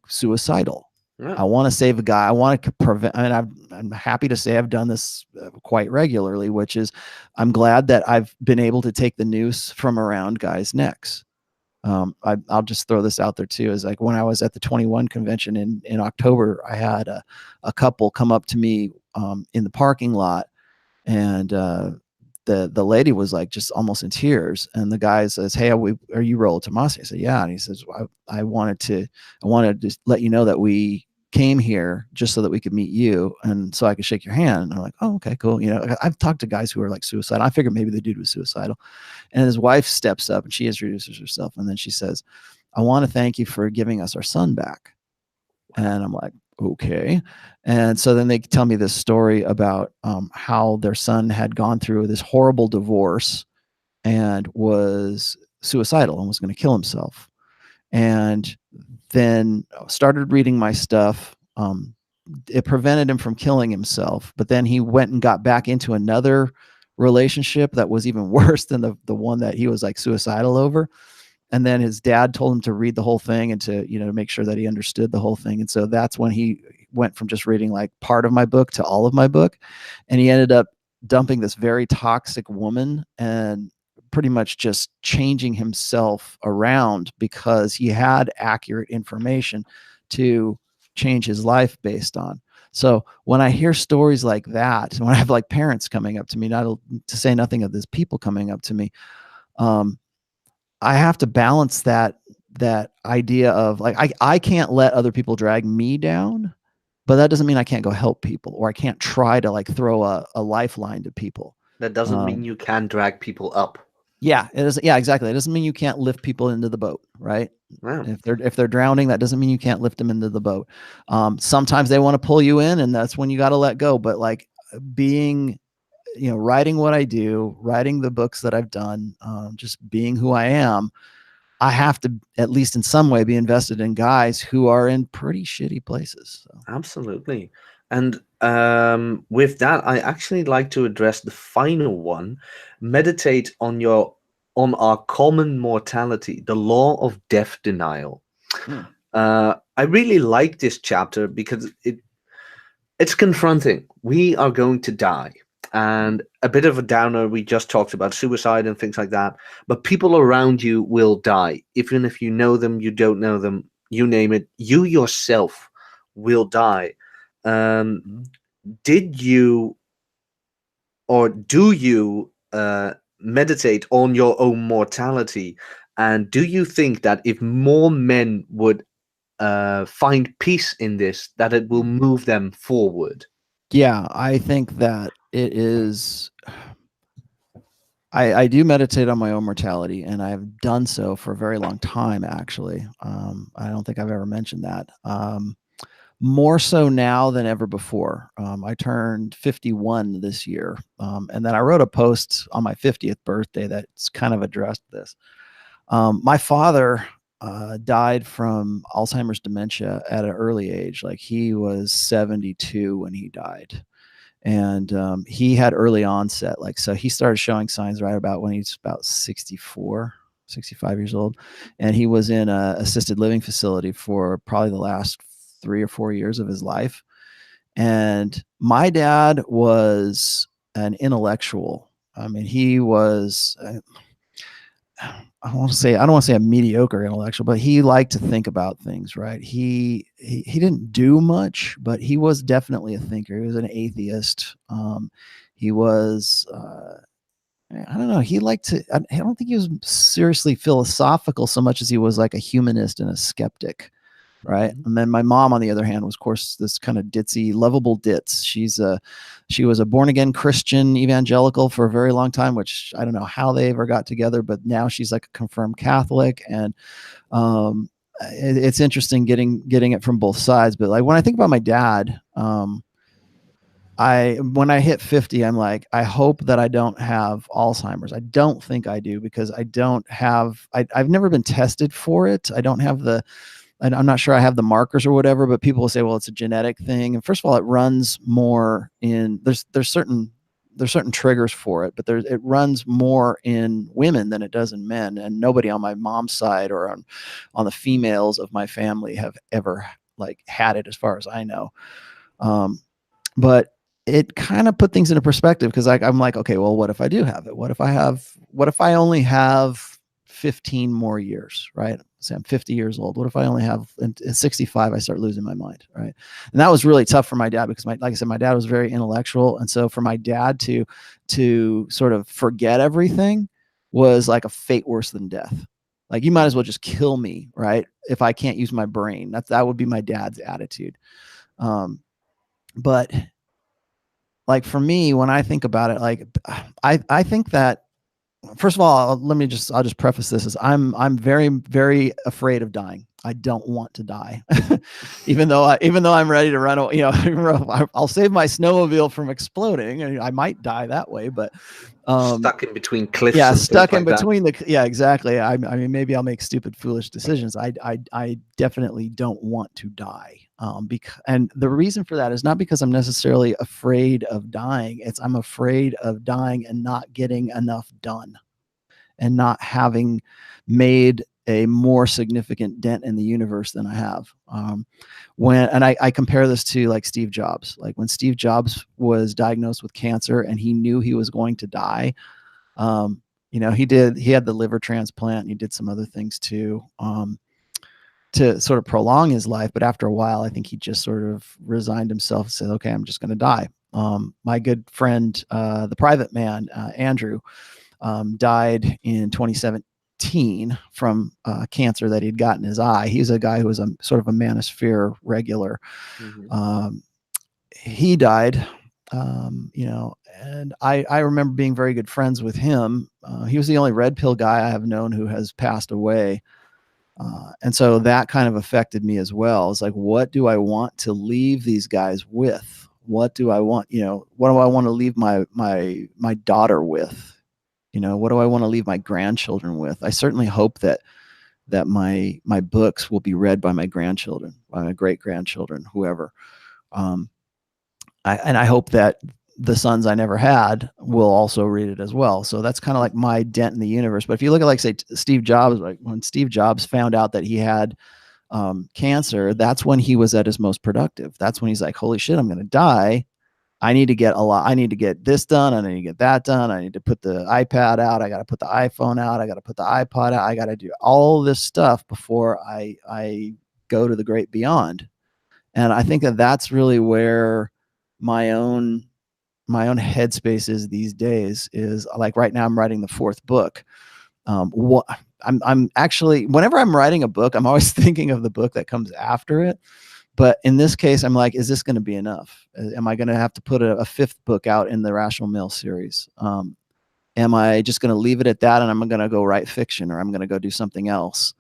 S2: suicidal. Yeah. I want to save a guy. I want to prevent. I mean, I'm happy to say I've done this quite regularly, which is I'm glad that I've been able to take the noose from around guys' necks. I'll just throw this out there too. Is like when I was at the 21 convention in October, I had a couple come up to me in the parking lot, and the lady was like just almost in tears, and the guy says, "Hey, are you Rollo Tomassi?" I said, "Yeah." And he says, I wanted to just let you know that we came here just so that we could meet you and so I could shake your hand. And I'm like, "Oh, okay, cool." I've talked to guys who are like suicidal. I figured maybe the dude was suicidal. And his wife steps up and she introduces herself, and then she says, "I want to thank you for giving us our son back." And I'm like, okay. And so then they tell me this story about how their son had gone through this horrible divorce and was suicidal and was going to kill himself. And then started reading my stuff. It prevented him from killing himself, but then he went and got back into another relationship that was even worse than the one that he was like suicidal over. And then his dad told him to read the whole thing and to, make sure that he understood the whole thing. And so that's when he went from just reading like part of my book to all of my book. And he ended up dumping this very toxic woman and pretty much just changing himself around because he had accurate information to change his life based on. So when I hear stories like that, when I have like parents coming up to me, not to say nothing of this, people coming up to me, I have to balance that idea of like, I can't let other people drag me down, but that doesn't mean I can't go help people, or I can't try to like throw a lifeline to people.
S1: That doesn't mean you can drag people up.
S2: Yeah, it is. Yeah, exactly. It doesn't mean you can't lift people into the boat, right? Wow. If they're drowning, that doesn't mean you can't lift them into the boat. Sometimes they want to pull you in, and that's when you got to let go. But like being, writing what I do, writing the books that I've done, just being who I am, I have to, at least in some way, be invested in guys who are in pretty shitty places. So.
S1: Absolutely. And with that, I actually like to address the final one. Meditate on our common mortality, the law of death denial.
S2: Mm.
S1: I really like this chapter because it's confronting. We are going to die. And a bit of a downer, we just talked about suicide and things like that. But people around you will die. Even if you know them, you don't know them, you name it, you yourself will die. Um,
S2: Mm.
S1: did you or do you meditate on your own mortality? And do you think that if more men would find peace in this, that it will move them forward?
S2: Yeah, I think that it is. I do meditate on my own mortality, and I've done so for a very long time, actually. I don't think I've ever mentioned that. More so now than ever before. I turned 51 this year. And then I wrote a post on my 50th birthday that's kind of addressed this. My father died from Alzheimer's dementia at an early age. Like, he was 72 when he died. And he had early onset. Like, so he started showing signs right about when he's about 64, 65 years old. And he was in a assisted living facility for probably the last 3 or 4 years of his life. And my dad was an intellectual. I mean, he was, I don't want to say a mediocre intellectual, but he liked to think about things, right? He didn't do much, but he was definitely a thinker. He was an atheist. He was, I don't know. He liked to, I don't think he was seriously philosophical so much as he was like a humanist and a skeptic. Right.
S1: Mhm.
S2: And then my mom, on the other hand, was, of course, this kind of ditzy, lovable ditz. She was a born again Christian evangelical for a very long time, which I don't know how they ever got together, but now she's like a confirmed Catholic. And it's interesting getting it from both sides. But like, when I think about my dad, when I hit 50, I'm like, I hope that I don't have Alzheimer's. I don't think I do, because I've never been tested for it. I don't have and I'm not sure I have the markers or whatever, but people will say, well, it's a genetic thing. And first of all, it runs more in, there's certain triggers for it, but it runs more in women than it does in men. And nobody on my mom's side or on the females of my family have ever like had it, as far as I know. But it kind of put things into perspective, because I'm like, okay, well, what if I do have it? What if I only have 15 more years, right? Say I'm 50 years old. What if I only have, at 65, I start losing my mind, right? And that was really tough for my dad, because like I said, my dad was very intellectual. And so for my dad to sort of forget everything was like a fate worse than death. Like, you might as well just kill me, right? If I can't use my brain. That would be my dad's attitude. But like, for me, when I think about it, like, I think that, first of all, I'll just preface this as I'm very, very afraid of dying. I don't want to die, even though I'm ready to run. I'll save my snowmobile from exploding. I might die that way, but
S1: Stuck in between cliffs
S2: yeah,
S1: and things
S2: stuck in
S1: like that.
S2: between yeah, exactly. I mean, maybe I'll make stupid, foolish decisions. I definitely don't want to die. And the reason for that is not because I'm necessarily afraid of dying. I'm afraid of dying and not getting enough done, and not having made a more significant dent in the universe than I have. I compare this to like Steve Jobs. Like, when Steve Jobs was diagnosed with cancer and he knew he was going to die, he had the liver transplant, and he did some other things too, to sort of prolong his life. But after a while, I think he just sort of resigned himself and said, okay, I'm just going to die. My good friend, the private man, Andrew, died in 2017 from cancer that he'd got in his eye. He's a guy who was a sort of a manosphere regular.
S1: Mm-hmm.
S2: He died, and I remember being very good friends with him. He was the only red pill guy I have known who has passed away. And so that kind of affected me as well. It's like, what do I want to leave these guys with? What do I want? What do I want to leave my daughter with? What do I want to leave my grandchildren with? I certainly hope that that my books will be read by my grandchildren, by my great grandchildren, whoever. Um, I hope that the sons I never had will also read it as well. So that's kind of like my dent in the universe. But if you look at, like, say, Steve Jobs, like when Steve Jobs found out that he had cancer, that's when he was at his most productive. That's when he's like, holy shit, I'm going to die. I need to get a lot. I need to get this done. I need to get that done. I need to put the iPad out. I got to put the iPhone out. I got to put the iPod out. I got to do all this stuff before I go to the great beyond. And I think that that's really where my own headspace is these days. Is like right now I'm writing the fourth book. What I'm actually, whenever I'm writing a book, I'm always thinking of the book that comes after it. But in this case, I'm like, is this going to be enough? Am I going to have to put a fifth book out in the Rational Male series? Am I just going to leave it at that and I'm going to go write fiction, or I'm going to go do something else?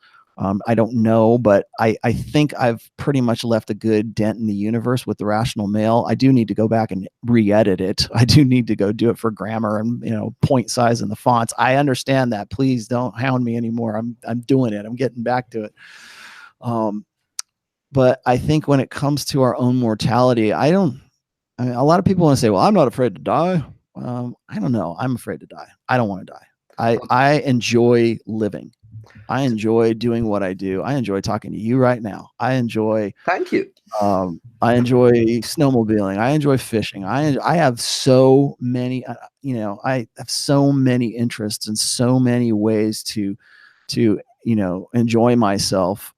S2: I don't know, but I think I've pretty much left a good dent in the universe with the Rational Male. I do need to go back and re-edit it. I do need to go do it for grammar and, point size and the fonts. I understand that. Please don't hound me anymore. I'm doing it. I'm getting back to it. But I think when it comes to our own mortality, I mean, a lot of people want to say, well, I'm not afraid to die. I don't know. I'm afraid to die. I don't want to die. I enjoy living. I enjoy doing what I do. I enjoy talking to you right now. I enjoy.
S1: Thank you.
S2: I enjoy snowmobiling. I enjoy fishing. I have so many, I have so many interests and so many ways to enjoy myself.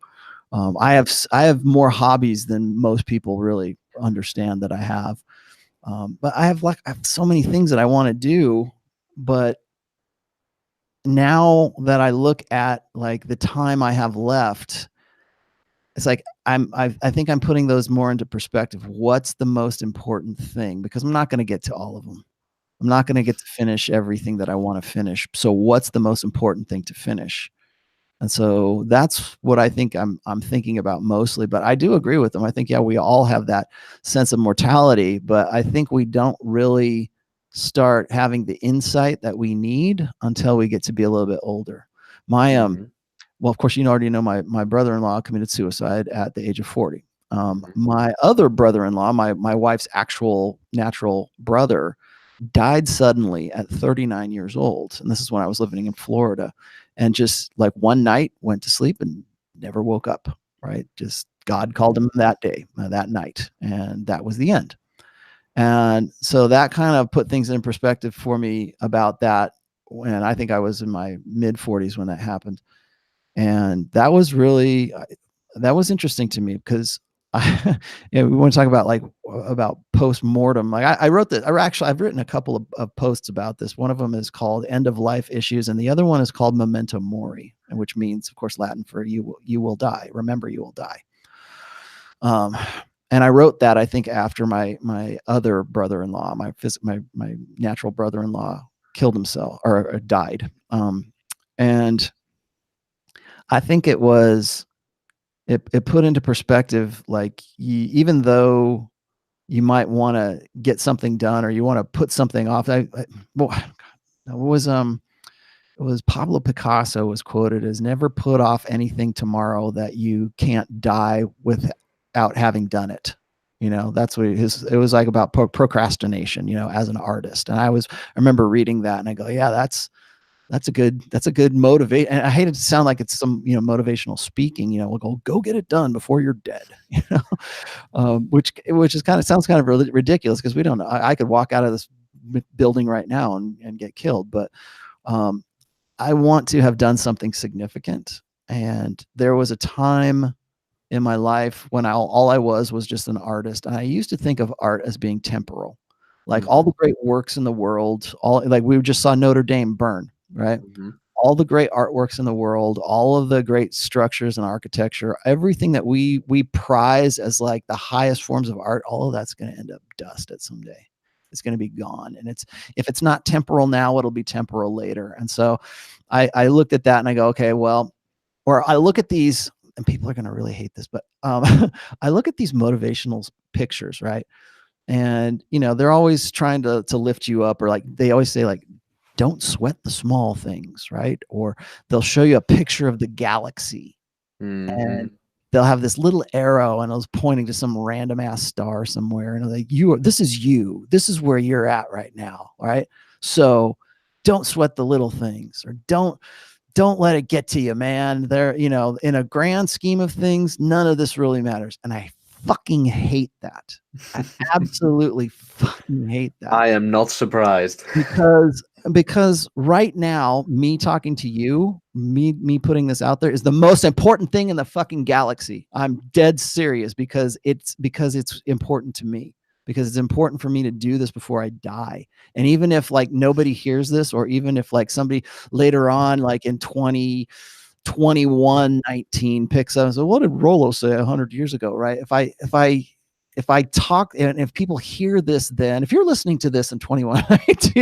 S2: I have more hobbies than most people really understand that I have. But I have so many things that I want to do, but now that I look at like the time I have left, it's like I think I'm putting those more into perspective. What's the most important thing? Because I'm not going to get to all of them. I'm not going to get to finish everything that I want to finish. So what's the most important thing to finish? And so that's what I think I'm thinking about mostly. But I do agree with them. I think, yeah, we all have that sense of mortality, but I think we don't really start having the insight that we need until we get to be a little bit older. Well, of course, you already know my brother-in-law committed suicide at the age of 40. My other brother-in-law, my wife's actual natural brother, died suddenly at 39 years old. And this is when I was living in Florida, and just like one night went to sleep and never woke up, right? Just God called him that day, that night. And that was the end. And so that kind of put things in perspective for me about that. When I think I was in my mid 40s when that happened. And that was interesting to me because we want to talk about post-mortem. Like I wrote that, or actually I've written a couple of posts about this. One of them is called End of Life Issues, and the other one is called Memento Mori, which means, of course, Latin for you will die. Remember, you will die. And I wrote that, I think, after my other brother-in-law, my natural brother-in-law, killed himself or died. And I think it put into perspective, like, even though you might want to get something done or you want to put something off. It was Pablo Picasso was quoted as, never put off anything tomorrow that you can't die without having done it. That's what it was like about procrastination, as an artist. And I remember reading that and I go, yeah, that's a good motivate. And I hate it to sound like it's some, motivational speaking, we'll go get it done before you're dead, which sounds kind of ridiculous, because we don't know. I could walk out of this building right now and get killed, but I want to have done something significant. And there was a time in my life when all I was just an artist. And I used to think of art as being temporal, like all the great works in the world, like we just saw Notre Dame burn, right? All the great artworks in the world, all of the great structures and architecture, everything that we prize as like the highest forms of art, all of that's going to end up dust at some day. It's going to be gone. And if it's not temporal now, it'll be temporal later. And so I looked at that and I go, okay, well, or I look at these, and people are going to really hate this, but I look at these motivational pictures, right? And they're always trying to lift you up, or like they always say, like, don't sweat the small things, right? Or they'll show you a picture of the galaxy, and they'll have this little arrow and it's pointing to some random ass star somewhere, and like, this is you. This is where you're at right now, right? So don't sweat the little things, or don't let it get to you, man. There, you know, in a grand scheme of things, none of this really matters. And I fucking hate that. I absolutely fucking hate that.
S1: I am not surprised.
S2: Because right now, me talking to you, me putting this out there is the most important thing in the fucking galaxy. I'm dead serious, because it's important to me, because it's important for me to do this before I die. And even if like nobody hears this, or even if like somebody later on, like in 2021-19 picks up and says, what did Rollo say 100 years ago, right? If I talk, and if people hear this, then if you're listening to this in 21-19,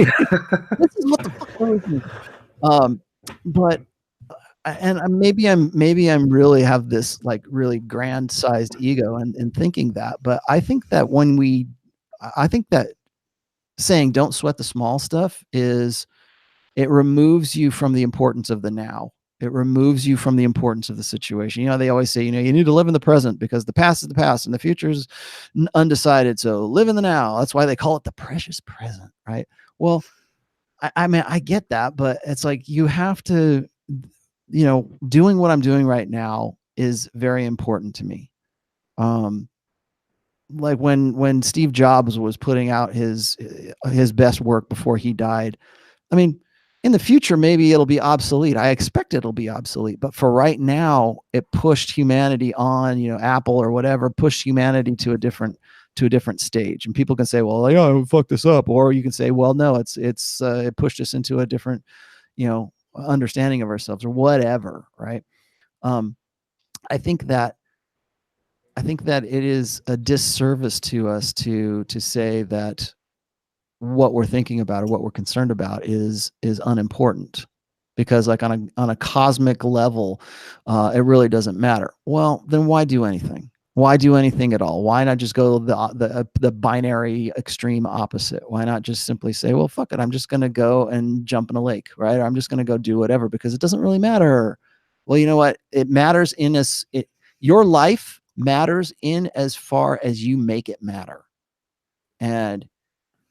S2: this is what the fuck we're listening to. But and maybe I'm really have this like really grand sized ego and thinking that, but I think that saying don't sweat the small stuff it removes you from the importance of the now. It removes you from the importance of the situation. You know, they always say, you know, you need to live in the present because the past is the past and the future is undecided. So live in the now. That's why they call it the precious present, right? Well, I mean, I get that, but it's like you have to, you know, doing what I'm doing right now is very important to me. Like when Steve Jobs was putting out his best work before he died, I mean, in the future, maybe it'll be obsolete. I expect it'll be obsolete, but for right now, it pushed humanity on, you know, Apple or whatever, pushed humanity to a different stage. And people can say, well, like, oh, fuck this up. Or you can say, well, no, it pushed us into a different, you know, understanding of ourselves or whatever. Right. I think that it is a disservice to us to say that what we're thinking about or what we're concerned about is unimportant, because like on a cosmic level, it really doesn't matter. Well, then why do anything? Why do anything at all? Why not just go the binary extreme opposite? Why not just simply say, well, fuck it, I'm just going to go and jump in a lake, right? Or I'm just going to go do whatever because it doesn't really matter. Well, you know what? It matters in us. Your life matters in as far as you make it matter. And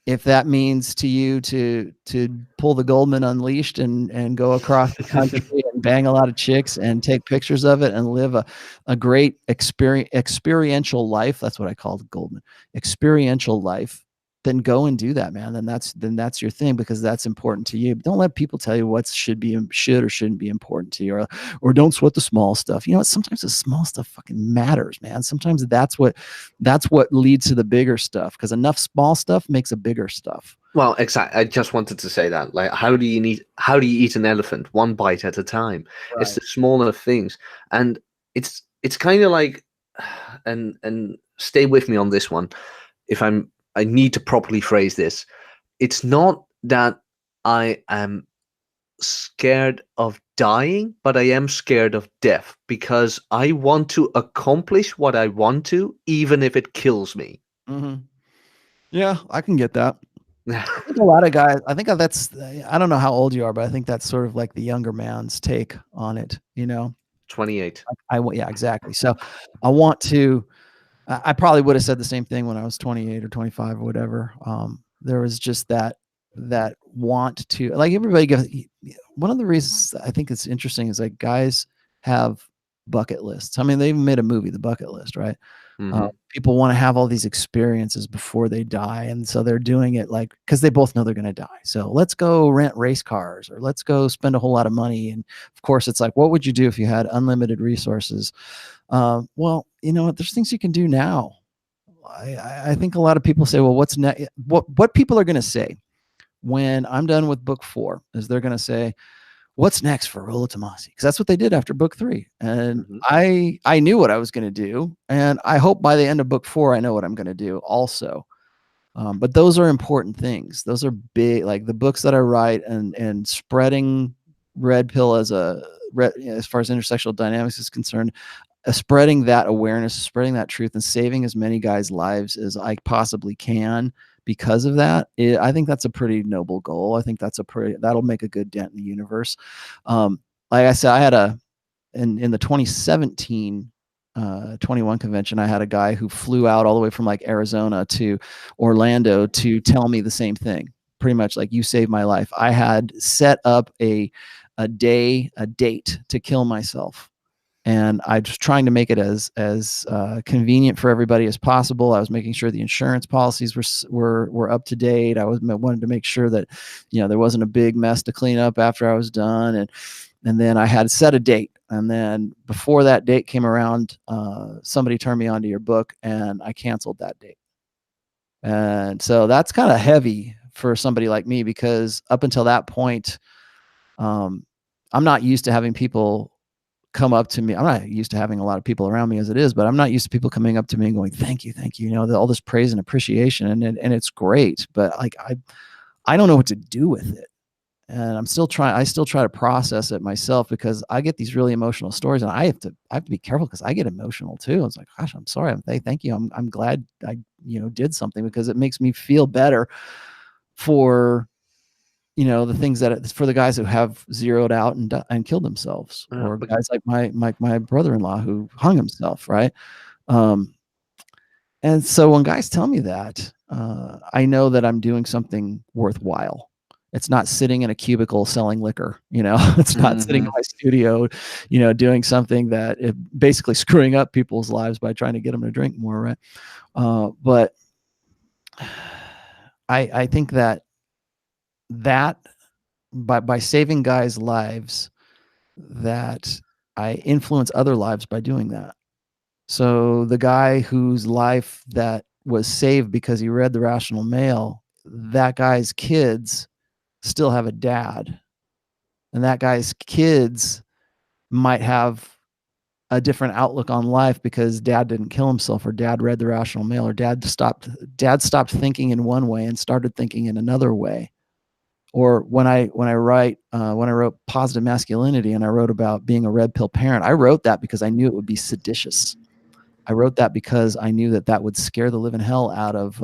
S2: if that means to you to pull the Goldman Unleashed and go across the country and bang a lot of chicks and take pictures of it and live a great experiential life, that's what I called Goldman, experiential life, then go and do that, man. Then that's your thing, because that's important to you. But don't let people tell you what should or shouldn't be important to you, or don't sweat the small stuff. You know what? Sometimes the small stuff fucking matters, man. Sometimes that's what leads to the bigger stuff, because enough small stuff makes a bigger stuff.
S1: Well, exactly. I just wanted to say that. Like, how do you eat an elephant? One bite at a time. Right. It's the smaller things, and it's kind of like, and stay with me on this one. I need to properly phrase this. It's not that I am scared of dying, but I am scared of death, because I want to accomplish what I want to, even if it kills me.
S2: Mm-hmm. Yeah, I can get that. I think a lot of guys, I don't know how old you are, but I think that's sort of like the younger man's take on it, you know?
S1: 28.
S2: Yeah, exactly. So I probably would have said the same thing when I was 28 or 25 or whatever. There was just that want to, like, everybody gives. One of the reasons I think it's interesting is like guys have bucket lists. I mean, they even made a movie, The Bucket List, right? Mm-hmm. People want to have all these experiences before they die, and so they're doing it like because they both know they're going to die. So let's go rent race cars, or let's go spend a whole lot of money. And of course, it's like, what would you do if you had unlimited resources? Well, you know what? There's things you can do now. I think a lot of people say, well, what's next? What people are going to say when I'm done with book 4 is they're going to say, what's next for Rollo Tomassi? Because that's what they did after book 3. And mm-hmm. I knew what I was going to do. And I hope by the end of book 4, I know what I'm going to do also. But those are important things. Those are big, like the books that I write and spreading red pill as far as intersectional dynamics is concerned, spreading that awareness, spreading that truth, and saving as many guys' lives as I possibly can, because of that, I think that's a pretty noble goal. I think that'll make a good dent in the universe. Like I said, I had in the 2017 21 convention, I had a guy who flew out all the way from like Arizona to Orlando to tell me the same thing. Pretty much like, you saved my life. I had set up a date to kill myself. And I was trying to make it as convenient for everybody as possible. I was making sure the insurance policies were up to date. I wanted to make sure that, there wasn't a big mess to clean up after I was done. And then I had set a date. And then before that date came around, somebody turned me onto your book, and I canceled that date. And so that's kind of heavy for somebody like me, because up until that point, I'm not used to having people come up to me. I'm not used to having a lot of people around me as it is, but I'm not used to people coming up to me and going, thank you, all this praise and appreciation. And it's great, but like, I don't know what to do with it. And I still try to process it myself, because I get these really emotional stories, and I have to be careful, because I get emotional too. It's like, gosh, I'm sorry. Thank you. I'm glad I, did something, because it makes me feel better for, the things for the guys who have zeroed out and killed themselves, or guys like my brother-in-law who hung himself. Right. And so when guys tell me that, I know that I'm doing something worthwhile. It's not sitting in a cubicle selling liquor, it's not sitting in my studio, doing something that basically screwing up people's lives by trying to get them to drink more. Right. But I think that by saving guys' lives, that I influence other lives by doing that. So the guy whose life that was saved because he read The Rational Male, that guy's kids still have a dad, and that guy's kids might have a different outlook on life because dad didn't kill himself, or dad read The Rational Male, or dad stopped thinking in one way and started thinking in another way. Or when I wrote Positive Masculinity, and I wrote about being a red pill parent, I wrote that because I knew it would be seditious. I wrote that because I knew that would scare the living hell out of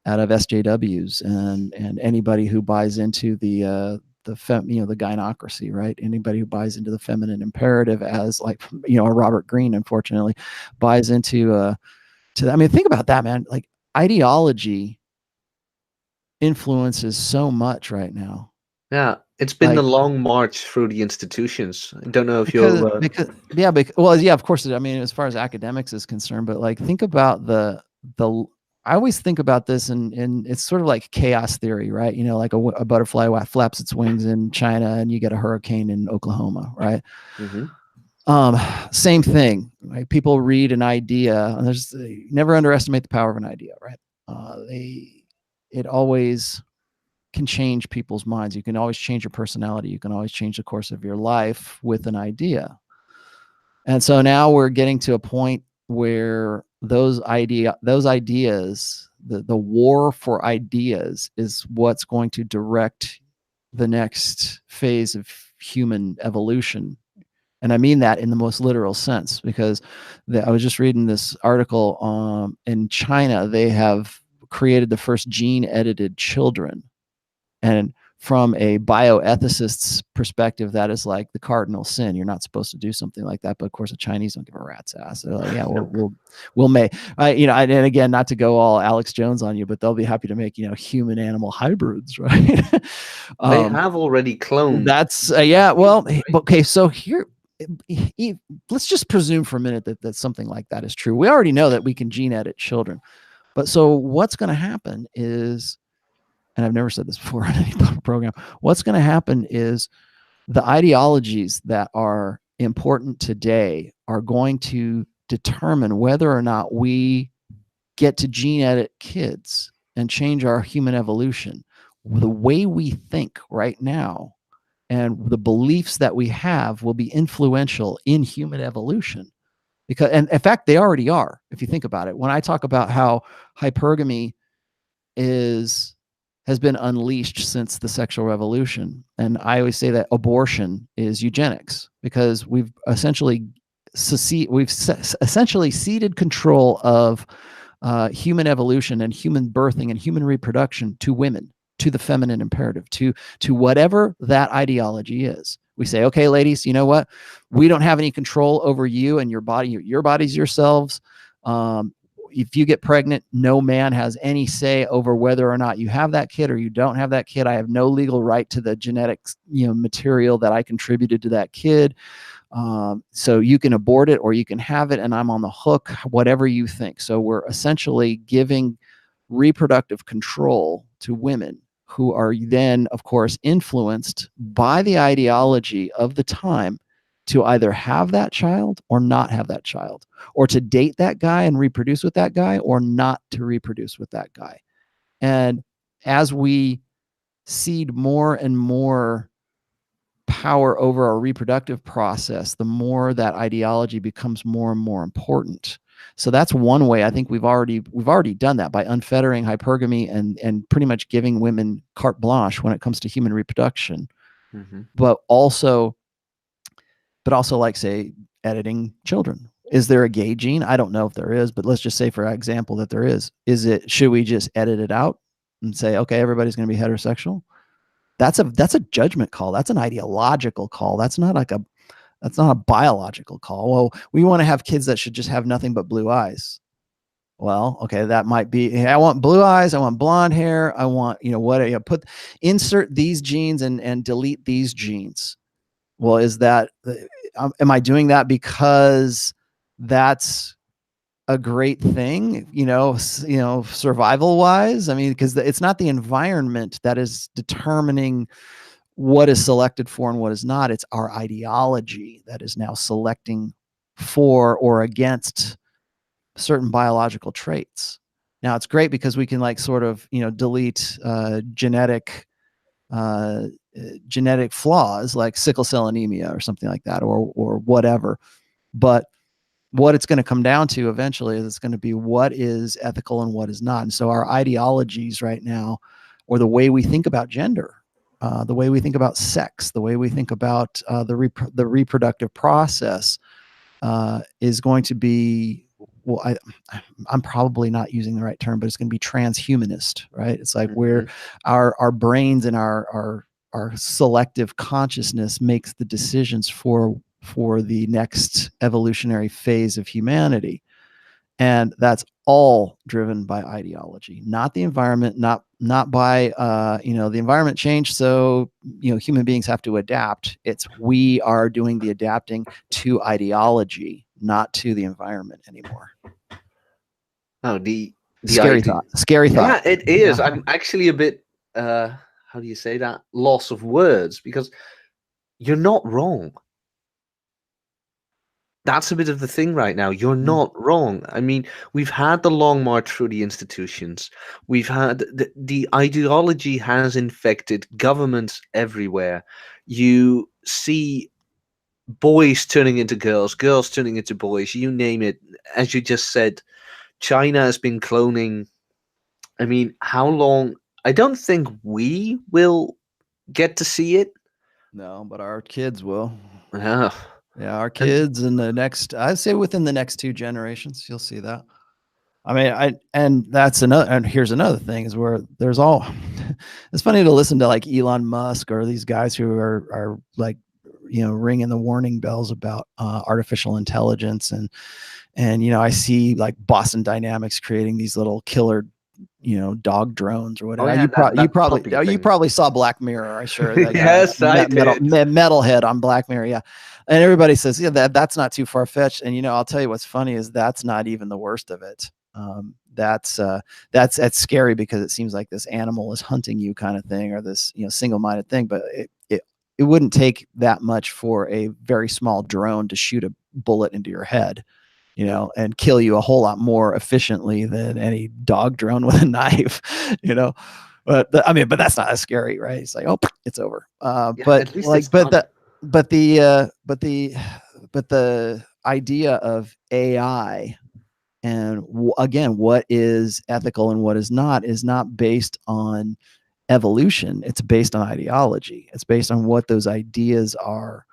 S2: SJWs and anybody who buys into the gynocracy, right? Anybody who buys into the feminine imperative, as like, Robert Greene, unfortunately, buys into I mean, think about that, man. Like, ideology influences so much right now.
S1: Yeah, it's been a long march through the institutions. I don't know if
S2: because of course. I mean, as far as academics is concerned, but like, think about the I always think about this, and it's sort of like chaos theory, right? Like a butterfly flaps its wings in China, and you get a hurricane in Oklahoma, right? Same thing. Like, people read an idea, and never underestimate the power of an idea, right? It always can change people's minds. You can always change your personality. You can always change the course of your life with an idea. And so now we're getting to a point where those ideas, the war for ideas, is what's going to direct the next phase of human evolution. And I mean that in the most literal sense, because I was just reading this article in China. They have created the first gene-edited children. And from a bioethicist's perspective, that is like the cardinal sin. You're not supposed to do something like that. But of course, the Chinese don't give a rat's ass. They're like, yeah, we'll make, and again, not to go all Alex Jones on you, but they'll be happy to make, human animal hybrids, right?
S1: They have already cloned.
S2: That's yeah. Well, okay. So here, let's just presume for a minute that something like that is true. We already know that we can gene edit children, but so what's going to happen is, and I've never said this before on any program, what's going to happen is the ideologies that are important today are going to determine whether or not we get to gene edit kids and change our human evolution. The way we think right now and the beliefs that we have will be influential in human evolution. Because, and in fact, they already are, if you think about it. When I talk about how hypergamy has been unleashed since the sexual revolution, and I always say that abortion is eugenics, because we've essentially ceded control of human evolution and human birthing and human reproduction to women, to the feminine imperative, to whatever that ideology is. We say, okay, ladies, you know what? We don't have any control over you and your body. Your body's yourselves. If you get pregnant, no man has any say over whether or not you have that kid or you don't have that kid. I have no legal right to the genetics, material that I contributed to that kid. So you can abort it or you can have it, and I'm on the hook, whatever you think. So we're essentially giving reproductive control to women, who are then, of course, influenced by the ideology of the time to either have that child or not have that child, or to date that guy and reproduce with that guy or not to reproduce with that guy. And as we cede more and more power over our reproductive process, the more that ideology becomes more and more important. So that's one way. I think we've already done that by unfettering hypergamy and pretty much giving women carte blanche when it comes to human reproduction.
S1: Mm-hmm.
S2: But also like, say, editing children. Is there a gay gene? I don't know if there is, but let's just say, for example, that there is. Should we just edit it out and say, okay, everybody's going to be heterosexual? That's a judgment call. That's an ideological call. That's not a biological call. Well, we want to have kids that should just have nothing but blue eyes. Well, okay, that might be, hey, I want blue eyes, I want blonde hair, I want, insert these genes and delete these genes. Well, is that, am I doing that because that's a great thing, survival wise? I mean, because it's not the environment that is determining what is selected for and what is not. It's our ideology that is now selecting for or against certain biological traits. Now it's great because we can delete genetic flaws like sickle cell anemia or something like that, or whatever. But what it's going to come down to eventually is it's going to be what is ethical and what is not. And so our ideologies right now, or the way we think about gender, the way we think about sex, the way we think about the reproductive process, is going to be, well, I'm probably not using the right term, but it's going to be transhumanist, right? It's like where our brains and our selective consciousness makes the decisions for the next evolutionary phase of humanity. And that's all driven by ideology, not the environment, not by, the environment changed, so, human beings have to adapt. It's we are doing the adapting to ideology, not to the environment anymore.
S1: Oh, the
S2: Scary
S1: idea.
S2: thought. Scary thought.
S1: Yeah, it is. I'm actually a bit, how do you say that? Loss of words, because you're not wrong. That's a bit of the thing right now. You're not wrong. I mean, we've had the long march through the institutions. We've had the ideology has infected governments everywhere. You see boys turning into girls, girls turning into boys, you name it. As you just said, China has been cloning. I mean, how long? I don't think we will get to see it.
S2: No, but our kids will.
S1: Yeah.
S2: Yeah, our kids in the next, I'd say within the next 2 generations, you'll see that. I mean, and that's another, and here's another thing is where there's all, it's funny to listen to like Elon Musk or these guys who are like, ringing the warning bells about artificial intelligence. And, I see like Boston Dynamics creating these little killer, dog drones or whatever.
S1: Oh, yeah,
S2: You probably saw Black Mirror, I'm sure.
S1: Yes, I did.
S2: Metalhead on Black Mirror, yeah. And everybody says, yeah, that's not too far fetched. And I'll tell you what's funny is that's not even the worst of it. That's scary because it seems like this animal is hunting you kind of thing, or this single-minded thing. But it wouldn't take that much for a very small drone to shoot a bullet into your head, and kill you a whole lot more efficiently than any dog drone with a knife, But but that's not as scary, right? It's like, oh, it's over.
S1: Yeah,
S2: but
S1: at least
S2: like,
S1: it's not.
S2: but the idea of AI and again, what is ethical and what is not based on evolution. It's based on ideology. It's based on what those ideas are.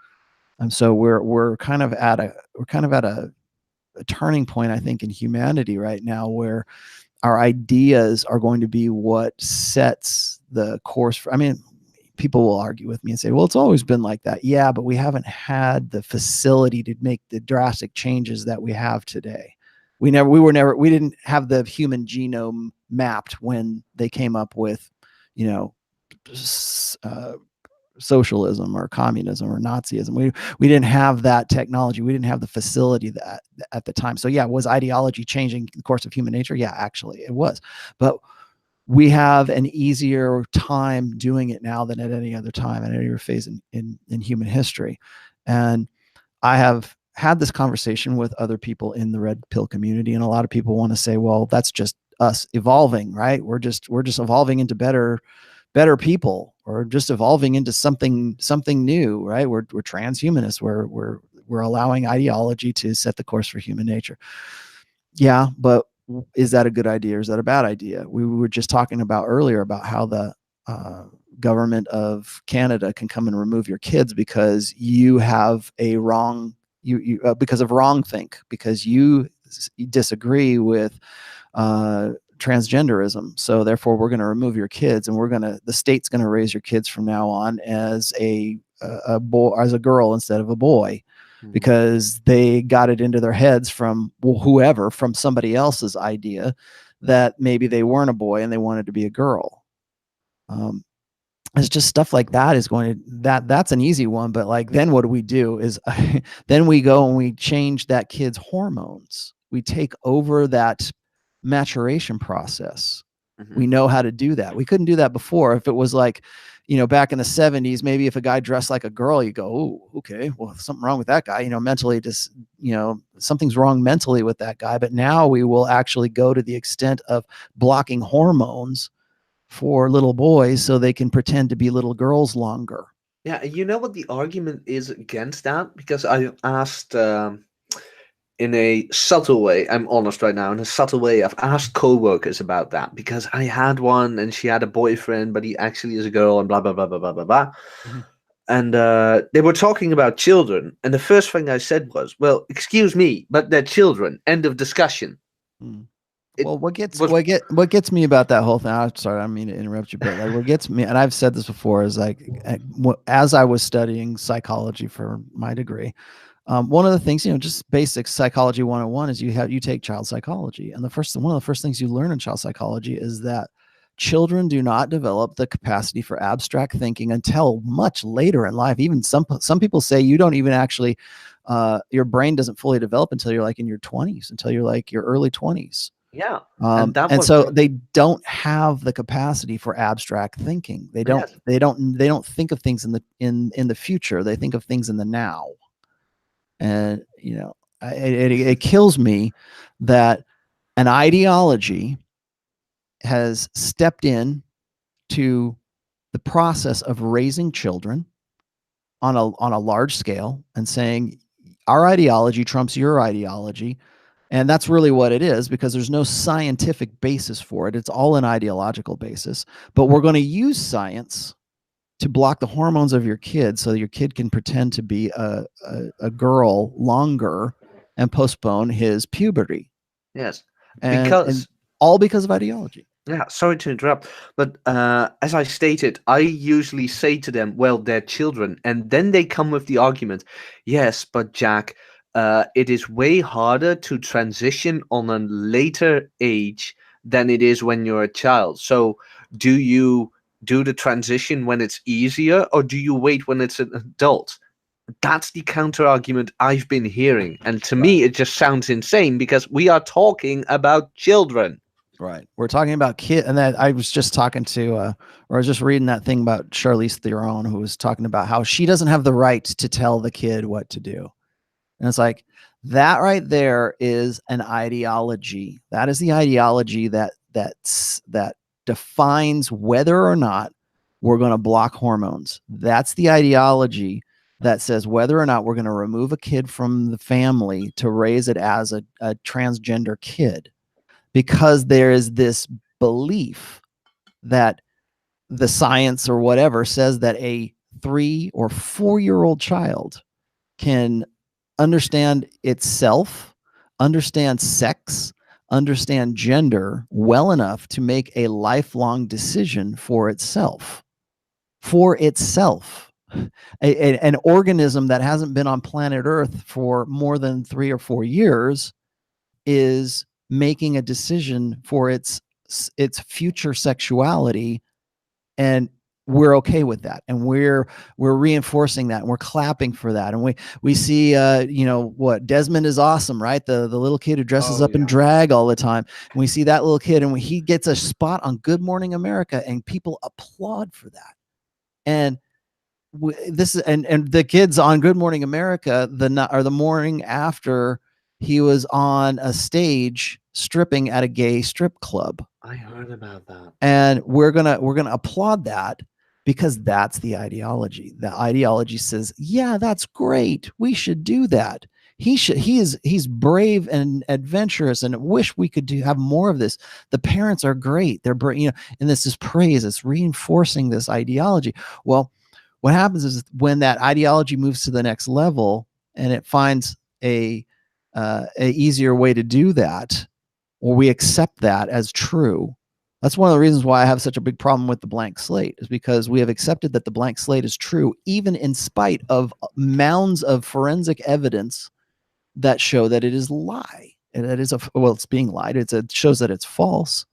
S2: And so we're kind of at a turning point, I think, in humanity right now, where our ideas are going to be what sets the course for, I mean, people will argue with me and say, well, it's always been like that. Yeah, but we haven't had the facility to make the drastic changes that we have today. We didn't have the human genome mapped when they came up with, you know, socialism or communism or Nazism. We didn't have that technology. We didn't have the facility that at the time. So yeah, was ideology changing the course of human nature? Yeah, actually it was. But we have an easier time doing it now than at any other time, at any other phase in human history. And I have had this conversation with other people in the red pill community, and a lot of people want to say, well, that's just us evolving, right? We're just evolving into better people, or just evolving into something new, right? We're transhumanists. We're allowing ideology to set the course for human nature. Yeah, but is that a good idea or is that a bad idea? We were just talking about earlier about how the government of Canada can come and remove your kids because you have a wrong because of wrong think, because you disagree with transgenderism. So therefore we're going to remove your kids, and the state's going to raise your kids from now on as a boy, as a girl instead of a boy, because they got it into their heads from whoever, from somebody else's idea that maybe they weren't a boy and they wanted to be a girl. It's just stuff like that is going to, that's an easy one. But like, then what do we do is then we go and we change that kid's hormones. We take over that maturation process. We know how to do that. We couldn't do that before. If it was like, you know, back in the 70s, maybe if a guy dressed like a girl, you go, oh, okay, well, something wrong with that guy, you know, mentally, just, you know, something's wrong mentally with that guy. But now we will actually go to the extent of blocking hormones for little boys so they can pretend to be little girls longer.
S1: Yeah, you know what the argument is against that? Because I asked in a subtle way, I'm honest right now, in a subtle way, I've asked co-workers about that, because I had one and she had a boyfriend, but he actually is a girl, and blah, blah, blah, blah, blah, blah, blah. And they were talking about children. And the first thing I said was, well, excuse me, but they're children. End of discussion.
S2: Well, what gets me about that whole thing, I'm sorry, I don't mean to interrupt you, but like what gets me, and I've said this before, is like, as I was studying psychology for my degree, one of the things, you know, just basic psychology 101 is you take child psychology, and one of the first things you learn in child psychology is that children do not develop the capacity for abstract thinking until much later in life. Even some people say you don't even actually, your brain doesn't fully develop until you're like in your 20s, until you're like your early 20s.
S1: Yeah.
S2: And so they don't have the capacity for abstract thinking. They don't think of things in the future. They think of things in the now. And, you know, it kills me that an ideology has stepped in to the process of raising children on a large scale and saying our ideology trumps your ideology. And that's really what it is, because there's no scientific basis for it. It's all an ideological basis. But we're going to use science to block the hormones of your kid so your kid can pretend to be a girl longer and postpone his puberty.
S1: Yes.
S2: And all because of ideology.
S1: Yeah, sorry to interrupt, but as I stated, I usually say to them, well, they're children. And then they come with the argument, yes, but Jack, it is way harder to transition on a later age than it is when you're a child. So do you do the transition when it's easier, or do you wait when it's an adult? That's the counter argument I've been hearing. And to me, it just sounds insane, because we are talking about children.
S2: Right. We're talking about kids. And that I was just talking to, or I was just reading that thing about Charlize Theron, who was talking about how she doesn't have the right to tell the kid what to do. And it's like, that right there is an ideology. That is the ideology that defines whether or not we're going to block hormones. That's the ideology that says whether or not we're going to remove a kid from the family to raise it as a transgender kid. Because there is this belief that the science or whatever says that a 3 or 4 year old child can understand itself, understand sex, understand gender well enough to make a lifelong decision for itself. For itself. An organism that hasn't been on planet Earth for more than 3 or 4 years is making a decision for its future sexuality, and we're okay with that, and we're reinforcing that, and we're clapping for that, and we see what Desmond is awesome, right? The little kid who dresses up in drag all the time, and we see that little kid, and he gets a spot on Good Morning America, and people applaud for that. And this and the kids on Good Morning America the morning after he was on a stage stripping at a gay strip club.
S1: I heard about that.
S2: And we're gonna applaud that because that's the ideology. The ideology says, yeah, that's great. We should do that. He's brave and adventurous, and wish we could have more of this. The parents are great. They're and this is praise. It's reinforcing this ideology. Well, what happens is when that ideology moves to the next level and it finds a easier way to do that, or we accept that as true. That's one of the reasons why I have such a big problem with the blank slate, is because we have accepted that the blank slate is true, even in spite of mounds of forensic evidence that show that it is lie. And that is it's being lied. It shows that it's false.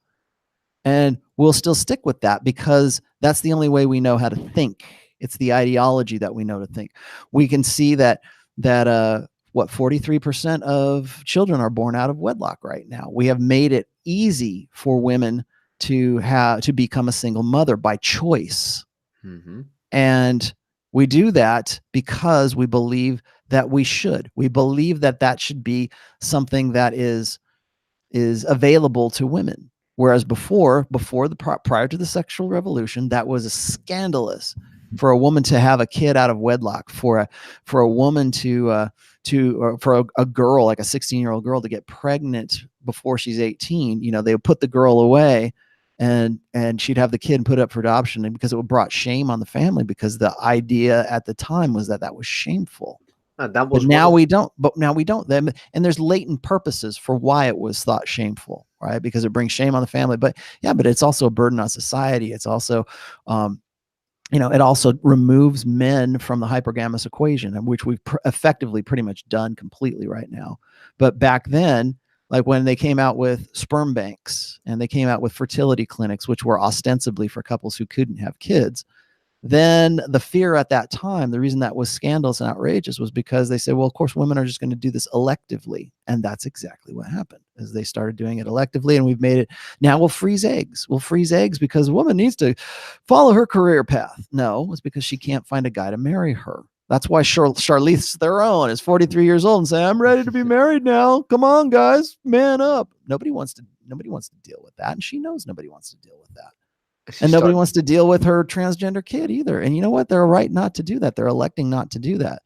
S2: And we'll still stick with that because that's the only way we know how to think. It's the ideology that we know to think. We can see that 43% of children are born out of wedlock right now. We have made it easy for women to become a single mother by choice.
S1: Mm-hmm.
S2: And we do that because we believe that we should. We believe that should be something that is available to women. Whereas prior to the sexual revolution, that was scandalous for a woman to have a kid out of wedlock, for a woman or for a girl, like a 16-year-old girl, to get pregnant before she's 18. They would put the girl away, and she'd have the kid and put it up for adoption, and because it brought shame on the family, because the idea at the time was that was shameful. But now we don't. And there's latent purposes for why it was thought shameful, right? Because it brings shame on the family. But it's also a burden on society. It's also, it also removes men from the hypergamous equation, which we've effectively pretty much done completely right now. But back then, like when they came out with sperm banks and they came out with fertility clinics, which were ostensibly for couples who couldn't have kids, then the fear at that time, the reason that was scandalous and outrageous, was because they said, well, of course, women are just going to do this electively. And that's exactly what happened, is they started doing it electively, and we've made it. Now we'll freeze eggs. We'll freeze eggs because a woman needs to follow her career path. No, it's because she can't find a guy to marry her. That's why Charlize Theron is 43 years old and saying, I'm ready to be married now. Come on, guys, man up. Nobody wants to deal with that. And she knows nobody wants to deal with that. And nobody wants to deal with her transgender kid either. And you know what? They're right not to do that. They're electing not to do that.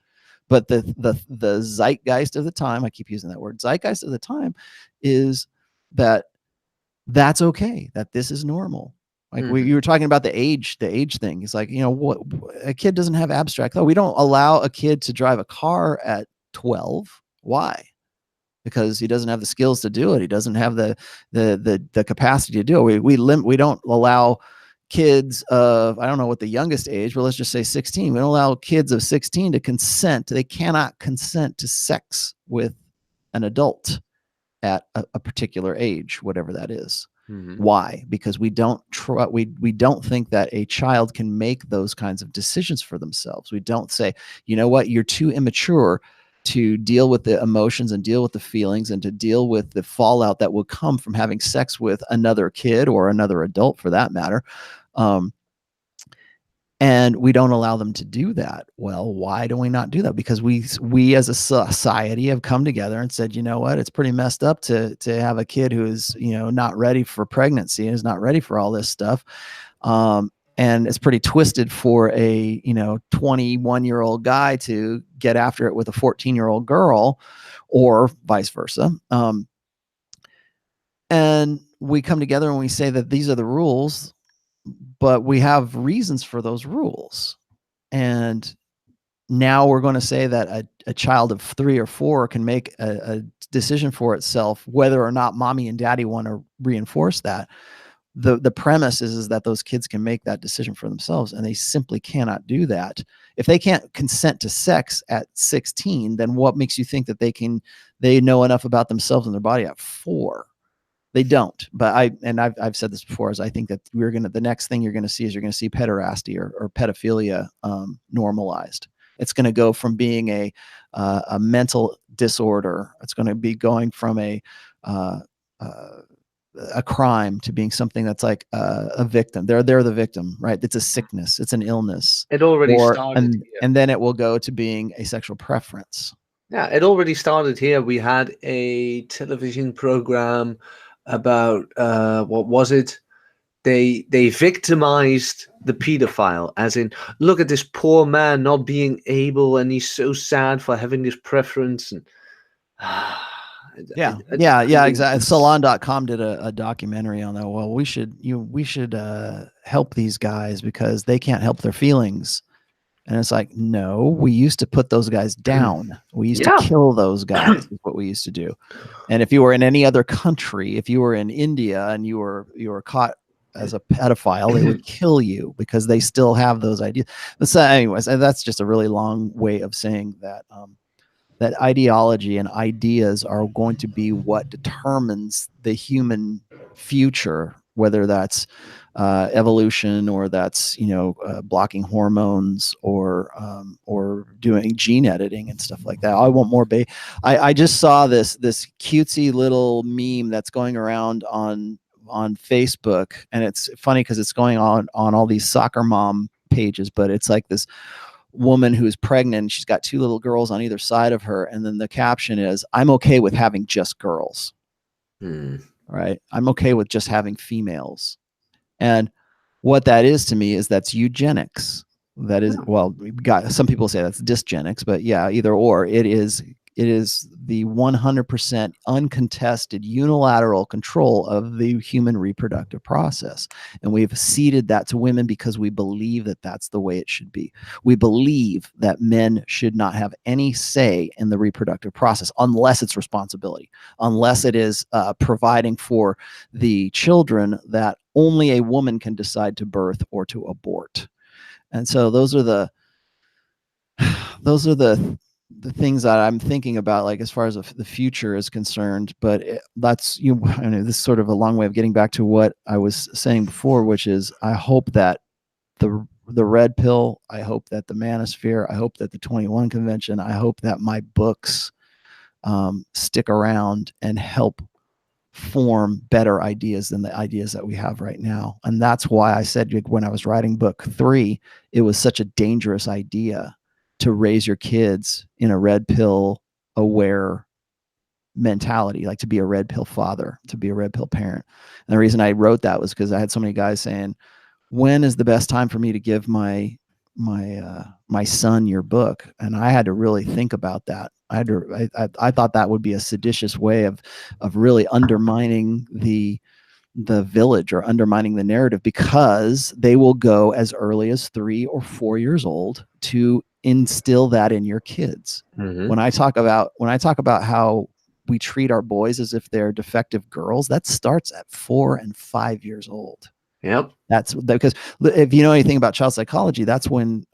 S2: But the zeitgeist of the time, I keep using that word, zeitgeist of the time, is that's okay, that this is normal. Like you were talking about the age thing. It's like, what, a kid doesn't have abstract thought. We don't allow a kid to drive a car at 12. Why? Because he doesn't have the skills to do it. He doesn't have the capacity to do it. We don't allow kids of, I don't know what the youngest age, but let's just say 16. We don't allow kids of 16 to consent. They cannot consent to sex with an adult at a particular age, whatever that is. Mm-hmm. Why? Because we don't think that a child can make those kinds of decisions for themselves. We don't say, you know what, you're too immature to deal with the emotions and deal with the feelings and to deal with the fallout that will come from having sex with another kid or another adult, for that matter. And we don't allow them to do that. Well, why do we not do that? Because we as a society have come together and said, you know what, it's pretty messed up to have a kid who is, not ready for pregnancy and is not ready for all this stuff. And it's pretty twisted for a 21-year-old guy to get after it with a 14-year-old girl, or vice versa. And we come together and we say that these are the rules, but we have reasons for those rules. And now we're going to say that a child of 3 or 4 can make a decision for itself, whether or not mommy and daddy want to reinforce that. The premise is that those kids can make that decision for themselves, and they simply cannot do that. If they can't consent to sex at 16, then what makes you think that they know enough about themselves and their body at 4? They don't. But I've said this before, is I think that the next thing you're going to see is you're going to see pederasty or pedophilia normalized. It's going to go from being a mental disorder. It's going to be going from a crime to being something that's like a victim. They're the victim, right? It's a sickness. It's an illness.
S1: It already started here.
S2: And then it will go to being a sexual preference.
S1: Yeah, it already started here. We had a television program about what was it? They victimized the pedophile, as in, look at this poor man not being able, and he's so sad for having this preference. And
S2: yeah, exactly. Salon.com did a documentary on that. Well, we should help these guys because they can't help their feelings. And it's like, no, we used to put those guys down. We used to kill those guys is what we used to do. And if you were in any other country, if you were in India and you were caught as a pedophile, they would kill you because they still have those ideas. But so anyways, that's just a really long way of saying that that ideology and ideas are going to be what determines the human future, whether that's evolution or that's blocking hormones or doing gene editing and stuff like that. I want more I just saw this cutesy little meme that's going around on Facebook, and it's funny because it's going on all these soccer mom pages, but it's like this woman who's pregnant. She's got 2 little girls on either side of her, and then the caption is, "I'm okay with having just girls." Right? I'm okay with just having females. And what that is to me is that's eugenics. That is, well, we've got some people say that's dysgenics, but yeah, either or. It is the 100% uncontested unilateral control of the human reproductive process. And we've ceded that to women because we believe that that's the way it should be. We believe that men should not have any say in the reproductive process unless it's responsibility, unless it is providing for the children that only a woman can decide to birth or to abort. And so those are the things that I'm thinking about, like as far as the future is concerned. But that's I know this is sort of a long way of getting back to what I was saying before, which is I hope that the red pill, I hope that the manosphere, I hope that the 21 convention, I hope that my books stick around and help form better ideas than the ideas that we have right now. And that's why I said when I was writing book 3, it was such a dangerous idea to raise your kids in a red pill aware mentality, like to be a red pill father, to be a red pill parent. And the reason I wrote that was because I had so many guys saying, when is the best time for me to give my son your book? And I had to really think about that. I thought that would be a seditious way of really undermining the village or undermining the narrative, because they will go as early as 3 or 4 years old to instill that in your kids. When I talk about how we treat our boys as if they're defective girls, that starts at 4 and 5 years old.
S1: Yep.
S2: That's because if you know anything about child psychology, that's when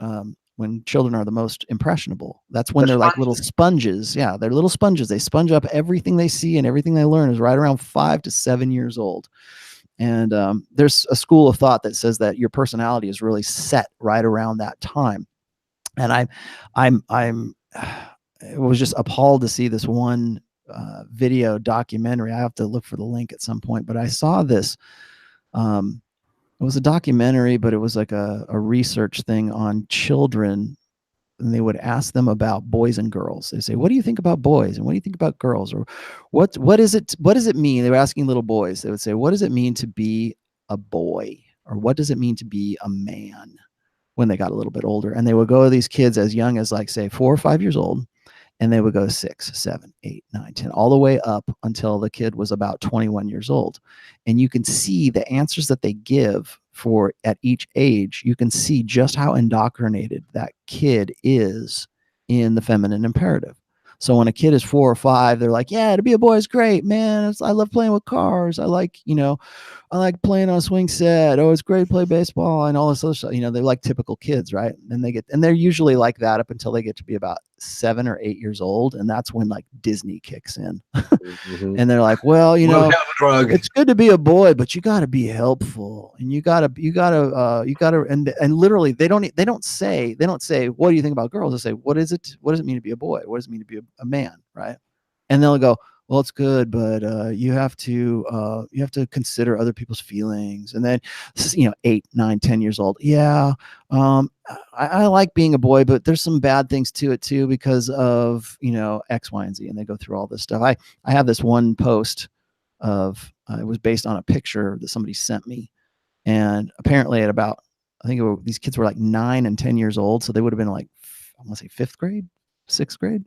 S2: children are the most impressionable. That's when they're like little sponges. Yeah, they're little sponges. They sponge up everything they see, and everything they learn is right around 5 to 7 years old. And there's a school of thought that says that your personality is really set right around that time. And I was just appalled to see this one video documentary. I have to look for the link at some point, but I saw this. It was a documentary, but it was like a research thing on children. And they would ask them about boys and girls. They say, "What do you think about boys? And what do you think about girls? Or what does it mean?" They were asking little boys. They would say, "What does it mean to be a boy? Or what does it mean to be a man?" When they got a little bit older. And they would go to these kids as young as, like, say 4 or 5 years old. And they would go 6, 7, 8, 9, 10, all the way up until the kid was about 21 years old. And you can see the answers that they give for at each age. You can see just how indoctrinated that kid is in the feminine imperative. So when a kid is 4 or 5, they're like, yeah, to be a boy is great, man. I love playing with cars. I like, I like playing on a swing set. Oh, it's great to play baseball and all this other stuff. They're like typical kids, right? And they're usually like that up until they get to be about 7 or 8 years old. And that's when like Disney kicks in.
S1: Mm-hmm.
S2: And they're like, well,
S1: We'll have a drug.
S2: it's good to be a boy, but you got to be helpful, and you gotta, and literally they don't say, what do you think about girls? They say, what does it mean to be a boy? What does it mean to be a man? Right? And they'll go, well, it's good, but you have to consider other people's feelings. And then this is 8, 9, 10 years old. Yeah, I like being a boy, but there's some bad things to it too because of X, Y, and Z. And they go through all this stuff. I have this one post of it was based on a picture that somebody sent me, and apparently at about, I think these kids were like 9 and 10 years old, so they would have been like, I want to say 5th grade, 6th grade.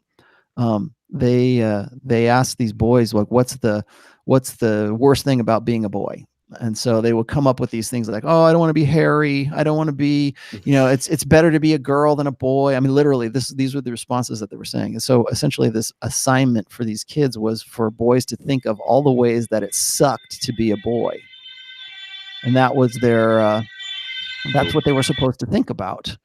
S2: They asked these boys, like, what's the worst thing about being a boy? And so they would come up with these things like, oh, I don't want to be hairy. I don't want to be, it's better to be a girl than a boy. I mean, literally these were the responses that they were saying. And so essentially this assignment for these kids was for boys to think of all the ways that it sucked to be a boy. And that was that's what they were supposed to think about.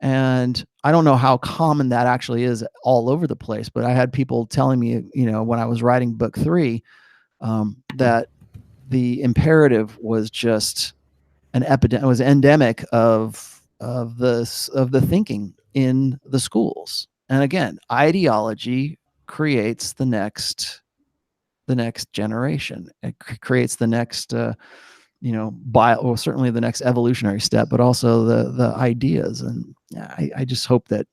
S2: And I don't know how common that actually is all over the place, but I had people telling me, when I was writing book 3, that the imperative was just an epidemic, was endemic of the thinking in the schools. And again, ideology creates the next generation. It creates the next certainly the next evolutionary step, but also the ideas. And I just hope that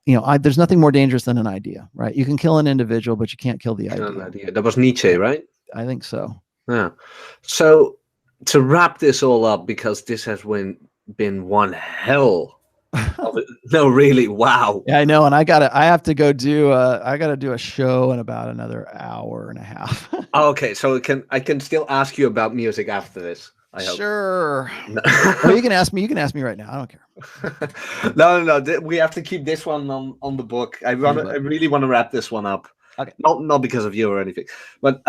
S2: there's nothing more dangerous than an idea, right? You can kill an individual, but you can't kill the idea.
S1: That was Nietzsche, right?
S2: I think so.
S1: Yeah. So to wrap this all up, because this has been one hell of it. No, really, wow.
S2: Yeah, I know, and I have to go do a show in about another hour and a half.
S1: Okay, so I can still ask you about music after this. I hope.
S2: Sure. Or you can ask me right now. I don't care.
S1: No. We have to keep this one on the book. I really want to wrap this one up.
S2: Okay.
S1: Not because of you or anything, but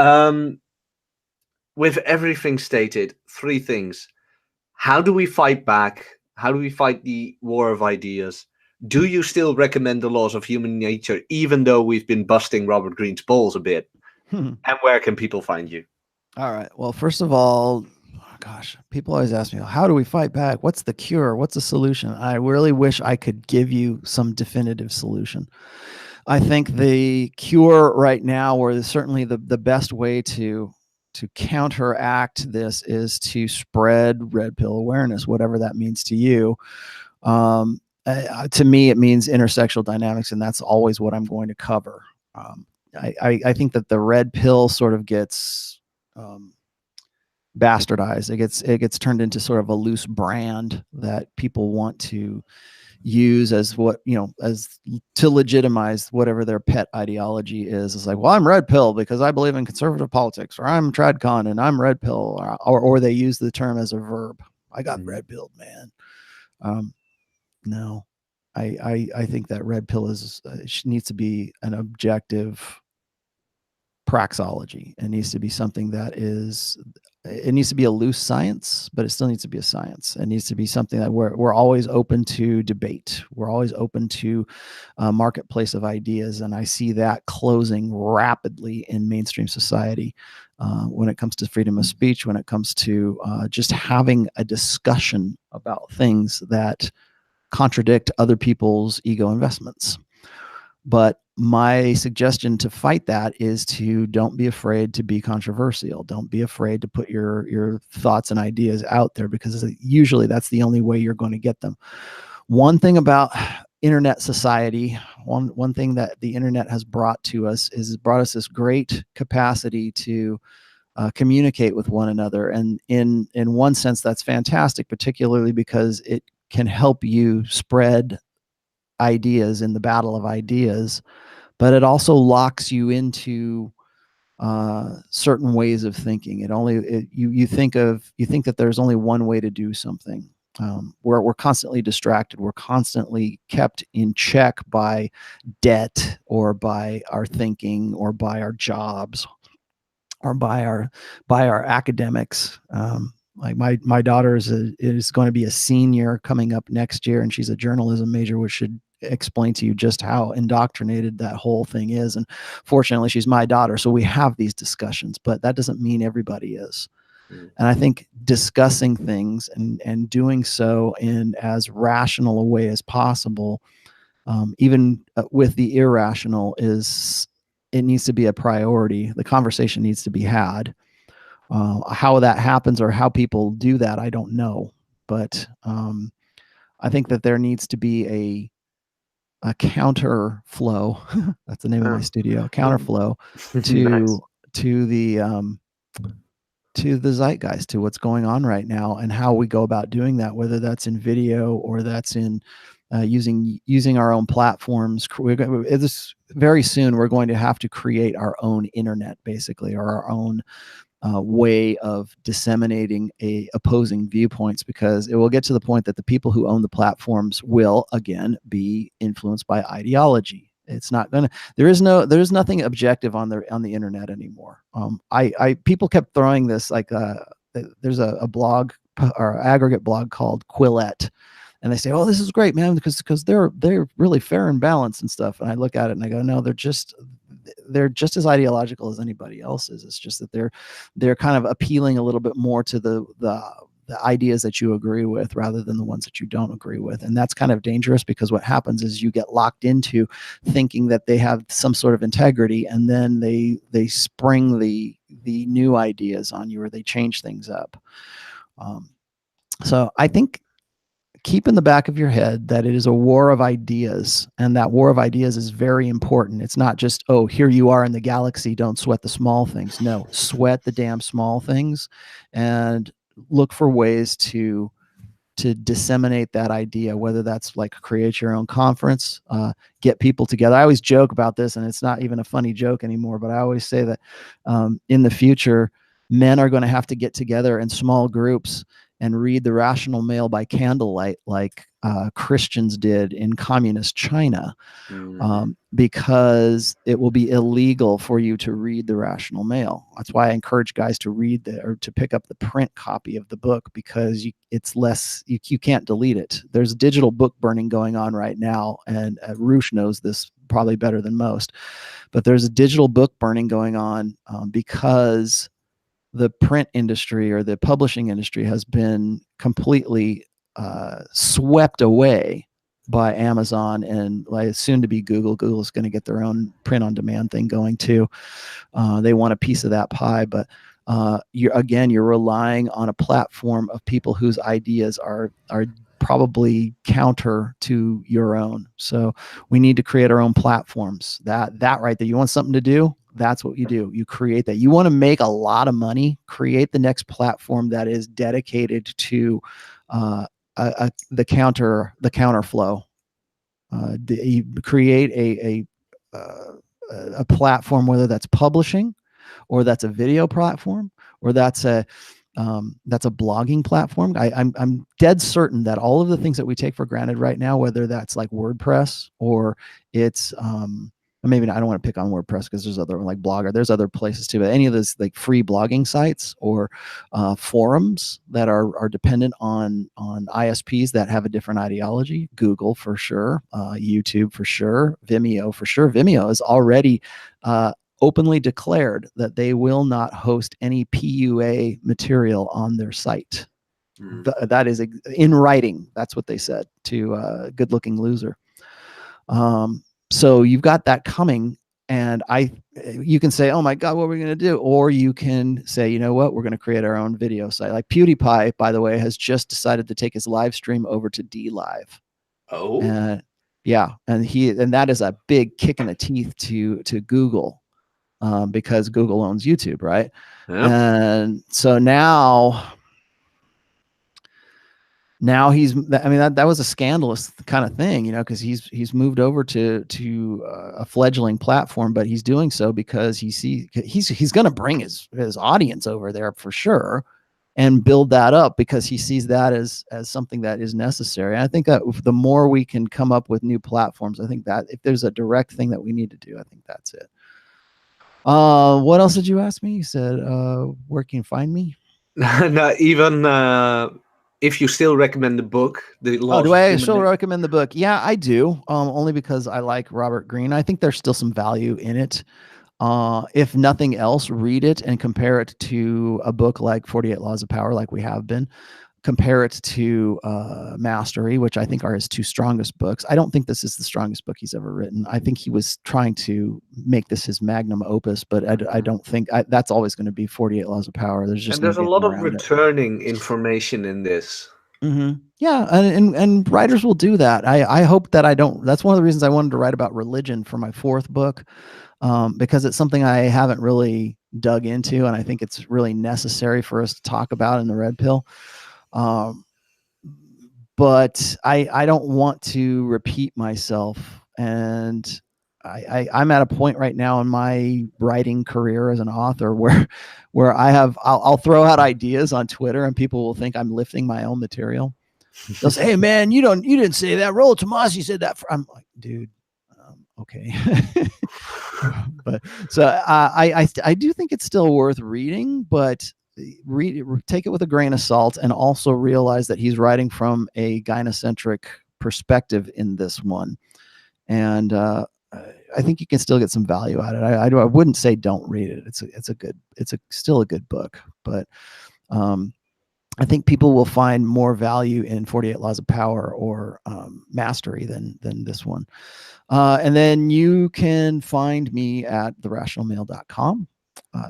S1: with everything stated, 3 things. How do we fight back? How do we fight the war of ideas? Do you still recommend the laws of human nature, even though we've been busting Robert Greene's balls a bit? And where can people find you?
S2: All right. Well, first of all, gosh, people always ask me, how do we fight back? What's the cure? What's the solution? I really wish I could give you some definitive solution. I think the cure right now, or certainly the best way to counteract this, is to spread red pill awareness, whatever that means to you. To me, it means intersexual dynamics, and that's always what I'm going to cover. I think that the red pill sort of gets bastardized. It gets turned into sort of a loose brand that people want to use as as to legitimize whatever their pet ideology is. It's like, well, I'm red pill because I believe in conservative politics, or I'm tradcon and I'm red pill, or they use the term as a verb. I got red pilled, man. No, I think that red pill needs to be an objective praxeology. It needs to be something it needs to be a loose science, but it still needs to be a science. It needs to be something that we're always open to debate. We're always open to a marketplace of ideas. And I see that closing rapidly in mainstream society when it comes to freedom of speech, when it comes to just having a discussion about things that contradict other people's ego investments. But my suggestion to fight that is to don't be afraid to be controversial. Don't be afraid to put your thoughts and ideas out there, because usually that's the only way you're going to get them. One thing about internet society, one thing that the internet has brought to us is brought us this great capacity to communicate with one another. And in one sense, that's fantastic, particularly because it can help you spread ideas in the battle of ideas, but it also locks you into certain ways of thinking. You think that there's only one way to do something, we're constantly distracted. We're constantly kept in check by debt, or by our thinking, or by our jobs, or by our academics. Like my daughter is going to be a senior coming up next year, and she's a journalism major, which should explain to you just how indoctrinated that whole thing is. And fortunately, she's my daughter, so we have these discussions, but that doesn't mean everybody is. And I think discussing things and doing so in as rational a way as possible, even with the irrational, it needs to be a priority. The conversation needs to be had. How that happens or how people do that, I don't know. But I think that there needs to be a counter flow. That's the name of my studio. Counter flow to nice. To the zeitgeist, to what's going on right now, and how we go about doing that, whether that's in video or that's in using our own platforms. Very soon we're going to have to create our own internet, basically, or our own way of disseminating opposing viewpoints, because it will get to the point that the people who own the platforms will again be influenced by ideology. It's not gonna. There's nothing objective on the internet anymore. People kept throwing this, like there's a blog or aggregate blog called Quillette, and they say, "Oh, this is great, man, because they're really fair and balanced and stuff." And I look at it and I go, "No, they're just as ideological as anybody else is. It's just that they're kind of appealing a little bit more to the ideas that you agree with, rather than the ones that you don't agree with." And that's kind of dangerous, because what happens is you get locked into thinking that they have some sort of integrity, and then they spring the new ideas on you, or they change things up. So I think, keep in the back of your head that it is a war of ideas, and that war of ideas is very important. It's not just, oh, here you are in the galaxy, don't sweat the small things. No, sweat the damn small things, and look for ways to disseminate that idea, whether that's like create your own conference, get people together. I always joke about this, and it's not even a funny joke anymore, but I always say that in the future, men are going to have to get together in small groups and read The Rational Male by candlelight, like Christians did in communist China, because it will be illegal for you to read The Rational Male. That's why I encourage guys to read or to pick up the print copy of the book, because it's less, you can't delete it. There's digital book burning going on right now, and Roosh knows this probably better than most, but there's a digital book burning going on because the print industry or the publishing industry has been completely swept away by Amazon, and like soon to be Google. Google is going to get their own print on demand thing going too. They want a piece of that pie, but you're relying on a platform of people whose ideas are probably counter to your own. So we need to create our own platforms. That right there. You want something to do? That's what you do. You create that. You want to make a lot of money? Create the next platform that is dedicated to the counter flow. You create a platform, whether that's publishing, or that's a video platform, or that's a blogging platform. I'm dead certain that all of the things that we take for granted right now, whether that's like WordPress, or it's maybe I don't want to pick on WordPress, because there's other, like Blogger, there's other places too, but any of those like free blogging sites or forums that are dependent on ISPs that have a different ideology. Google for sure, YouTube for sure, Vimeo for sure. Vimeo is already openly declared that they will not host any PUA material on their site. That is in writing. That's what they said to Good Looking Loser. So you've got that coming, and you can say, oh my God, what are we going to do? Or you can say, you know what, we're going to create our own video site. Like PewDiePie, by the way, has just decided to take his live stream over to DLive. Oh, yeah, and that is a big kick in the teeth to Google, because Google owns YouTube, right? Yep. And so now that was a scandalous kind of thing, because he's moved over to a fledgling platform, but he's doing so because he's going to bring his audience over there for sure, and build that up, because he sees that as something that is necessary. And I think that the more we can come up with new platforms, I think that if there's a direct thing that we need to do, I think that's it. What else did you ask me? You said, where can you find me?
S1: No, even if you still recommend the book, The Laws
S2: do
S1: of
S2: I
S1: Human
S2: still recommend the book? Yeah, I do. Only because I like Robert Greene. I think there's still some value in it. If nothing else, read it and compare it to a book like 48 Laws of Power, like we have been. Compare it to Mastery, which I think are his two strongest books. I don't think this is the strongest book he's ever written. I think he was trying to make this his magnum opus, but I don't think that's always going to be 48 Laws of Power. There's just
S1: And there's a
S2: no
S1: lot
S2: getting
S1: of
S2: around it.
S1: returning information in this.
S2: Yeah, and writers will do that. I hope that I don't. That's one of the reasons I wanted to write about religion for my fourth book, because it's something I haven't really dug into, and I think it's really necessary for us to talk about in the Red Pill. But I don't want to repeat myself, and I'm at a point right now in my writing career as an author where I'll throw out ideas on Twitter, and people will think I'm lifting my own material. They'll say, "Hey man, you didn't say that. Rollo Tomassi said that." I'm like, dude, okay. But so I do think it's still worth reading, but take it with a grain of salt, and also realize that he's writing from a gynocentric perspective in this one. And I think you can still get some value out of it. I wouldn't say don't read it. It's still a good book, but I think people will find more value in 48 Laws of Power or Mastery than this one. And then you can find me at therationalmail.com.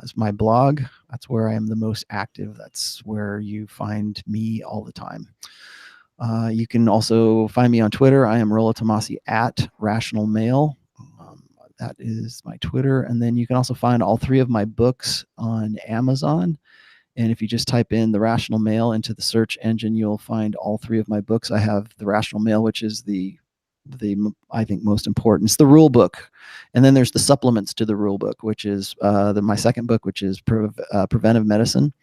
S2: It's my blog. That's where I am the most active. That's where you find me all the time. You can also find me on Twitter. I am Rollo Tomassi at Rational Mail. That is my Twitter. And then you can also find all three of my books on Amazon. And if you just type in The Rational Mail into the search engine, you'll find all three of my books. I have The Rational Mail, which is the I think most important. It's the rule book, and then there's the supplements to the rule book, which is my second book, which is preventive medicine,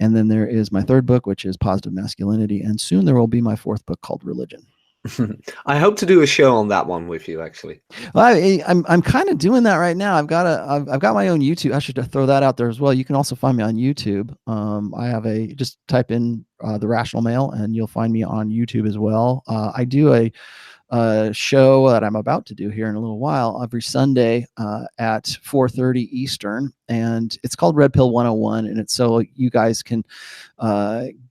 S2: and then there is my third book, which is positive masculinity, and soon there will be my fourth book called Religion.
S1: I hope to do a show on that one with you, actually.
S2: Well, I'm kind of doing that right now. I've got my own YouTube. I should throw that out there as well. You can also find me on YouTube. I have just type in The Rational Mail, and you'll find me on YouTube as well. I do a show that I'm about to do here in a little while every Sunday at 4:30 Eastern, and it's called Red Pill 101, and it's so you guys can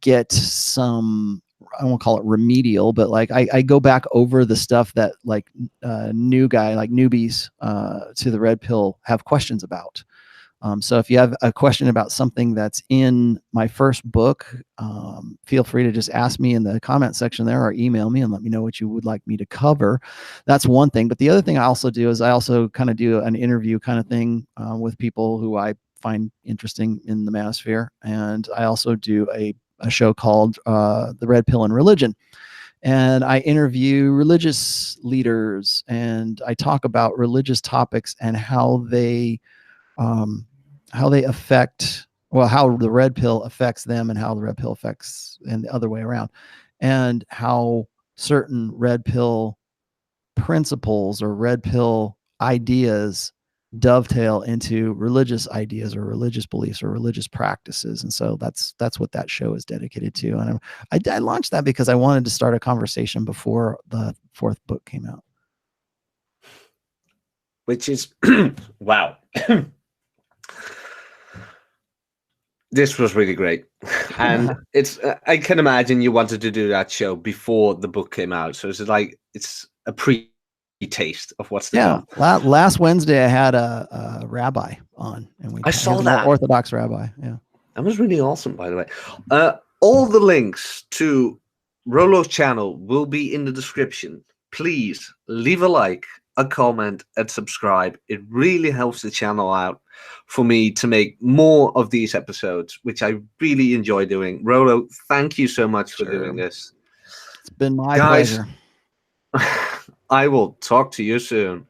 S2: get some, I won't call it remedial, but like I go back over the stuff that like newbies to the Red Pill have questions about. So if you have a question about something that's in my first book, feel free to just ask me in the comment section there, or email me and let me know what you would like me to cover. That's one thing. But the other thing I also do is I also kind of do an interview kind of thing with people who I find interesting in the manosphere. And I also do a show called The Red Pill and Religion. And I interview religious leaders, and I talk about religious topics and how they affect, well, how the Red Pill affects them, and how the Red Pill affects, and the other way around, and how certain Red Pill principles or Red Pill ideas dovetail into religious ideas or religious beliefs or religious practices. And so that's what that show is dedicated to. And I launched that because I wanted to start a conversation before the fourth book came out.
S1: Which is, wow. This was really great. And it's, I can imagine you wanted to do that show before the book came out. So it's like, it's a pre-taste of what's to come.
S2: Last Wednesday I had a rabbi on, and
S1: I saw that.
S2: Orthodox rabbi. Yeah.
S1: That was really awesome, by the way. All the links to Rollo's channel will be in the description. Please leave a like, a comment, and subscribe. It really helps the channel out for me to make more of these episodes, which I really enjoy doing. Rollo, thank you so much for doing this.
S2: It's been my pleasure.
S1: I will talk to you soon.